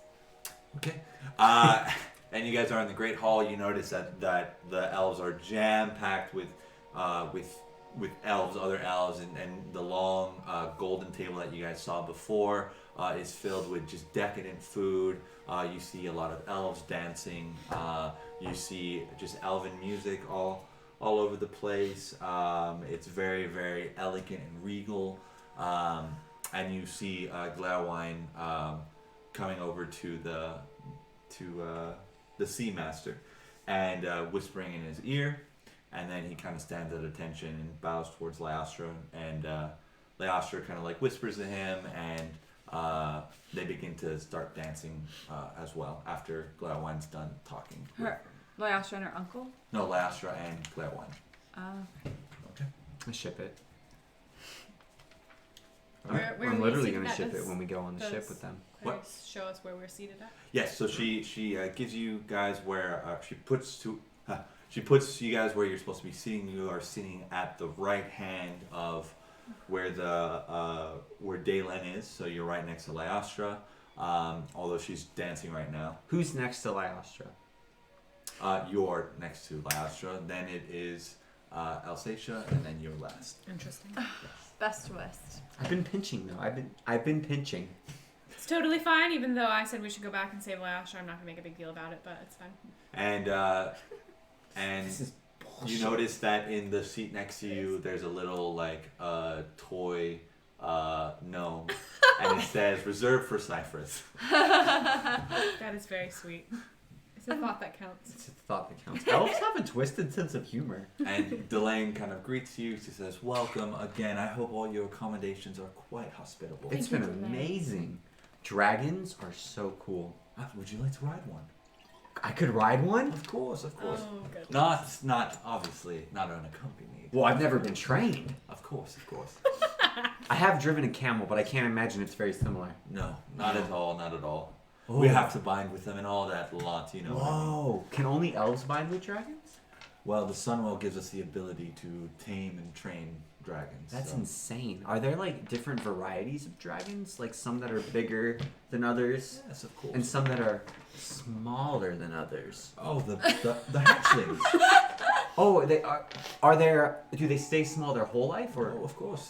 Okay. And you guys are in the Great Hall. You notice that the elves are jam-packed with elves, other elves, and the long golden table that you guys saw before is filled with just decadent food. You see a lot of elves dancing. You see just elven music all over the place. It's very, very elegant and regal. And you see Glairwine coming over to the Sea Master and whispering in his ear, and then he kind of stands at attention and bows towards Lyostra, and Lyostra kind of like whispers to him, and they begin to start dancing as well after Glairwine's done talking. Her Lyostra and her uncle? No, Lyostra and Glairwine. Okay. I ship it. Where are I'm we literally seated going to at? ship it Does- when we go on the does- ship with them. Can you What? show us where we're seated at? Yes, so she gives you guys where she puts you guys where you're supposed to be sitting. You are sitting at the right hand of where where Dalen is. So you're right next to Lyostra, although she's dancing right now. Who's next to Lyostra? You're next to Lyostra. Then it is Elseisha, and then you're last. Interesting. Best West. I've been pinching though. I've been pinching. It's totally fine, even though I said we should go back and save Lyosha. I'm not gonna make a big deal about it, but it's fine. And This is you notice that in the seat next to you, there's a little like toy gnome, and it says "Reserved for Cyphrus." That is very sweet. It's a thought that counts. It's a thought that counts. Elves have a twisted sense of humor. And Delane kind of greets you. She says, "Welcome again. I hope all your accommodations are quite hospitable." It's you, been Delane. amazing. Dragons are so cool. Would you like to ride one? I could ride one? Of course, of course. Oh, good. Not obviously, not unaccompanied. Well, I've never been trained. Of course, of course. I have driven a camel, but I can't imagine it's very similar. No, not at all, not at all. Oh. We have to bind with them and all that lot, you know. what I mean? Whoa. Can only elves bind with dragons? Well, the Sunwell gives us the ability to tame and train dragons. That's so. insane. Are there like different varieties of dragons? Like some that are bigger than others? Yes, of course. And some that are smaller than others? Oh, the hatchlings. Oh, are there? Do they stay small their whole life, or? Oh, of course.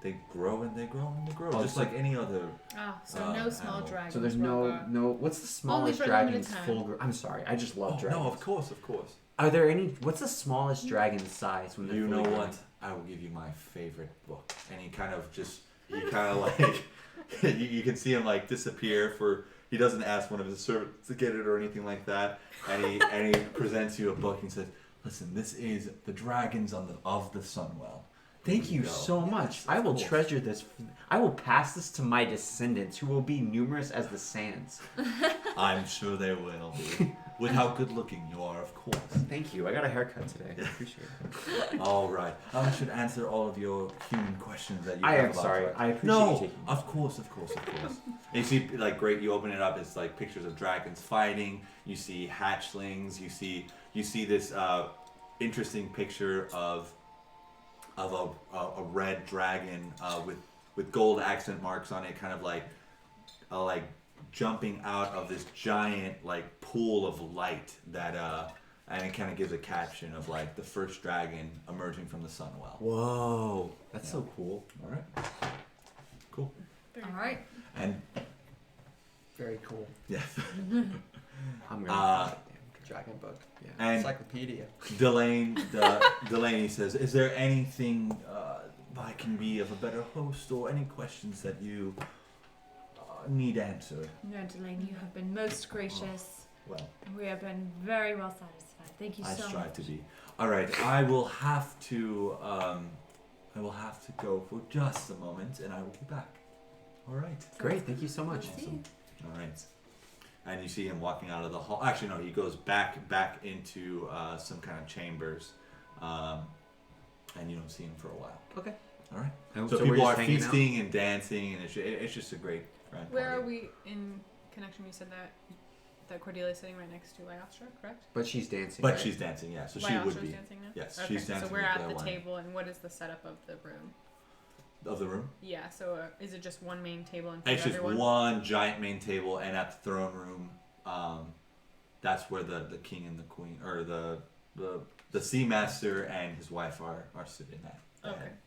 They grow and they grow and they grow, Oh, just so- like any other. Ah, so no small animal. dragons. So there's Rhogar. no. What's the smallest for a limited dragon's time. full? I'm sorry, I just love Oh, dragons. no, of course, of course. Are there any? What's the smallest dragon's size when they're You know fully what? grown? I will give you my favorite book. And he kind of like, you can see him like disappear for. He doesn't ask one of his servants to get it or anything like that. And he presents you a book and says, "Listen, this is the dragons of the Sunwell. Thank you go. so much. Yes, I of will course. treasure this. I will pass this to my descendants, who will be numerous as the sands. I'm sure they will be. With how good looking you are, of course. Thank you. I got a haircut today. I appreciate it. All right. I should answer all of your human questions that you I have am about sorry. dragons. I appreciate No, you taking. of course. And you see, like, great. You open it up. It's like pictures of dragons fighting. You see hatchlings. You see this interesting picture of a red dragon with gold accent marks on it, kind of like jumping out of this giant like pool of light that and it kind of gives a caption of like the first dragon emerging from the Sunwell. Whoa, that's so cool. All right. Cool. All right. And Very cool. yeah. I'm gonna. Dragon book. Yeah. And Encyclopedia. Delaney says, "Is there anything I can be of a better host, or any questions that you need answered?" No, Delaney, you have been most gracious. Well, We have been very well satisfied. Thank you I so much. strive to be. All right, I will have to go for just a moment, and I will be back. All right. Great. Thank you so much. See you. All right. And you see him walking out of the hall. Actually, no, he goes back into some kind of chambers, and you don't see him for a while. Okay. All right. And So we're people just are hanging out? feasting and dancing, and it's just a great grand Where are party. we in connection? You said that Cordelia is sitting right next to Lyostra, correct? But she's dancing. But right? she's dancing, yeah. So she Lyostra's would be dancing now? Yes, Okay, she's dancing so we're with at the Caroline. table, and what is the setup of the room? of the room. Yeah, so is it just one main table and It's just everyone? one giant main table, and at the throne room, that's where the king and the queen, or the sea master and his wife are sitting at. the Okay. head.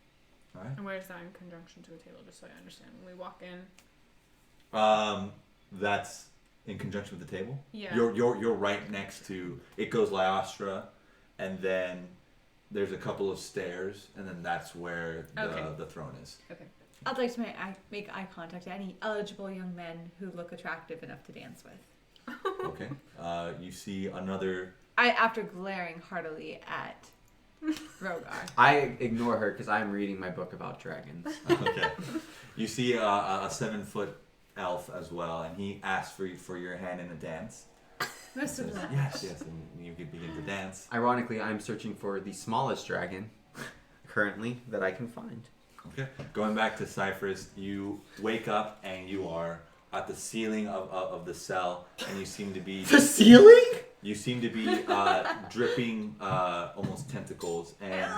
All right. And where is that in conjunction to a table, just so I understand? When we walk in, That's in conjunction with the table. yeah. You're right next to it. Goes Lyostra, and then there's a couple of stairs, and then that's where the throne is. Okay. I'd like to make eye contact to any eligible young men who look attractive enough to dance with. Okay. You see another. After glaring heartily at Rhogar. I ignore her because I'm reading my book about dragons. Okay. You see a 7-foot elf as well, and he asks for your hand in a dance. Most of them. Yes, and you can begin to dance. Ironically, I'm searching for the smallest dragon currently that I can find. Okay. Going back to Cyphrus, you wake up and you are at the ceiling of the cell, and you seem to be ceiling? You seem to be dripping almost tentacles, and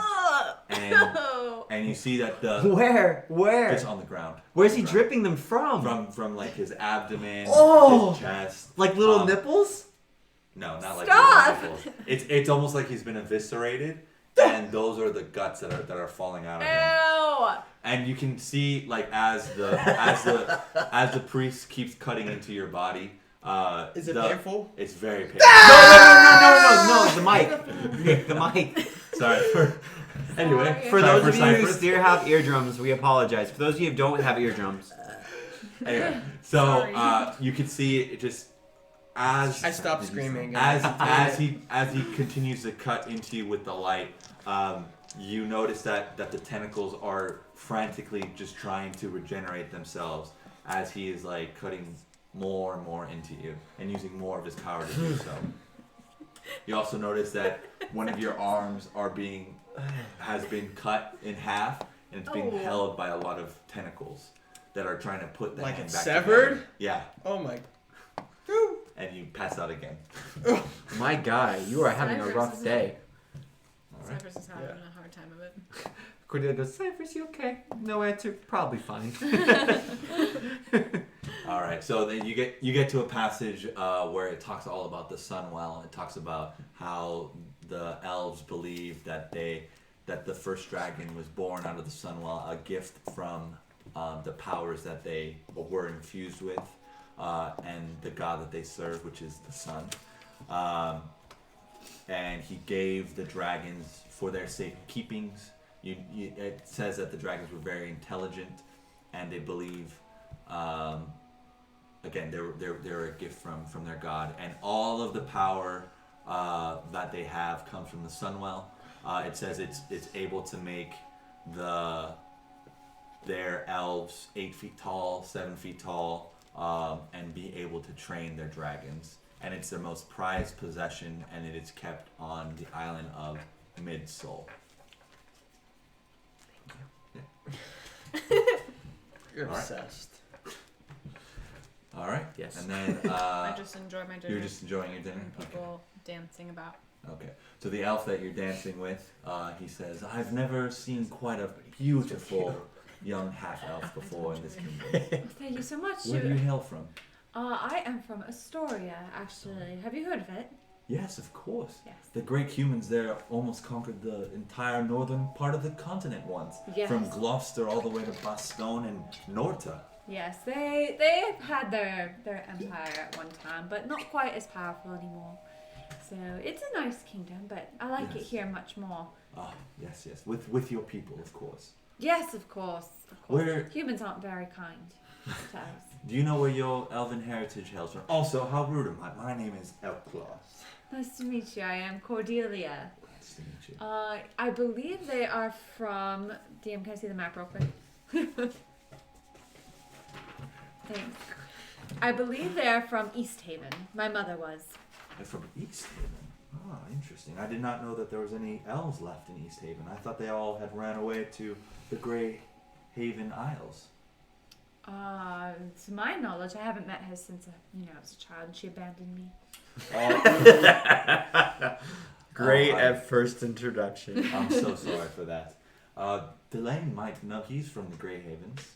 No. and you see that the Where? just on the ground. Where's he On the ground. dripping them from? From like his abdomen, Oh! his chest. Like little Um, nipples? No, not like Stop! little nipples. It's almost like he's been eviscerated, and those are the guts that are falling out of him. Ew. And you can see like as the priest keeps cutting into your body. Is it painful? It's very painful. No, the mic. Nick, the mic. Sorry. Anyway, For sorry those of you who Cyphrus. still have eardrums, we apologize. For those of you who don't have eardrums, Anyway, so Sorry. you can see it just as I stopped screaming. as he continues to cut into you with the light. You notice that the tentacles are frantically just trying to regenerate themselves as he is like cutting more and more into you and using more of his power to do so. You also notice that one of your arms has been cut in half, and it's being Oh. held by a lot of tentacles that are trying to put the Like hand it's back severed? together. Yeah, Oh my. and you pass out again. my guy, you are having a Cyphrus rough is day. All right. Cyphrus is having Yeah. a hard time of it. Cordelia goes, Cyphrus, you okay? No answer. Probably fine. All right, so then you get to a passage where it talks all about the Sunwell. It talks about how the elves believe that the first dragon was born out of the Sunwell, a gift from the powers that they were infused with, and the god that they serve, which is the sun. And he gave the dragons for their safekeepings. It says that the dragons were very intelligent, and they believe. Again, they're a gift from their god, and all of the power that they have comes from the Sunwell. It says it's able to make their elves 8 feet tall, 7 feet tall, and be able to train their dragons. And it's their most prized possession, and it is kept on the island of Mid-Sol. You're All right. obsessed. All right. Yes. And then I just enjoy my dinner. you're just enjoying your dinner. and people dancing about. Okay. So the elf that you're dancing with, he says, "I've never seen quite a beautiful young half elf before in this kingdom. Thank you so much. Where do you hail from?" I am from Astoria, actually. Have you heard of it? Yes, of course. Yes. The great humans there almost conquered the entire northern part of the continent once. Yes. From Gloucester all the way to Bastogne and Norta. Yes, they've had their empire at one time, but not quite as powerful anymore. So it's a nice kingdom, but I like it Yes. here much more. Ah, yes, yes. With your people, of course. Yes, of course. Of course. Where- Humans aren't very kind to us. Do you know where your elven heritage hails from? Also, how rude am I? My name is Elclaw. Nice to meet you. I am Cordelia. Nice to meet you. I believe they are from. DM, can I see the map real quick? Thanks. I believe they are from East Haven. My mother was. They're from East Haven. Ah, interesting. I did not know that there was any elves left in East Haven. I thought they all had ran away to the Grey Haven Isles. To my knowledge, I haven't met her since I was a child, and she abandoned me. Great Oh, at first introduction. I'm so sorry for that. Delane might know. He's from the Grey Havens.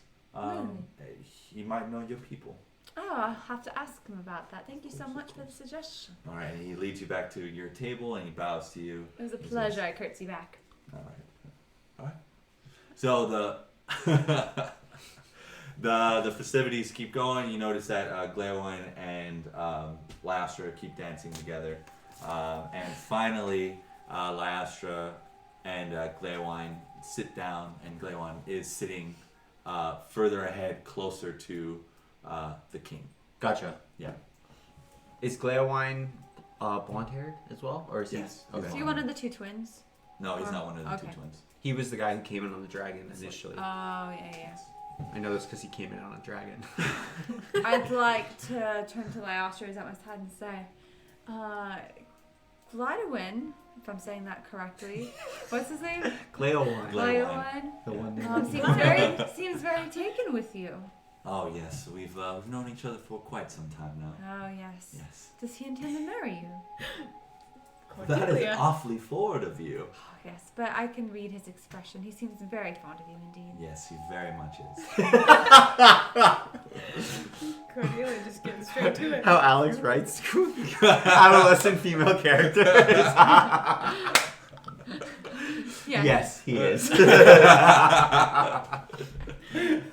He might know your people. Oh, I'll have to ask him about that. Thank you so much for the suggestion. All right. He leads you back to your table and he bows to you. It was a He says, pleasure. I curtsy back. All right. All right. So the festivities keep going. You notice that Glaewine and Lyastra keep dancing together, and finally Lyastra and Glaewine sit down, and Glaewine is sitting further ahead, closer to the king. Gotcha. Yeah. Is Glaewine blonde haired as well? Or is Yes. he? Okay. Is he one of the two twins? No, he's not one of the Okay. two twins. He was the guy who came in on the dragon initially. Oh, yeah. I know this because he came in on a dragon. I'd like to turn to Lyostra. Is that what I had to say? Glidewin, if I'm saying that correctly. What's his name? Glaewine. Glidewin. The one Seems very taken with you. Oh yes, we've known each other for quite some time now. Oh, yes. Yes. Does he intend to marry you? That is Cordelia. awfully forward of you. Oh, yes, but I can read his expression. He seems very fond of you indeed. Yes, he very much is. Cordelia just getting straight to it. How Alex writes adolescent female characters. Yeah. Yes, he is.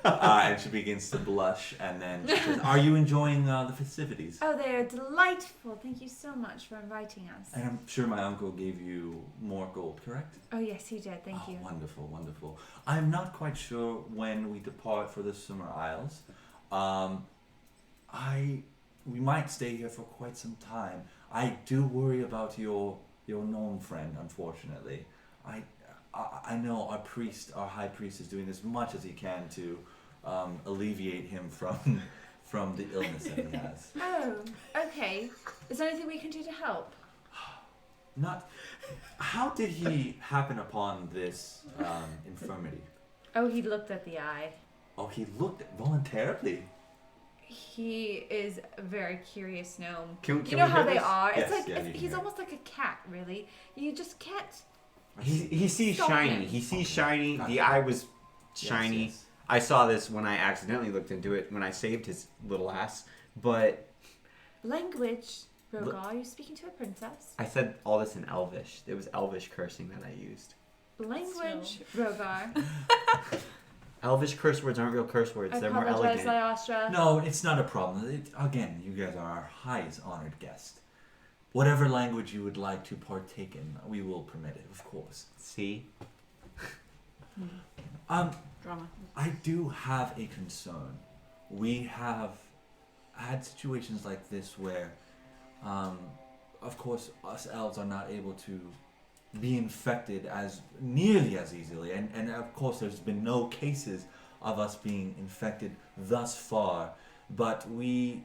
And she begins to blush, and then she says, "Are you enjoying the festivities?" Oh, they are delightful. Thank you so much for inviting us. And I'm sure my uncle gave you more gold, correct? Oh, yes, he did. Thank you. Wonderful, wonderful. I'm not quite sure when we depart for the Summer Isles. We might stay here for quite some time. I do worry about your gnome friend, unfortunately. I know our high priest is doing as much as he can to alleviate him from the illness that he has. Oh, okay. Is there anything we can do to help? How did he happen upon this infirmity? Oh, he looked at the eye. Oh, he looked voluntarily. He is a very curious gnome. Can You know we how hear they this? are. Yes, It's like yeah, you can he's hear it. almost like a cat, really. You just can't. He sees Stop shiny. him. He sees shiny. Gotcha. The eye was shiny. Yes. I saw this when I accidentally looked into it when I saved his little ass. But Language, Rhogar. Are you speaking to a princess? I said all this in Elvish. It was Elvish cursing that I used. Language, Rhogar. Elvish curse words aren't real curse words. I They're more apologize, elegant. Lyostra. No, it's not a problem. Again, you guys are our highest honored guest. Whatever language you would like to partake in, we will permit it, of course. See? Drama. I do have a concern. We have had situations like this where, of course, us elves are not able to be infected as nearly as easily. And of course, there's been no cases of us being infected thus far, but we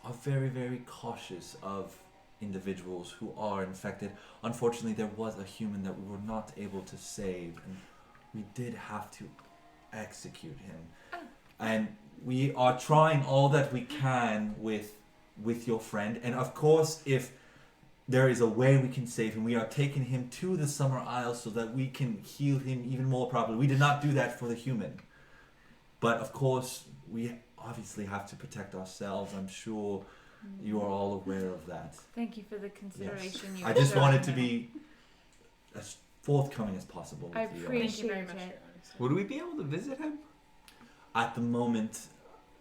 are very, very cautious of individuals who are infected. Unfortunately, there was a human that we were not able to save, and we did have to execute him. And we are trying all that we can with your friend, and of course, if there is a way we can save him, we are taking him to the Summer Isles so that we can heal him even more properly. We did not do that for the human, but of course we obviously have to protect ourselves. I'm sure you are all aware of that. Thank you for the consideration. I just wanted to be as forthcoming as possible with I you. Thank you appreciate very much. it. Would we be able to visit him? At the moment,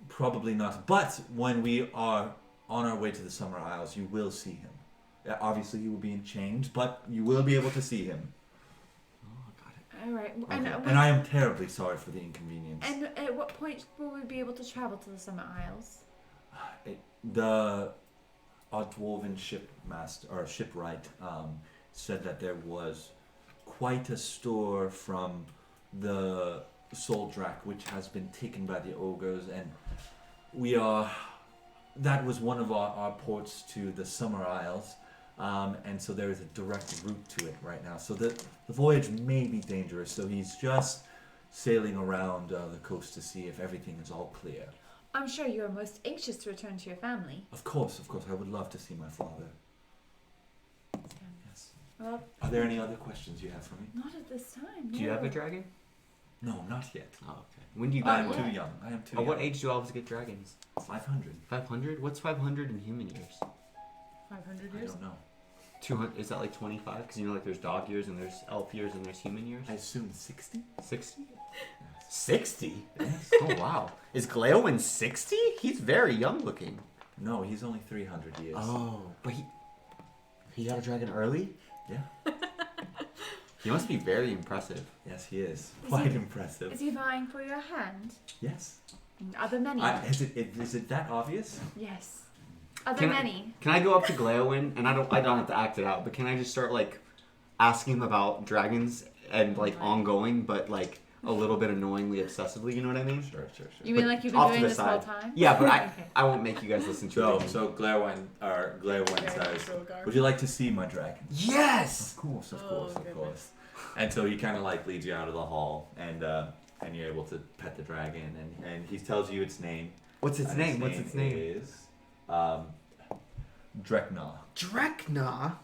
probably not. But when we are on our way to the Summer Isles, you will see him. Obviously, he will be in chains, but you will be able to see him. Oh, got it. All right. Okay. And I am terribly sorry for the inconvenience. And at what point will we be able to travel to the Summer Isles? Our dwarven shipwright said that there was quite a store from the Soldrak, which has been taken by the ogres, and that was one of our ports to the Summer Isles, and so there is a direct route to it right now. So the voyage may be dangerous, so he's just sailing around the coast to see if everything is all clear. I'm sure you are most anxious to return to your family. Of course, I would love to see my father. Yes. Well, Are there any other questions you have for me? not at this time. Do you have a no. dragon? No, not yet. Oh, okay. When do you I buy am one? too young. At what age do elves get dragons? 500. 500? What's 500 in human years? 500 I years? don't know. 200? Is that like 25? Because you know, like there's dog years and there's elf years and there's human years. I assume 60? 60? Yes. 60? Yes. Oh wow. Is Gleowin 60? He's very young looking. No, he's only 300 years. Oh, but he got a dragon early? Yeah. He must be very impressive. Yes, he is. Quite impressive. Is he vying for your hand? Yes. Are there many? Is it that obvious? Yes. Are there Can I- many? Can I go up to Gleowin and I don't have to act it out, but can I just start like asking him about dragons and like ongoing, but like a little bit annoyingly, obsessively? You know what I mean? Sure. You mean But like you've been off to doing the this whole side. time? Yeah, but Okay. I won't make you guys listen to it. So Glairwine says, Rhogar. "Would you like to see my dragon?" Yes. Of course, Oh, of goodness. course. And so he kind of like leads you out of the hall, and you're able to pet the dragon, and he tells you its name. What's its And name? What's its name? Is Drekna. Drekna.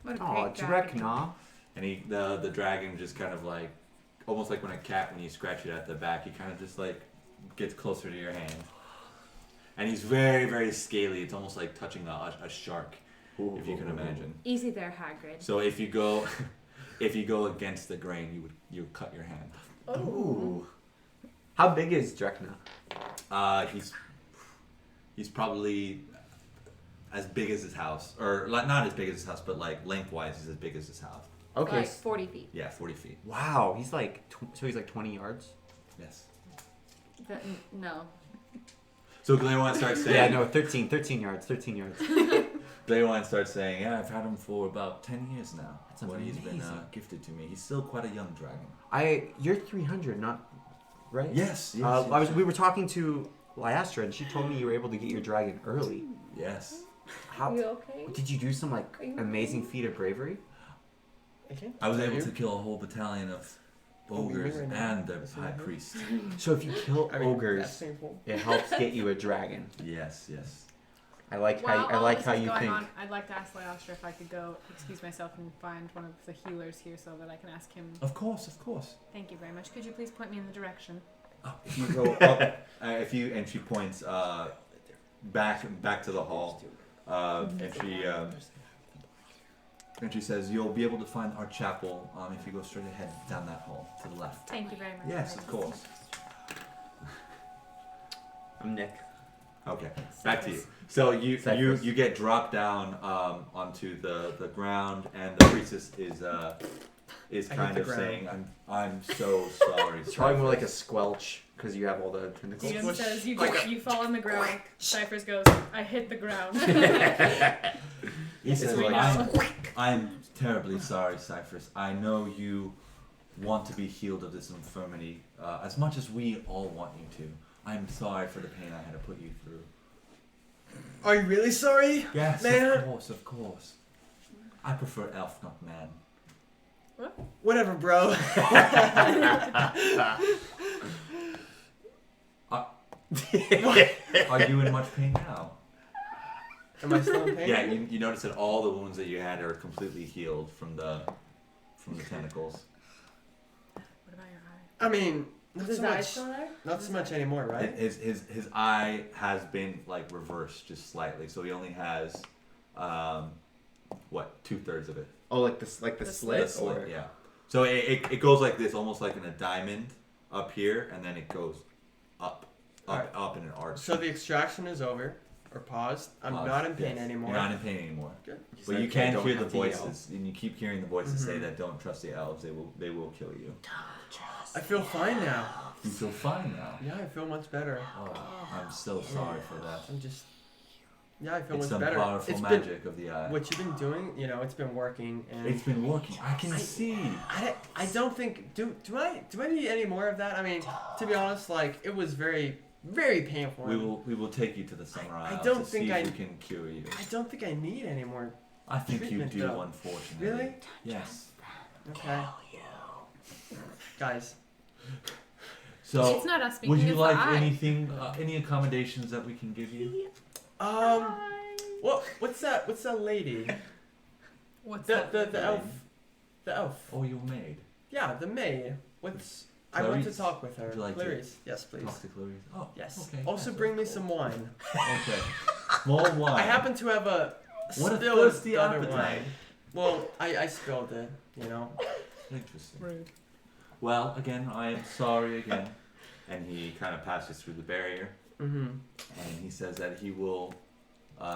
What a Oh, great dragon. Drekna. And the dragon just kind of like, almost like when a cat, when you scratch it at the back, he kind of just like gets closer to your hand. And he's very, very scaly. It's almost like touching a shark, if you can imagine. Easy there, Hagrid. So if you go against the grain, you cut your hand. Ooh. How big is Drekna? He's probably as big as his house, or like, not as big as his house, but like lengthwise, he's as big as his house. Okay. Like 40 feet. Yeah, 40 feet. Wow, he's like so he's like 20 yards. Yes. No. So Glairwine starts saying, Yeah, no, 13 yards. 13 yards. Glairwine starts saying, yeah, I've had him for about 10 years now. That's what he's been amazing. gifted to me. He's still quite a young dragon. You're 300, not right? Yes. We were talking to Lyastra, and she told me you were able to get your dragon early. Yes. How Are you okay? did you do some like Are you amazing feat of bravery? Okay. I was Are able you? to kill a whole battalion of ogres right now. and the That's high really good. priest. So if you kill I mean, that's ogres, painful. it helps get you a dragon. Yes. I like While how all this you is going think. on, I'd like to ask Lyastra if I could go excuse myself and find one of the healers here so that I can ask him. Of course. Thank you very much. Could you please point me in the direction? If you go up, and she points back to the hall, and she says, "You'll be able to find our chapel if you go straight ahead down that hall to the left." Thank you very much. Yes, of course. I'm Nick. Okay, back to you. So you Cyphrus. you get dropped down onto the ground, and the priestess is I hit kind the of ground. saying, "I'm so sorry." It's probably more like a squelch because you have all the tentacles. Dean says you fall on the ground. Cyphrus goes, I hit the ground. He says, we "I'm I'm terribly sorry, Cyphrus. I know you want to be healed of this infirmity as much as we all want you to. I'm sorry for the pain I had to put you through. Are you really sorry? Yes, man? of course. I prefer elf, not man. What? Whatever, bro. Are you in much pain now? Am I still in pain? Yeah, you notice that all the wounds that you had are completely healed from the tentacles. What about your eye? I mean, not Is so his eye much. still there? Not so much anymore, right? His eye has been like reversed just slightly, so he only has 2/3 of it. Oh, like the The slit, Slit, or yeah. So it goes like this, almost like in a diamond up here, and then it goes up in an arch. So the extraction is over, or paused. I'm not in pain Yes. anymore. You're not in pain anymore. Good. But you Okay, can don't hear the have to yell. voices, and you keep hearing the voices say Mhm. that don't trust the elves. They will kill you. I feel fine now. You feel fine now. Yeah, I feel much better. Oh, I'm so sorry for that. I'm just. Yeah, I feel It's much some better. powerful It's magic of the eye. What you've been doing, it's been working, and It's been working. I can see. I don't think do I need any more of that? I mean, to be honest, like it was very very painful. We will take you to the summer I isles don't to think see I- if we can cure you. I don't think I need any more. I think you treatment, do, though. unfortunately. Really? Yes. Okay. Guys, So, It's not us speaking. would you it's like the eye. anything, any accommodations that we can give you? what's that lady? What's The that? the elf. The elf. Oh, your maid. Yeah, the maid. What's I want to Clarice? talk with her. Would you like to Clarice. Yes, please. Talk to Clarice. Oh, Yes. Okay. Also yes, bring me that's some cool. wine. Okay. More wine. I happen to have a What a spilled thirsty other appetite. wine. Well, I spilled it, Interesting. Rude. Well, again, I am sorry again. And he kind of passes through the barrier, Mm-hmm. and he says that he will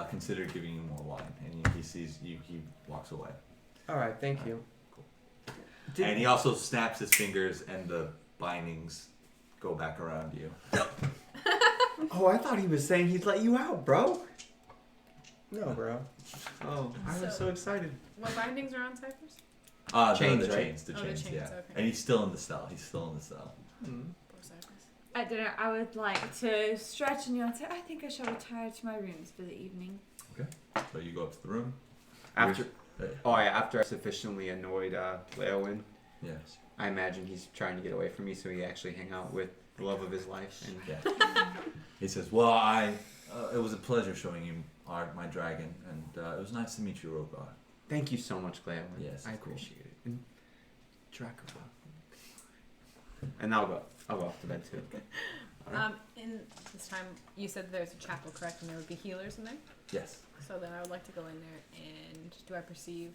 consider giving you more wine. And he sees you, he walks away. All right, thank you. And he also snaps his fingers, and the bindings go back around you. Oh, I thought he was saying he'd let you out, bro. No, bro. Oh, I was So- so excited. What bindings are on Cyphrus? Chains, the right? chains, the Oh, the chains, chains, yeah. okay. And he's still in the cell. Poor Cyphrus. At dinner, I would like to stretch and yawn and say, I think I shall retire to my rooms for the evening. So you go up to the room. After, Hey. after I sufficiently annoyed Leowin, Yes. I imagine he's trying to get away from me, so he actually hang out with the love of his life. And Yeah. He says, "Well, it was a pleasure showing you my dragon, and it was nice to meet you, Rhogar." thank you so much, Leowin. Yes, I of course. appreciate it. And Dracula. And I'll go off to bed too. Alright. In this time, you said there's a chapel, correct? And there would be healers in there. Yes. So then I would like to go in there, and do I perceive,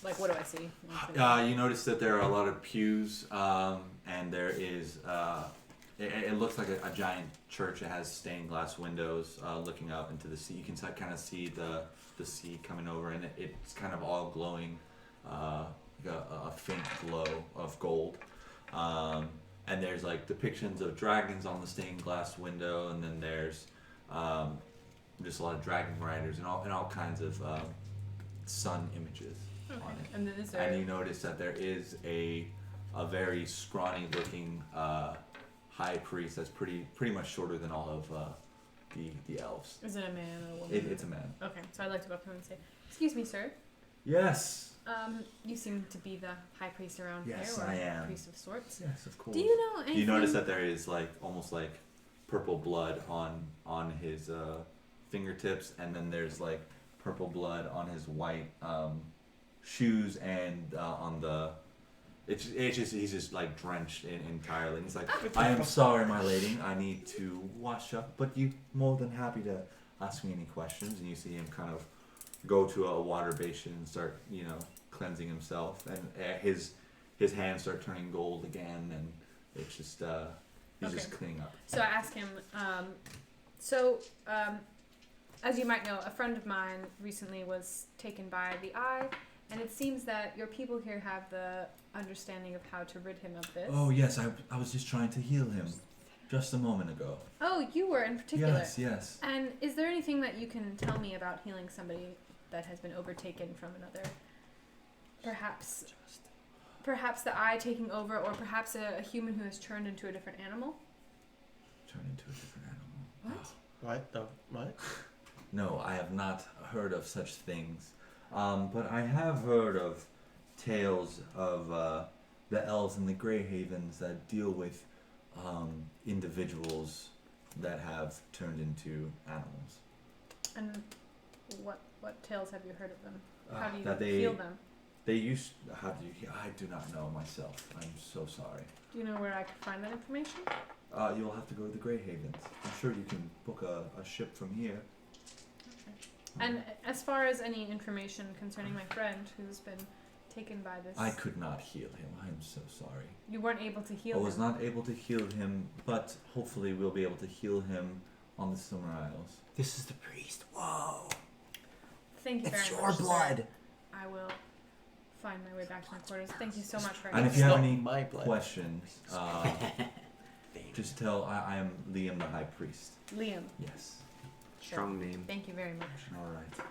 like, what do I see? once I'm in? You notice that there are a lot of pews, and there is. It looks like a giant church. It has stained glass windows looking out into the sea. You can kind of see the sea coming over, and it's kind of all glowing, like a faint glow of gold. And there's like depictions of dragons on the stained glass window, and then there's just a lot of dragon riders and all kinds of sun images on Okay. it. And then is there? And you notice that there is a very scrawny looking high priest that's pretty much shorter than all of the elves. Is it a man or a woman? It's a man. Okay, so I'd like to go up to him and say, "Excuse me, sir. Yes. You seem to be the high priest around Yes, here, or I a am. priest of sorts. Yes, of course. Do you know anything?" You notice that there is like almost like purple blood on his fingertips, and then there's like purple blood on his white shoes, and on the it's just he's just like drenched entirely. And he's like, "I am sorry, my lady. I need to wash up, but you more than happy to ask me any questions." And you see him kind of go to a water basin and start cleansing himself, and his hands start turning gold again, and it's just he's Okay. just cleaning up. So I ask him, as you might know, a friend of mine recently was taken by the eye, and it seems that your people here have the understanding of how to rid him of this. Oh yes, I was just trying to heal him just a moment ago. Oh, you were in particular. Yes. And is there anything that you can tell me about healing somebody that has been overtaken from another. Perhaps the eye taking over, or perhaps a human who has turned into a different animal. Turn into a different animal. What? What? No, I have not heard of such things. But I have heard of tales of the elves in the Grey Havens that deal with individuals that have turned into animals. And what tales have you heard of them? How do you that heal them? They used. How do you? I do not know myself. I'm so sorry. Do you know where I could find that information? You'll have to go to the Grey Havens. I'm sure you can book a ship from here. And as far as any information concerning my friend who's been taken by this... I could not heal him. I'm so sorry. You weren't able to heal him? I was not able to heal him, but hopefully we'll be able to heal him on the Summer Isles. This is the priest. Whoa. Thank you very much. It's your blood. Sir. I will find my way back to my quarters. Thank you so much for And if you have any my blood. questions, just tell I am Liam the High Priest. Liam. Yes. Strong name. Thank you very much. All right.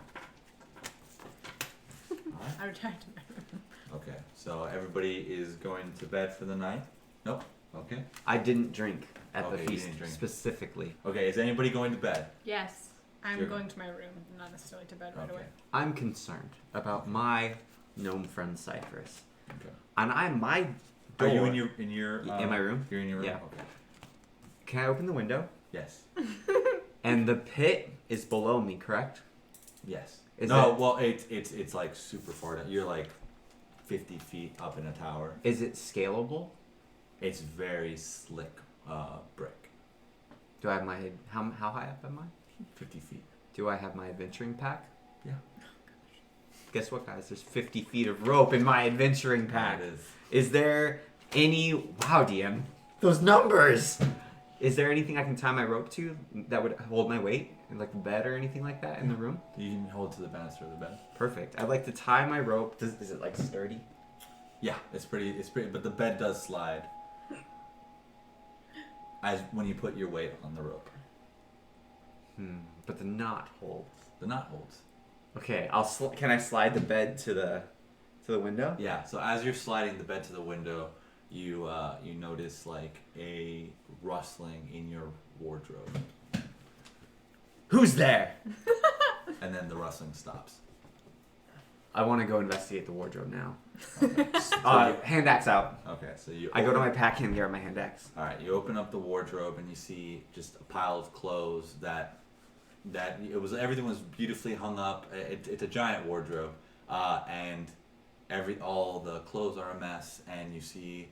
I returned to my room. Okay, so everybody is going to bed for the night? Nope. Okay. I didn't drink at Okay, the you feast didn't drink. specifically. Okay, is anybody going to bed? Yes. I'm Sure. going to my room, not necessarily to bed right Okay. away. I'm concerned about my gnome friend Cyphrus. Okay. And my Are door... you in your in my room? You're in your room? Yeah. Okay. Can I open the window? Yes. And the pit is below me, correct? Yes. Is no, that- well it's like super far down. You're like 50 feet up in a tower. Is it scalable? It's very slick brick. Do I have my... How high up am I? 50 feet. Do I have my adventuring pack? Yeah. Guess what, guys? There's 50 feet of rope in my adventuring pack. It is. Is there any... Wow, DM. Those numbers! Is there anything I can tie my rope to that would hold my weight? Like the bed or anything like that in the room? You can hold to the banister of the bed. Perfect. I'd like to tie my rope. Is it like sturdy? Yeah, it's pretty, but the bed does slide as when you put your weight on the rope. But the knot holds. The knot holds. Okay, can I slide the bed to the window? Yeah, so as you're sliding the bed to the window, you notice like a rustling in your wardrobe, Who's there? and then the rustling stops. I want to go investigate the wardrobe now. Okay. Hand axe out. Okay, so you. I go to my pack and grab my hand axe. All right, you open up the wardrobe and you see just a pile of clothes that everything was beautifully hung up. It's a giant wardrobe, and all the clothes are a mess, and you see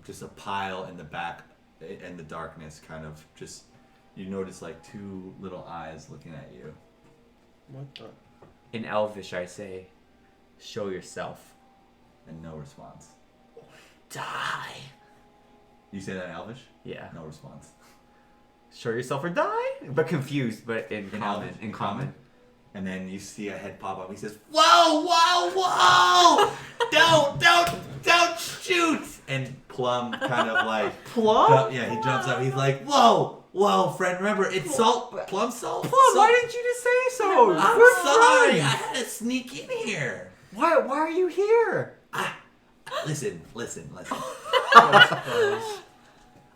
just a pile in the back in the darkness. Kind of just you notice like two little eyes looking at you. What the? In Elvish, I say, show yourself. And no response. Die. You say that in Elvish? Yeah. No response. Show yourself or die? But confused, but in common. Elvish, In common. And then you see a head pop up. He says, "Whoa, whoa, whoa! don't shoot!" And Plum kind of like Plum? yeah, he jumps up. He's like, "Whoa, friend! Remember, it's salt, Plum salt." Plum, salt. why didn't you just say so? I'm We're sorry. I friends. had to sneak in here. Why are you here? Listen.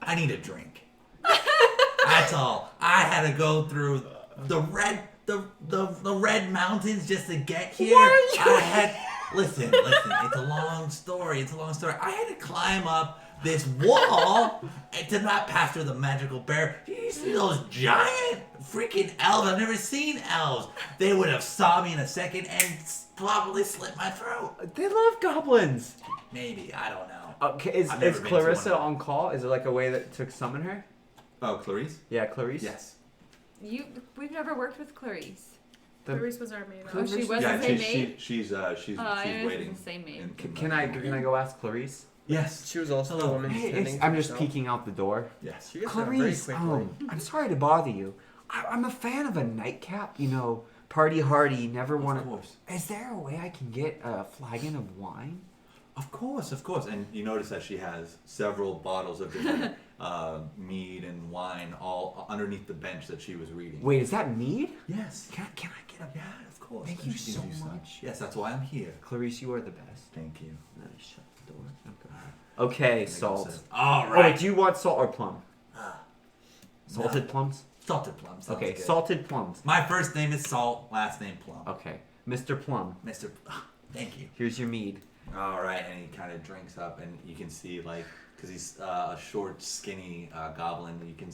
I need a drink. That's all. I had to go through the red mountains just to get here. Why are you I had listen. It's a long story. I had to climb up this wall to not pass through the magical bear. You see those giant freaking elves? I've never seen elves. They would have saw me in a second and probably slit my throat. They love goblins. Maybe, I don't know. Okay, is I've never been to Clarissa one of on call? Is there like a way to summon her? Oh, Clarice? Yeah, Clarice? Yes. We've never worked with Clarice. Clarice was our maid. Oh, she was Yeah, the same maid? she's I know waiting. it's the same maid. Can I go ask Clarice? Yes. She was also Hello. the woman Hey, standing I'm for just herself. peeking out the door. Yes. She gets there very Clarice, quickly. I'm sorry to bother you. I'm a fan of a nightcap, party hardy, never want Of to... course. Is there a way I can get a flagon of wine? Of course. And you notice that she has several bottles of different mead and wine all underneath the bench that she was reading. Wait, is that mead? Yes. Can I get a Yeah, of course. Thank you so much. Yes, that's why I'm here. Clarice, you are the best. Thank you. Let me shut the door. Okay, And it salt. says, all Oh, right. do you want salt or plum? Ah, Salted plums? Salted plum. Sounds Okay, good. salted plums. My first name is Salt, last name Plum. Okay, Mr. Plum, Mr. Thank you. here's your mead. All right, and he kind of drinks up, and you can see, like, because he's a short, skinny goblin, you can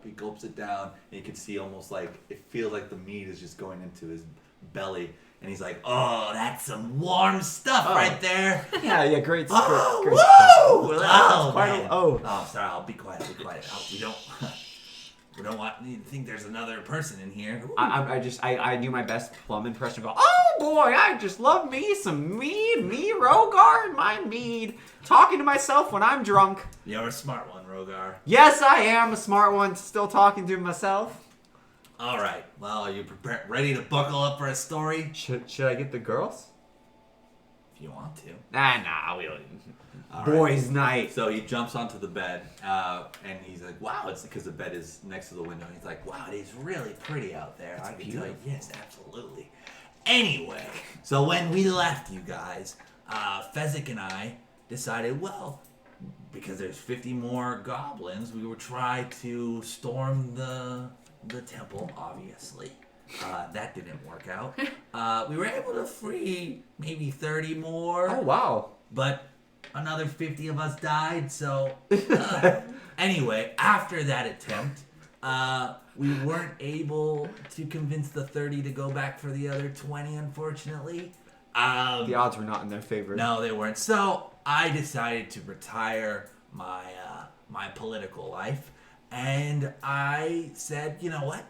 he gulps it down, and you can see almost like, it feels like the meat is just going into his belly, and he's like, oh, that's some warm stuff right there. Yeah, great. Oh, great whoa! stuff. Well, Oh, quite man. oh. Sorry, I'll be quiet, we don't want you to think there's another person in here. Ooh. I do my best plum impression. Go, oh boy, I just love me some mead, me Rhogar and my mead. Talking to myself when I'm drunk. You're a smart one, Rhogar. Yes, I am a smart one. Still talking to myself. All right. Well, are you ready to buckle up for a story? Should I get the girls? If you want to. Nah, we'll. All Boys' right. night. So he jumps onto the bed, and he's like, "Wow!" It's because the bed is next to the window. He's like, "Wow, it is really pretty out there." I can tell you, yes, absolutely. Anyway, so when we left you guys, Fezzik and I decided, well, because there's 50 more goblins, we would try to storm the temple. Obviously, that didn't work out. We were able to free maybe 30 more. Oh wow. But another 50 of us died, so... anyway, after that attempt, we weren't able to convince the 30 to go back for the other 20, unfortunately. The odds were not in their favor. No, they weren't. So I decided to retire my political life, and I said, you know what?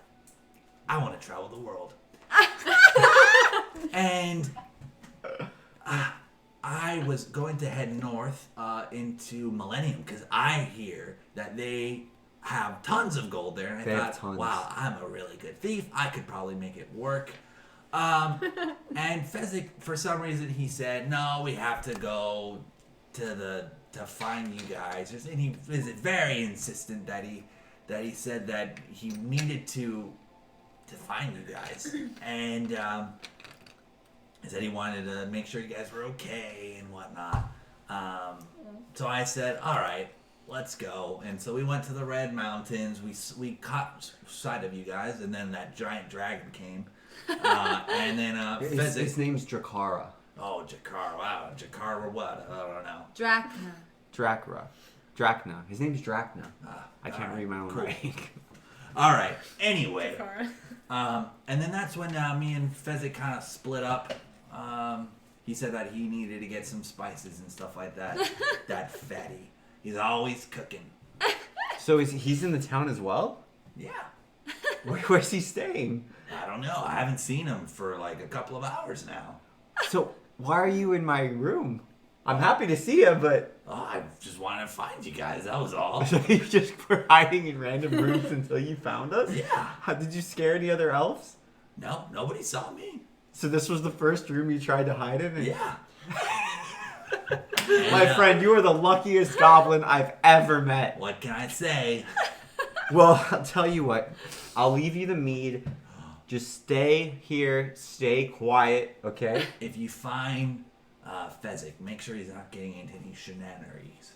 I want to travel the world. And... I was going to head north into Millennium because I hear that they have tons of gold there. And I thought, wow, I'm a really good thief. I could probably make it work. And Fezzik, for some reason, he said, no, we have to go to find you guys. And he was very insistent that he said that he needed to find you guys. And... he said he wanted to make sure you guys were okay and whatnot. So I said, all right, let's go. And so we went to the Red Mountains. We caught sight of you guys, and then that giant dragon came. And then his name's Drakara. Oh, Jakar. Wow. Jakar or what? I don't know. Drachna. His name's Drachna. I can't read my own writing. All right. Anyway. And then that's when me and Fezzik kind of split up. He said that he needed to get some spices and stuff like that. That fatty. He's always cooking. So he's in the town as well? Yeah. Where's he staying? I don't know. I haven't seen him for like a couple of hours now. So why are you in my room? I'm happy to see you, but... Oh, I just wanted to find you guys. That was all. You just were hiding in random rooms until you found us? Yeah. Did you scare any other elves? No, nobody saw me. So this was the first room you tried to hide in? Yeah. My friend, you are the luckiest goblin I've ever met. What can I say? Well, I'll tell you what. I'll leave you the mead. Just stay here. Stay quiet, okay? If you find Fezzik, make sure he's not getting into any shenanigans.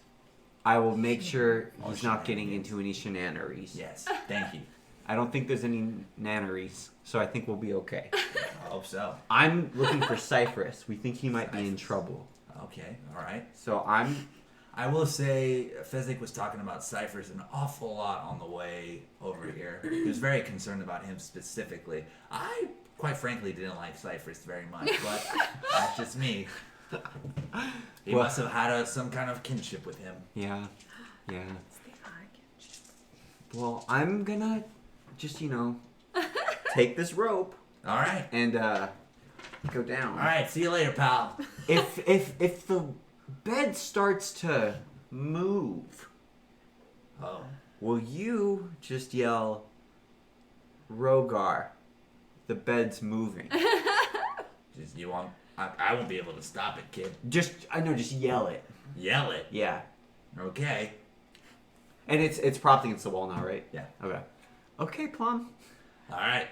I will make sure he's not getting into any shenanigans. Yes, thank you. I don't think there's any nanneries, so I think we'll be okay. I hope so. I'm looking for Cyphrus. We think he might be in trouble. Okay, all right. So I will say Fezzik was talking about Cyphrus an awful lot on the way over here. He was very concerned about him specifically. I, quite frankly, didn't like Cyphrus very much, but that's just me. He must have had some kind of kinship with him. Yeah. Well, I'm gonna just, take this rope. All right. And go down. All right. See you later, pal. If the bed starts to move, will you just yell, "Rhogar, the bed's moving"? You want I won't be able to stop it, kid. Just yell it. Yell it. Yeah. Okay. And it's propped against the wall now, right? Yeah. Okay. Okay, Plum. All right.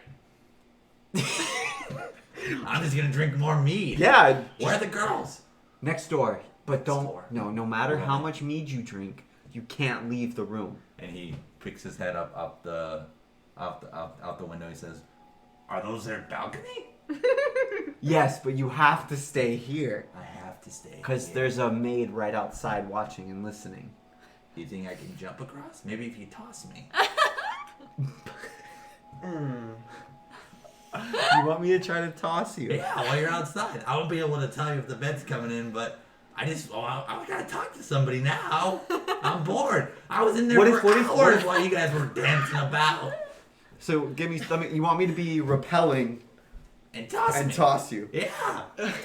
I'm just gonna drink more mead. Yeah. Where are the girls? Next door. But don't. door. No matter how much mead you drink, you can't leave the room. And he picks his head up out the window. He says, "Are those their balcony?" Yes, but you have to stay here. I have to stay. Because here. there's a maid right outside watching and listening. Do you think I can jump across? Maybe if you toss me. You want me to try to toss you? Yeah, while you're outside. I won't be able to tell you if the bed's coming in, but I gotta talk to somebody now. I'm bored. I was in there for hours while you guys were dancing about. So you want me to be repelling And toss me. toss you? Yeah.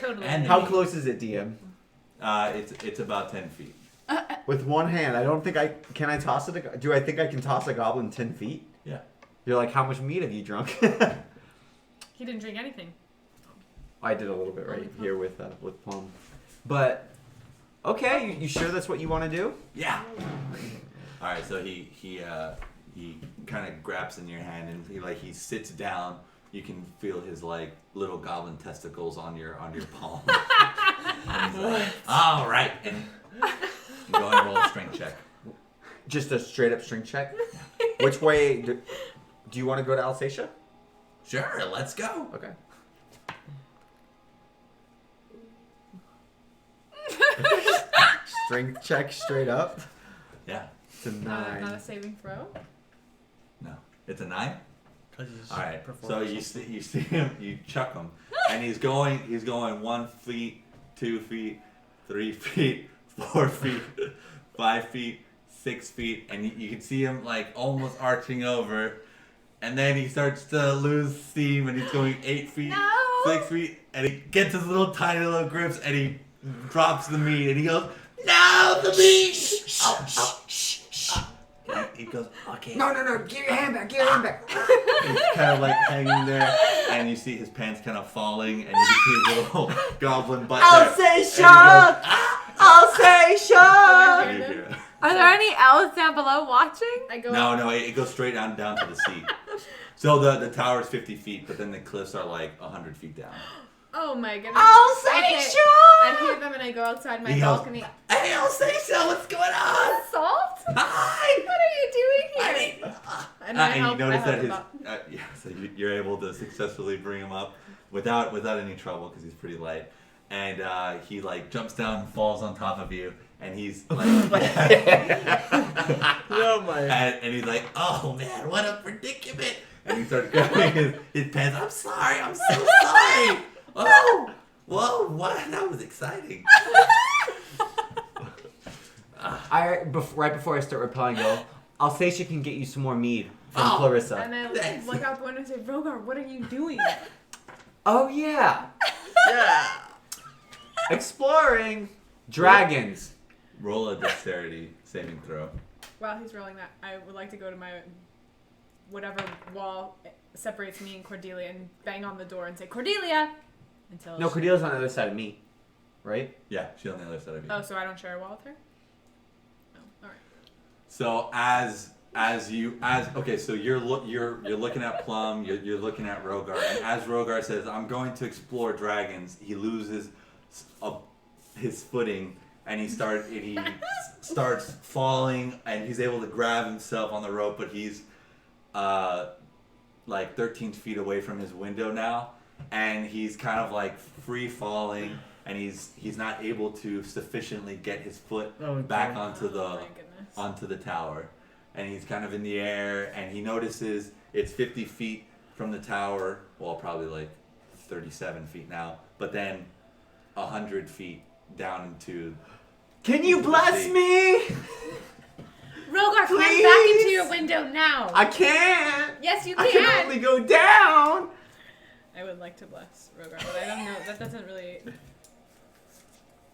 Totally. And How close is it, DM? It's about 10 feet. With one hand, I don't think can I toss it? Do I think I can toss a goblin 10 feet? Yeah. You're like, how much meat have you drunk? He didn't drink anything. I did a little bit right here with Plum. But okay, you sure that's what you want to do? Yeah. All right. So he kind of grabs in your hand and he sits down. You can feel his little goblin testicles on your palm. And he's like, all right, and go ahead and roll a strength check. Just a straight up strength check. Which way do you want to go to Elseisha? Sure, let's go. Okay. Strength check straight up. Yeah. It's a Not a 9. saving throw. No, it's a 9. All right. So performing you see him, you chuck him, and he's going 1 feet, 2 feet, 3 feet, 4 feet, 5 feet, 6 feet, and you can see him almost arching over, and then he starts to lose steam, and he's going 8 feet, No! 6 feet, and he gets his little little grips, and he drops the meat, and he goes, "No, the meat!" And he goes, "Okay." No, give your hand back, He's kind of hanging there, and you see his pants kind of falling, and you can see his little goblin butt there. Elseisha! Elseisha! And you hear it. Are there any elves down below watching? I go. No, it goes straight down to the sea. So the tower is 50 feet, but then the cliffs are 100 feet down. Oh my goodness. Elseisha! I hear them and I go outside my He goes, balcony. "Hey, Elseisha, what's going on? Salt? Hi!" What are you doing here? And I And help, you notice I that help his him up. so you're able to successfully bring him up without any trouble because he's pretty light, and he jumps down and falls on top of you, and he's Oh my. and he's like, "Oh man, what a predicament!" And he starts grabbing his pants. "I'm sorry, I'm so sorry." Oh, whoa, what? That was exciting. Right before I start repelling, though, Elseisha can get you some more mead from Oh. Clarissa. And I look out the window and say, Rhogar, what are you doing? Oh yeah, Yeah. exploring dragons. Roll a dexterity saving throw. While he's rolling that, I would like to go to my whatever wall separates me and Cordelia and bang on the door and say, Cordelia! Until No, Cordelia's on the other side of me, right? Yeah, she's on the other side of you. Oh, so I don't share a wall with her? Oh, alright. So so you're looking at Plum, you're looking at Rhogar, and as Rhogar says, "I'm going to explore dragons," he loses his footing, and he starts falling, and he's able to grab himself on the rope, but he's 13 feet away from his window now, and he's kind of free falling, and he's not able to sufficiently get his foot back onto Oh my goodness. onto the tower, and he's kind of in the air, and he notices it's 50 feet from the tower, well, probably 37 feet now, but then 100 feet down into. Can you bless sea. me? Rhogar, climb back Please? into your window now! I can't. Yes, you I can! can only go down. I would like to bless Rhogar, but I don't know. That doesn't really.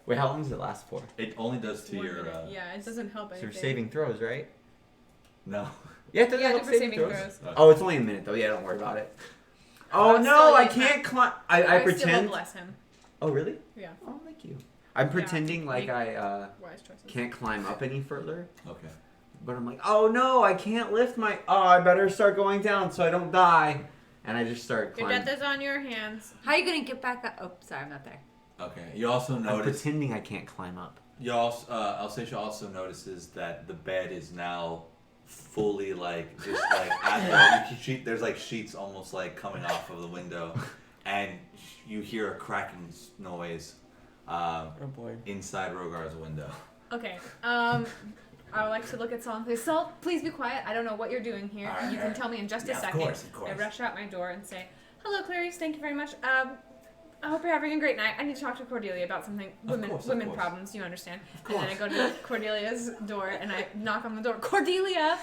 Wait, how long does it last for? It only does to 1 your. minute. Yeah, it doesn't help So anything. you're saving throws, right? No. Yeah, it doesn't Yeah, help different saving throws. Oh, it's only a minute though. Yeah, don't worry about it. Oh I'll no, still I use can't climb. I still will pretend. bless him. Oh, really? Yeah. Oh, thank you. I'm pretending like I Wise choices. can't climb up any further. Okay. But I'm like, oh no, I can't lift my. Oh, I better start going down so I don't die. And I just start Your climbing. death is on your hands. How are you gonna get back up? Oh, sorry, I'm not there. Okay. You also I'm notice. pretending I can't climb up. You also, Elseisha also notices that the bed is now fully like just like there's like sheets almost like coming off of the window, and you hear a cracking noise Oh boy. inside Rhogar's window. Okay. I would like to look at Salt and say, Salt, please be quiet. I don't know what you're doing here. All right, You all can right. tell me in just Yeah, a of second. course, of course. I rush out my door and say, hello, Clarice. Thank you very much. I hope you're having a great night. I need to talk to Cordelia about something. Women course. problems, you understand. Of And then I course. go to Cordelia's door and I knock on the door. Cordelia!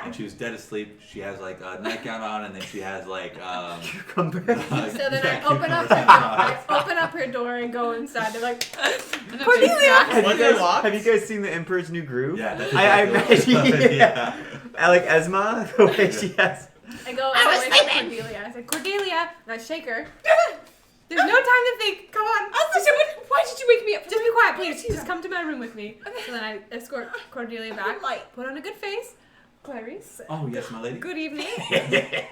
And she was dead asleep. She has like a nightgown on, and then she has like Cucumber. So then yeah, I open up cucumbers her door. I outside. open up her door and go inside. They're like, Cordelia! Have When you, they guys, walked? have you guys seen The Emperor's New Groove? Yeah, that's I exactly what imagine. it was. Yeah. I like Esma, the way she has. I go away from Cordelia. I say, Cordelia, and I shake her. There's no time to think. Come on. Why did you wake me up? Just be quiet, please. Just come to my room with me. So then I escort Cordelia back. Put on a good face. Clarice. Oh yes, my lady. Good evening.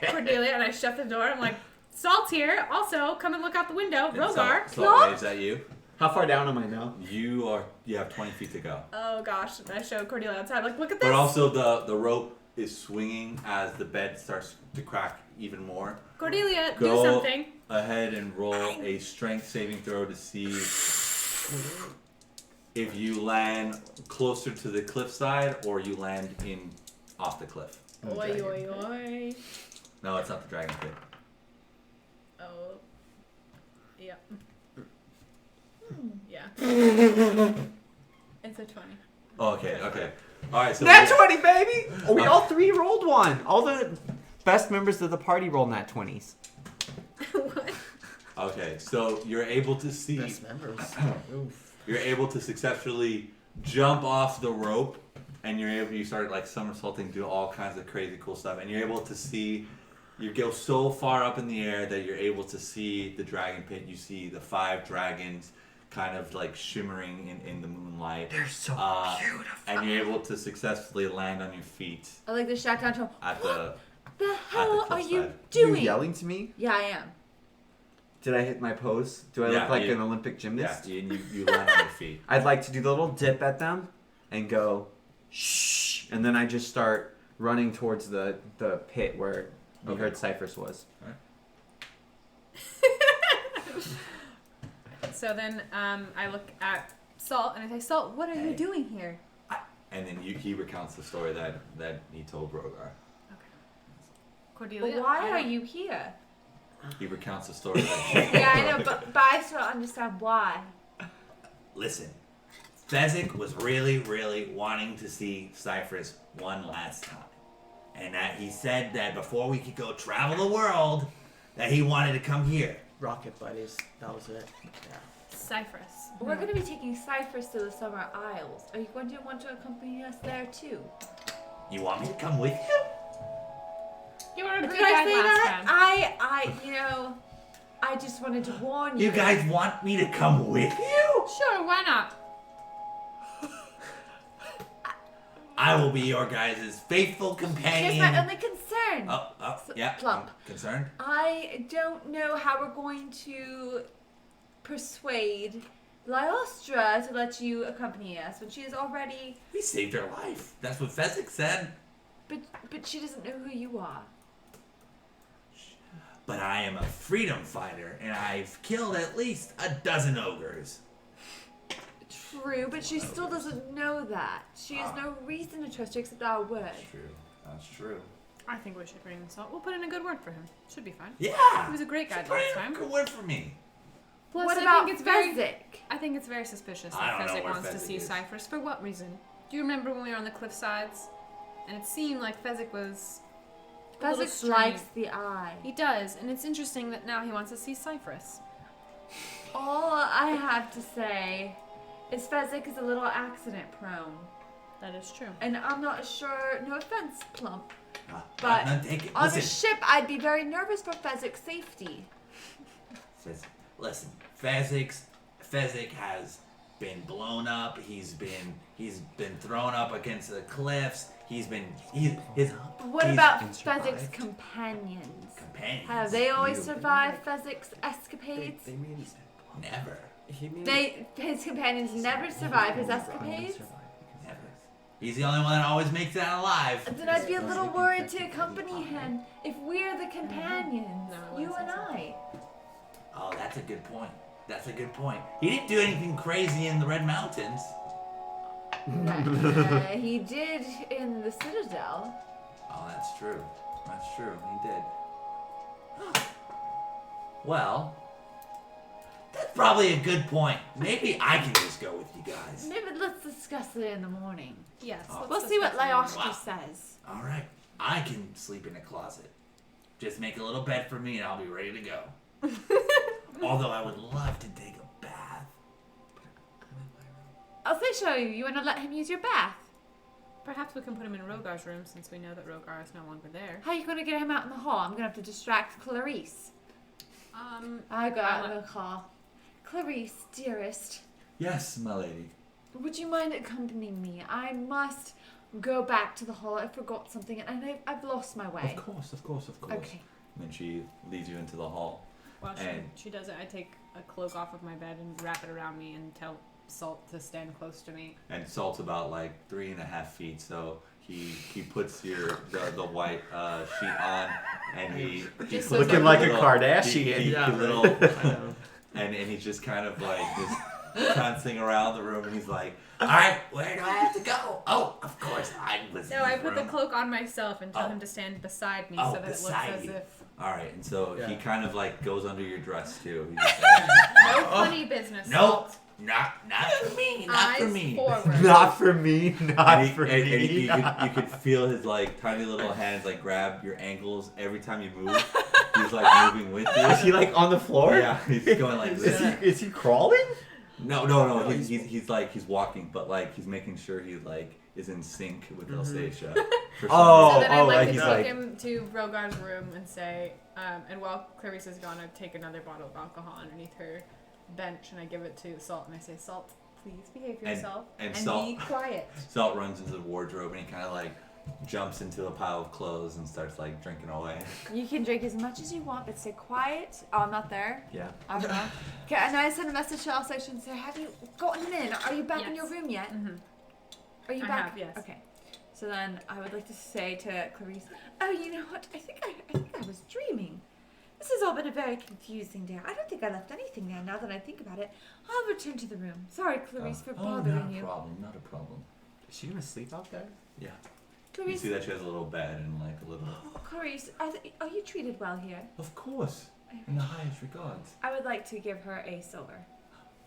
Cordelia, and I shut the door. I'm like, Salt's here. Also, come and look out the window. And Rhogar. Salt waves at you. How far down am I now? You have 20 feet to go. Oh gosh. And I show Cordelia outside. Like, look at this. But also the rope is swinging as the bed starts to crack even more. Cordelia, do Go something. ahead and roll a strength saving throw to see if you land closer to the cliffside or you land in off the cliff. Oi, oi, oi. No, it's not the dragon pit. Oh. Yeah. Yeah. It's a 20. Oh, okay. All right. So Nat 20, baby! Oh, we all three rolled one. All the best members of the party rolled nat 20s. What? Okay, so you're able to see. Best members. Oof. You're able to successfully jump off the rope, and you start like somersaulting, do all kinds of crazy cool stuff, and you're able to see. You go so far up in the air that you're able to see the dragon pit. You see the 5 dragons kind of like shimmering in the moonlight. They're so beautiful. And you're able to successfully land on your feet I like the shout down tone. at the. The hell are you cliffside. You doing? yelling to me? Yeah, I am. Did I hit my pose? Do I Yeah, look like you- an Olympic Yeah, gymnast? and you land on your feet. I'd like to do the little dip at them and go, shh, and then I just start running towards the pit where we Okay. heard Cyphrus was. So then I look at Salt and I say, Salt, what are you Hey. doing here? And then he recounts the story that he told Rhogar. Cordelia? But why I are don't- you here? He recounts the story that Yeah, I know, but I still don't understand why. Listen, Fezzik was really, really wanting to see Cyphrus one last time. And that he said that before we could go travel the world, that he wanted to come here. Rocket buddies. That was it. Yeah. Cyphrus. We're going to be taking Cyphrus to the Summer Isles. Are you going to want to accompany us there too? You want me to come with you? You were a Did great I guy say last that? time. I just wanted to warn you. You guys want me to come with you? Sure, why not? I will be your guys' faithful Here's companion. my only concern. Oh, yeah. Plump. I'm concerned. I don't know how we're going to persuade Lyostra to let you accompany us when she is already. We saved her life. That's what Fezzik said. But she doesn't know who you are. But I am a freedom fighter, and I've killed at least a dozen ogres. True, but she still doesn't know that. She has no reason to trust you except our word. That's true. I think we should bring this up. We'll put in a good word for him. Should be fine. Yeah. He was a great guy Put last in time. a good word for me. Plus, What I about think it's very, Fezzik? I think it's very suspicious I that don't know Fezzik where wants to Fezzik see is. Cyphrus. For what reason? Do you remember when we were on the cliff sides? And it seemed like Fezzik was a little Fezzik strange. likes the eye. He does, and it's interesting that now he wants to see Cyphrus. All I have to say is Fezzik is a little accident prone. That is true. And I'm not sure, no offense, Plump, But but take it. on a Listen, ship I'd be very nervous for Fezzik's safety. listen, Fezzik has been blown up. He's been thrown up against the cliffs. What about Fezzik's companions? Have they always survived Fezzik's escapades? They mean Never. His companions never survive his escapades? Never. He's the only one that always makes it out alive. Then I'd be a little worried to accompany him if we're the companions, you and I. Oh, that's a good point. He didn't do anything crazy in the Red Mountains. He did in the Citadel. Oh, that's true. He did. Well, that's probably a good point. Maybe I can just go with you guys. Maybe let's discuss it in the morning. Yes. We'll see what Lyostra Wow. says. All right. I can sleep in a closet. Just make a little bed for me and I'll be ready to go. Although I would love to take a bath. Elseisha, you want to let him use your bath? Perhaps we can put him in Rhogar's room since we know that Rhogar is no longer there. How are you going to get him out in the hall? I'm going to have to distract Clarice. I got the call. Clarice, dearest. Yes, my lady. Would you mind accompanying me? I must go back to the hall. I forgot something and I've lost my way. Of course. Okay. And then she leads you into the hall. While And- she does it, I take a cloak off of my bed and wrap it around me and tell Salt to stand close to me. And Salt's about like 3.5 feet, so he puts the white sheet on, and he Just puts looking like a little- Kardashian. he Yeah, little, I know. and he's just kind of like just prancing around the room, and he's like, "All right, where do I have to go? Oh, of course, I was." No, I put the cloak on myself and tell Oh. him to stand beside me Oh, so that it looks beside as you. if All right, and so he Yeah. kind of like goes under your dress too. He's just no funny business. Nope. Salt. Not for me. Not Eyes for me. forward. Not for me. Not And for and me. you could feel his like tiny little hands like grab your ankles every time you move. He's like moving with you. Is he like on the floor? Yeah, he's going like this. Is he crawling? No. He's like he's walking, but like he's making sure he like is in sync with Elseisha. For some Oh, So then I'd like to he's take like- him to Rhogar's room and say, and while Clarice is gone, I take another bottle of alcohol underneath her bench and I give it to Salt and I say, Salt, please behave yourself and and Salt- be quiet. Salt runs into the wardrobe and he kind of like jumps into a pile of clothes and starts like drinking away. You can drink as much as you want, but stay quiet. Oh, I'm not there. Yeah. I'm not. Okay, and I send a message to Elseisha and say, have you gotten in? Are you back in your Yes. room yet? Mm-hmm. Are you I back? have, yes. Okay. So then I would like to say to Clarice, oh, you know what? I think I was dreaming. This has all been a very confusing day. I don't think I left anything there now that I think about it. I'll return to the room. Sorry, Clarice, for bothering you. Not a problem. Is she gonna sleep out there? Yeah. You Clarice, see that she has a little bed and like a little. Clarice, are you treated well here? Of course, in the highest regards. I would like to give her a silver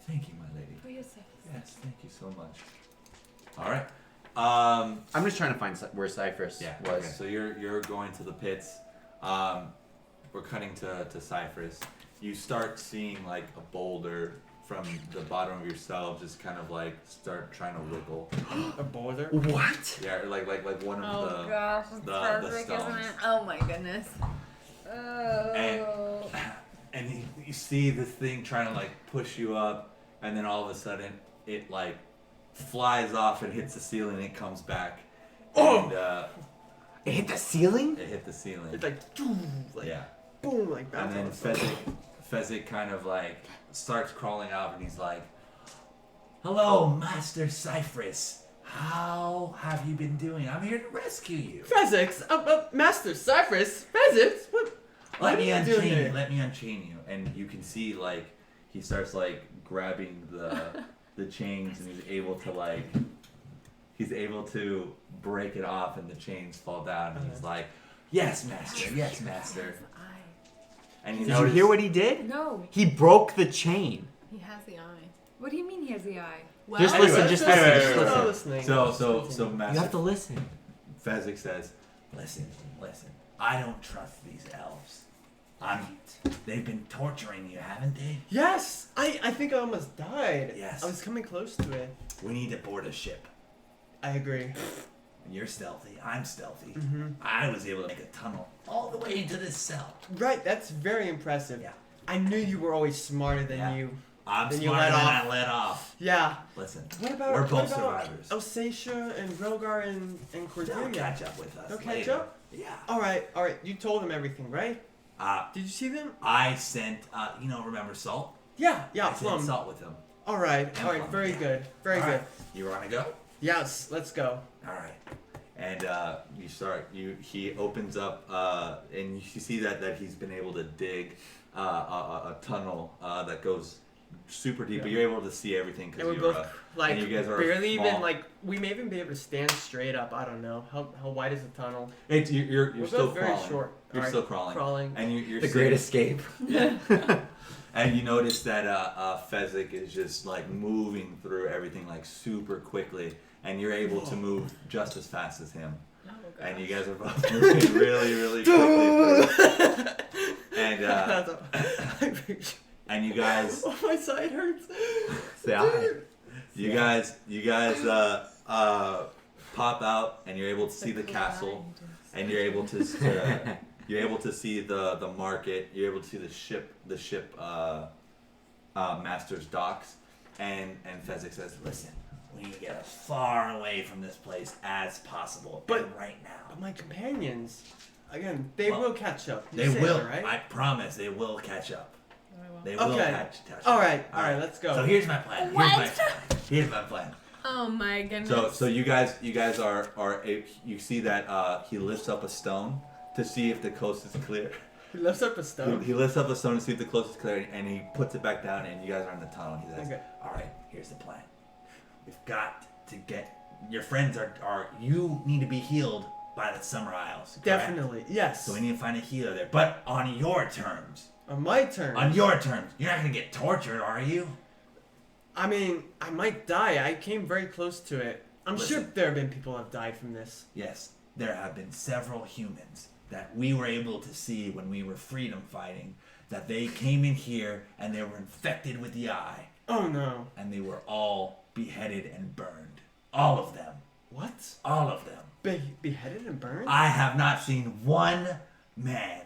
Thank you, my lady. for your service. Yes, thank you so much. All right. I'm just trying to find where Cyphrus Yeah. was. Okay, so you're going to the pits. We're cutting to Cyphrus. You start seeing like a boulder from the bottom of your cell just kind of like start trying to wiggle. A boulder? What? Yeah, like one of Oh the gosh, it's the perfect, isn't stones. it? Oh my goodness. Oh. and you see this thing trying to like push you up, and then all of a sudden it like flies off and hits the ceiling and it comes back. Oh! And It hit the ceiling? it hit the ceiling. It's like, like Yeah. boom, like that. And then Fezzik kind of like starts crawling up and he's like, "Hello, Master Cyphrus. How have you been doing? I'm here to rescue you. Physics? Master Cyphrus? Physics? What? Let me are you doing unchain you. here? Let me unchain you." And you can see like he starts like grabbing the chains and he's able to break it off and the chains fall down and he's like, "Yes, master. Yes, master." And you Did you notice, hear what he did? No. He broke the chain. He has the eye. What do you mean he has the eye? Well, Just Anyway, listen, just anyway, listen, anyway, just anyway. listen. listening. So You Master have to listen. Fezzik says, listen, I don't trust these elves. They've been torturing you, haven't they? Yes! I think I almost died. Yes. I was coming close to it. We need to board a ship. I agree. You're stealthy, I'm stealthy. Mm-hmm. I was able to make a tunnel all the way into this cell. Right, that's very impressive. Yeah. I knew you were always smarter than Yeah. you. I'm Then you smarter let than off. I let off. Yeah. Listen, What about we're both what about survivors. Elseisha and Rhogar and Cordelia? They'll catch up with us. They'll catch later. up? Yeah. All right. You told them everything, right? Did you see them? I sent. Remember Salt? Yeah. I sent Plum. Salt with him. All right. And All right. Plum, Very yeah. good. Very All good. right. You wanna go? Yes. Let's go. All right. And you start. He opens up, and you see that he's been able to dig a tunnel that goes super deep. But you're able to see everything And because we're you're both like and you guys are barely small. even like we may even be able to stand straight up. I don't know how wide is the tunnel. You're We're still both very crawling. short. You're All right, still crawling. Crawling. And you're The sitting- Great Escape. Yeah. And you notice that Fezzik is just like moving through everything like super quickly, and you're able to move just as fast as him. Oh, And you gosh. guys are both moving really, really quickly. And and you guys, Oh, my side hurts. Say hi. you guys pop out, and you're able to see the castle, and you're able to you're able to see the market. You're able to see the ship master's docks, and Fezzik says, "Listen, we need to get as far away from this place as possible, But- and right now." But my companions, again, they Well, will catch up. You They say will. that, right? I promise they will catch up. Oh, They will Okay. catch up. All right. Let's go. So here's my plan. Here's my plan. Oh my goodness. So you guys you see that he lifts up a stone to see if the coast is clear. He lifts up a stone. He lifts up a stone to see if the coast is clear, and he puts it back down, and you guys are in the tunnel. He says, Okay. "All right, here's the plan. We've got to get your friends are you need to be healed by the Summer Isles. Correct? Definitely. Yes. So we need to find a healer there, but on your terms. On my turn. On your terms. You're not gonna get tortured, are you? I mean, I might die. I came very close to it. I'm sure Listen. there have been people who have died from this. Yes, there have been several humans that we were able to see when we were freedom fighting, that they came in here and they were infected with the eye, Oh no. and they were all beheaded and burned. All of them. What? All of them. Beheaded and burned? I have not seen one man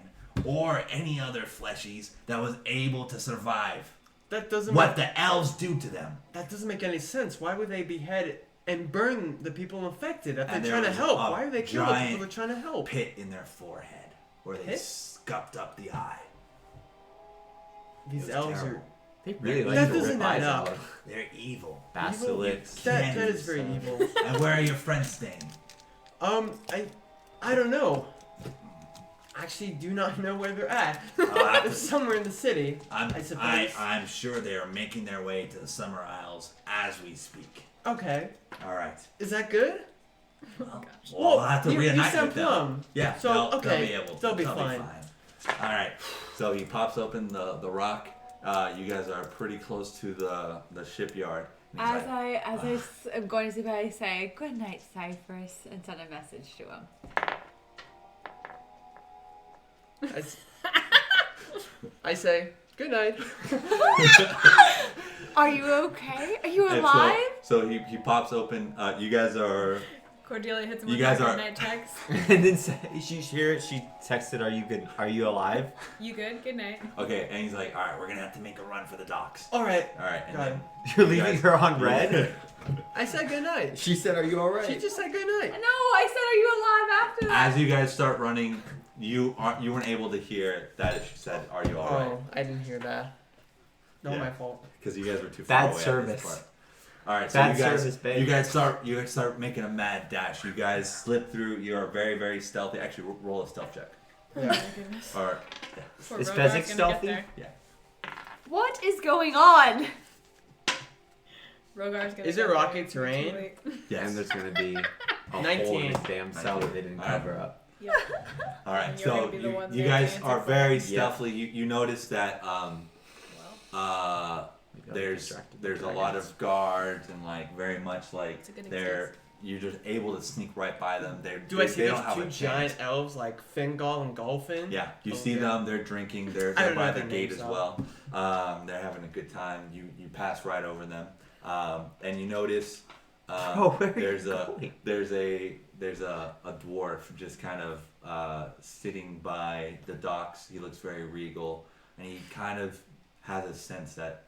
or any other fleshies that was able to survive That doesn't what make, the elves do to them. that doesn't make any sense. Why would they behead and burn the people infected if And they're there trying to was help? a Why are they killing the giant people they're trying to help? Pit in their forehead where they Pit? scuffed up the eye. These It was elves terrible. They really like That to doesn't rip eyes add up. out. They're evil. Basilisks. that is very Cannons, evil. And where are your friends staying? I don't know. Actually, do not know where they're at. I'll have They're to- somewhere in the city. I'm, I suppose. I'm sure they are making their way to the Summer Isles as we speak. Okay. All right. Is that good? Well, Well, we'll have to you reunite said with them. Plum. Yeah, So, they'll okay, be able to. they'll be fine. All right. So he pops open the rock. You guys are pretty close to the shipyard. And he's like, I'm going to sleep, I say good night, Cyphrus, and send a message to him. I say good night. Are you okay? Are you and alive? So he pops open. You guys are. Cordelia hits him You with guys that are- good night text. And then she texted, "Are you good? Are you alive?" You good? Good night. Okay, and he's like, all right, we're gonna have to make a run for the docks. All right. All right, and Got then You're you leaving guys- her on red. I said good night. She said, "Are you all She right?" just said good night. No, I said, are you alive after that? As you guys start running, you weren't able to hear that she said, "Are you all right?" Oh, I didn't hear that. Not Yeah. my fault. Because you guys were too far Bad away. At this service. part. All right, so Bad you guys, service, babe. you guys start making a mad dash. You guys slip through. You are very, very stealthy. Actually, roll a stealth check. Oh my goodness. Or Poor Is Rhogar's Fezzik gonna get stealthy? there. What is going on? Rogar's gonna Is get it rocky there. Too terrain? late. yes. And there's gonna be a hole in 19. his damn cell that they didn't Alright. cover up. Yep. All right, And you're so gonna be the one you there guys to are answer very Yeah. stealthily. You notice that Well, We got there's distracted there's a by lot dragons. of guards and like very much like It's a good they're you're just able to sneak right by them. Do I see they those don't have two a chance. giant elves like Fingal and Golfin? Yeah, you Oh, see yeah. them. They're drinking. They're I don't by know the their gate names, as though. well. They're having a good time. You pass right over them, and you notice Bro, where are there's you a going? there's a dwarf just kind of sitting by the docks. He looks very regal. and he kind of has a sense that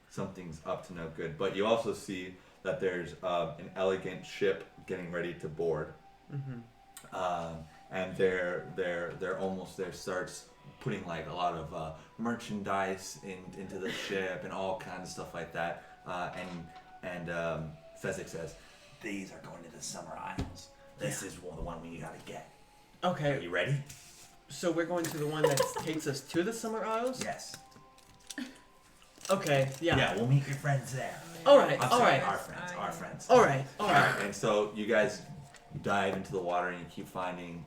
something's up to no good. But you also see that there's an elegant ship getting ready to board, and they're almost there. Starts putting like a lot of merchandise into the ship and all kinds of stuff like that. And Fezzik says, "These are going to the Summer Isles. This is the one we gotta get. Okay. Are you ready?" So we're going to the one that takes us to the Summer Isles? Yes. Okay, yeah. Yeah, we'll meet your friends there. Alright, I'm sorry, alright. our friends. Alright. And so you guys dive into the water and you keep finding,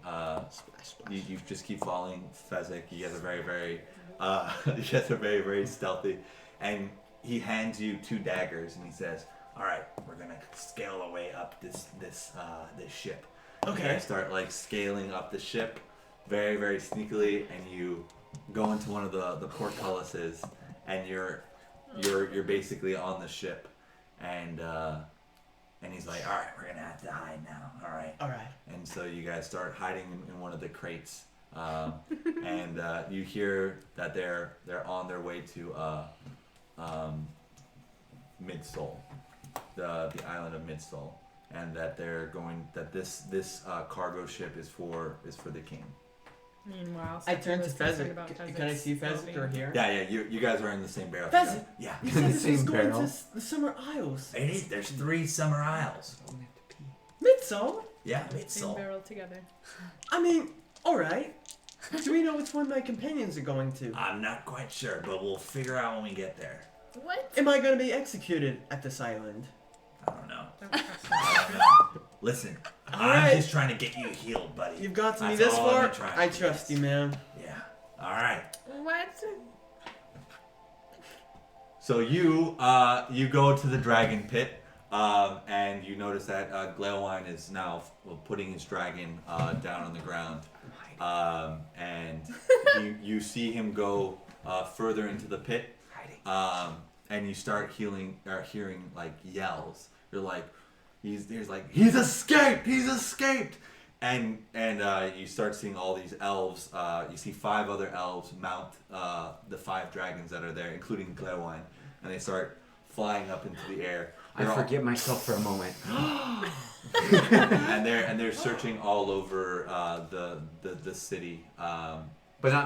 you just keep following Fezzik. You guys are very, very, very stealthy. And he hands you 2 daggers and he says, "Alright, we're gonna scale our way up this ship." Okay. You guys start like scaling up the ship very, very sneakily, and you go into one of the portcullises, and you're basically on the ship, and he's like, "All right, we're gonna have to hide now. All right." And so you guys start hiding in one of the crates, and you hear that they're on their way to Midsole, the island of Midsole, and that this cargo ship is for the king. Meanwhile, I turn to Cyphrus concerned Fezzik. about Can I see Fezzik or here? Yeah, you guys are in the same barrel. Fezzik! Yeah. You said this Same is going barrel. to the Summer Isles. It is. There's 3 Summer Isles. Midsole? Yeah, same Midsole. barrel together. I mean, alright. Do we know which one my companions are going to? I'm not quite sure, but we'll figure out when we get there. What? Am I going to be executed at this island? I don't know. Don't trust I don't know. Listen, I'm Alright. just trying to get you healed, buddy. You've got to me That's this all far? I'm trying I to trust do. you, man. Yeah. All right. me. What? So you go to the dragon pit, and you notice that Glewine is now putting his dragon down on the ground, and you see him go further into the pit, and you start hearing like yells. You're like, he's escaped, and you start seeing all these elves. You see 5 other elves mount the 5 dragons that are there, including Glewine, and they start flying up into the air. I forget myself for a moment. and they're searching all over the city. But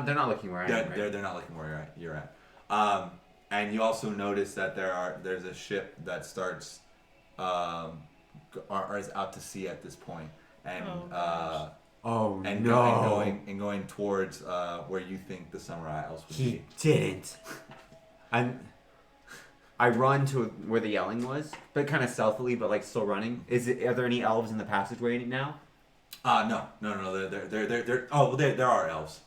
they're not looking where I am. They're not looking where you're at. And you also notice that there's a ship that starts or is out to sea at this point, and going towards where you think the Summer Isles would He be. didn't. I run to where the yelling was, but kind of stealthily, but like still running. Are there any elves in the passageway now? No. There are elves.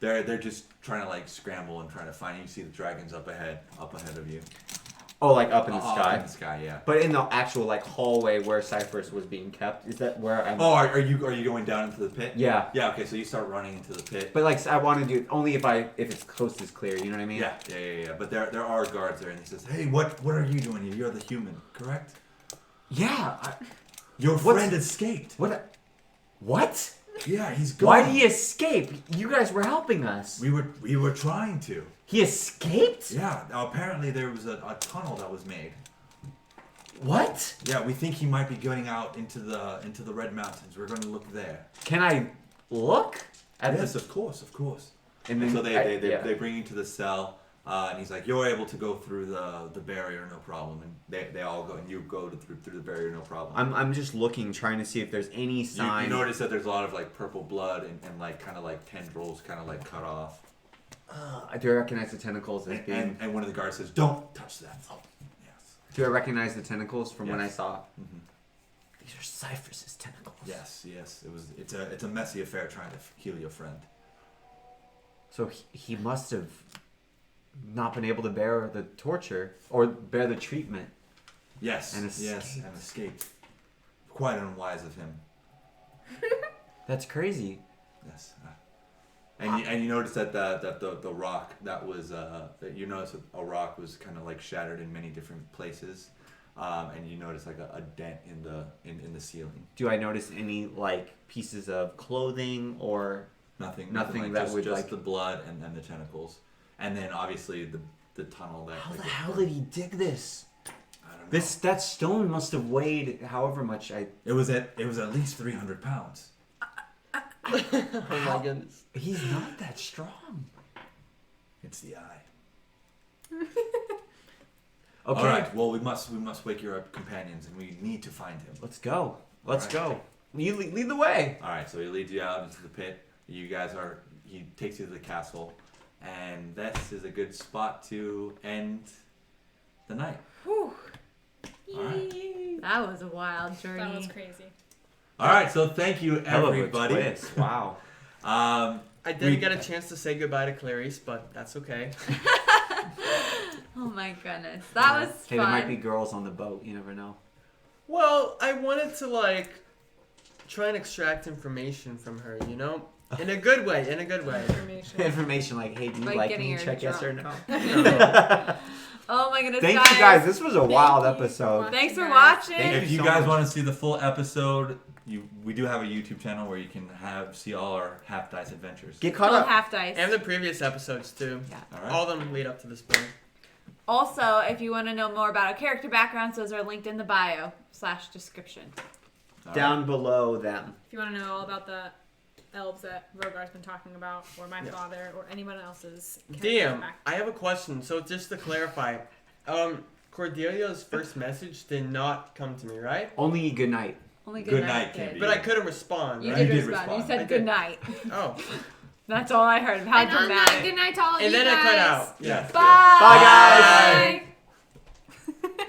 They're just trying to like scramble and trying to find you. You see the dragons up ahead of you. Oh, like up in the sky. Up in the sky, yeah. But in the actual like hallway where Cyphrus was being kept, is that where I'm? Oh, are you going down into the pit? Yeah. Yeah. Okay, so you start running into the pit. But like I want to do only if it's coast is clear. You know what I mean? Yeah. But there are guards there, and he says, "Hey, what are you doing here? You're the human, correct? Yeah. Your friend escaped. What? Yeah, he's gone. Why did he escape? You guys were helping us. We were trying to. He escaped? Yeah. Apparently there was a tunnel that was made. What? Yeah, we think he might be going out into the Red Mountains. We're going to look there. Can I look? Yes, of course. And And then so they bring you to the cell, and he's like, "You're able to go through the barrier, no problem." And they all go, and you go through the barrier, no problem. I'm just looking, trying to see if there's any sign. You notice that there's a lot of like purple blood and like kind of like tendrils, kind of like cut off. Do I recognize the tentacles as being? And one of the guards says, "Don't touch that." Oh, yes. Do I recognize the tentacles from when I Yes. saw? Mm-hmm. These are Cyphrus's tentacles. Yes. It's a messy affair trying to heal your friend. So he must have not been able to bear the torture or bear the treatment. Yes. And Yes. And escaped. Quite unwise of him. That's crazy. Yes. And you notice that the rock that was that you notice that a rock was kind of like shattered in many different places, and you notice like a dent in the ceiling. Do I notice any like pieces of clothing or Nothing Nothing that just, would, just like- the blood and then the tentacles, and then obviously the tunnel that. How like, the hell did he dig this? I don't know. That stone must have weighed however much It was at least 300 pounds. Oh my goodness. He's not that strong. It's the eye. Okay. All right. Well, we must wake your companions, and we need to find him. Let's go. Let's All right. go. You lead the way. All right. So he leads you out into the pit. He takes you to the castle, and this is a good spot to end the night. Whew. All right. That was a wild journey. That was crazy. All right. So thank you, Hell of a everybody. twist. Wow. I We- didn't get a chance to say goodbye to Clarice, but that's okay. Oh my goodness. That was Hey, fun. there might be girls on the boat. You never know. Well, I wanted to try and extract information from her, you know? In a good way, Information. Information like, hey, do you Like like getting me? her Check yes or drunk. no. Oh my goodness, Thank guys. you guys. This was a wild you. episode. Thanks for Guys. watching. Thank If you you so guys much. want to see the full episode, we do have a YouTube channel where you can see all our half dice adventures. Get caught Full up. half dice. And the previous episodes, too. Yeah. All right. All of them lead up to this point. Also, if you want to know more about our character backgrounds, those are linked in the bio / description. All right. Down below them. If you want to know all about the elves that Rhogar's been talking about, or my Yeah. father, or anyone else's Damn, back- I have a question. So just to clarify, Cordelia's first message did not come to me, right? Only good night. Only Good good, night, night, Candy. kid. But I couldn't respond, You right? did, You did respond. respond. You said I good did. night. Oh. That's all I heard. How And on that, dramatic. good night to all of And you then guys. it cut out. Yeah. Bye. Bye, guys. Bye.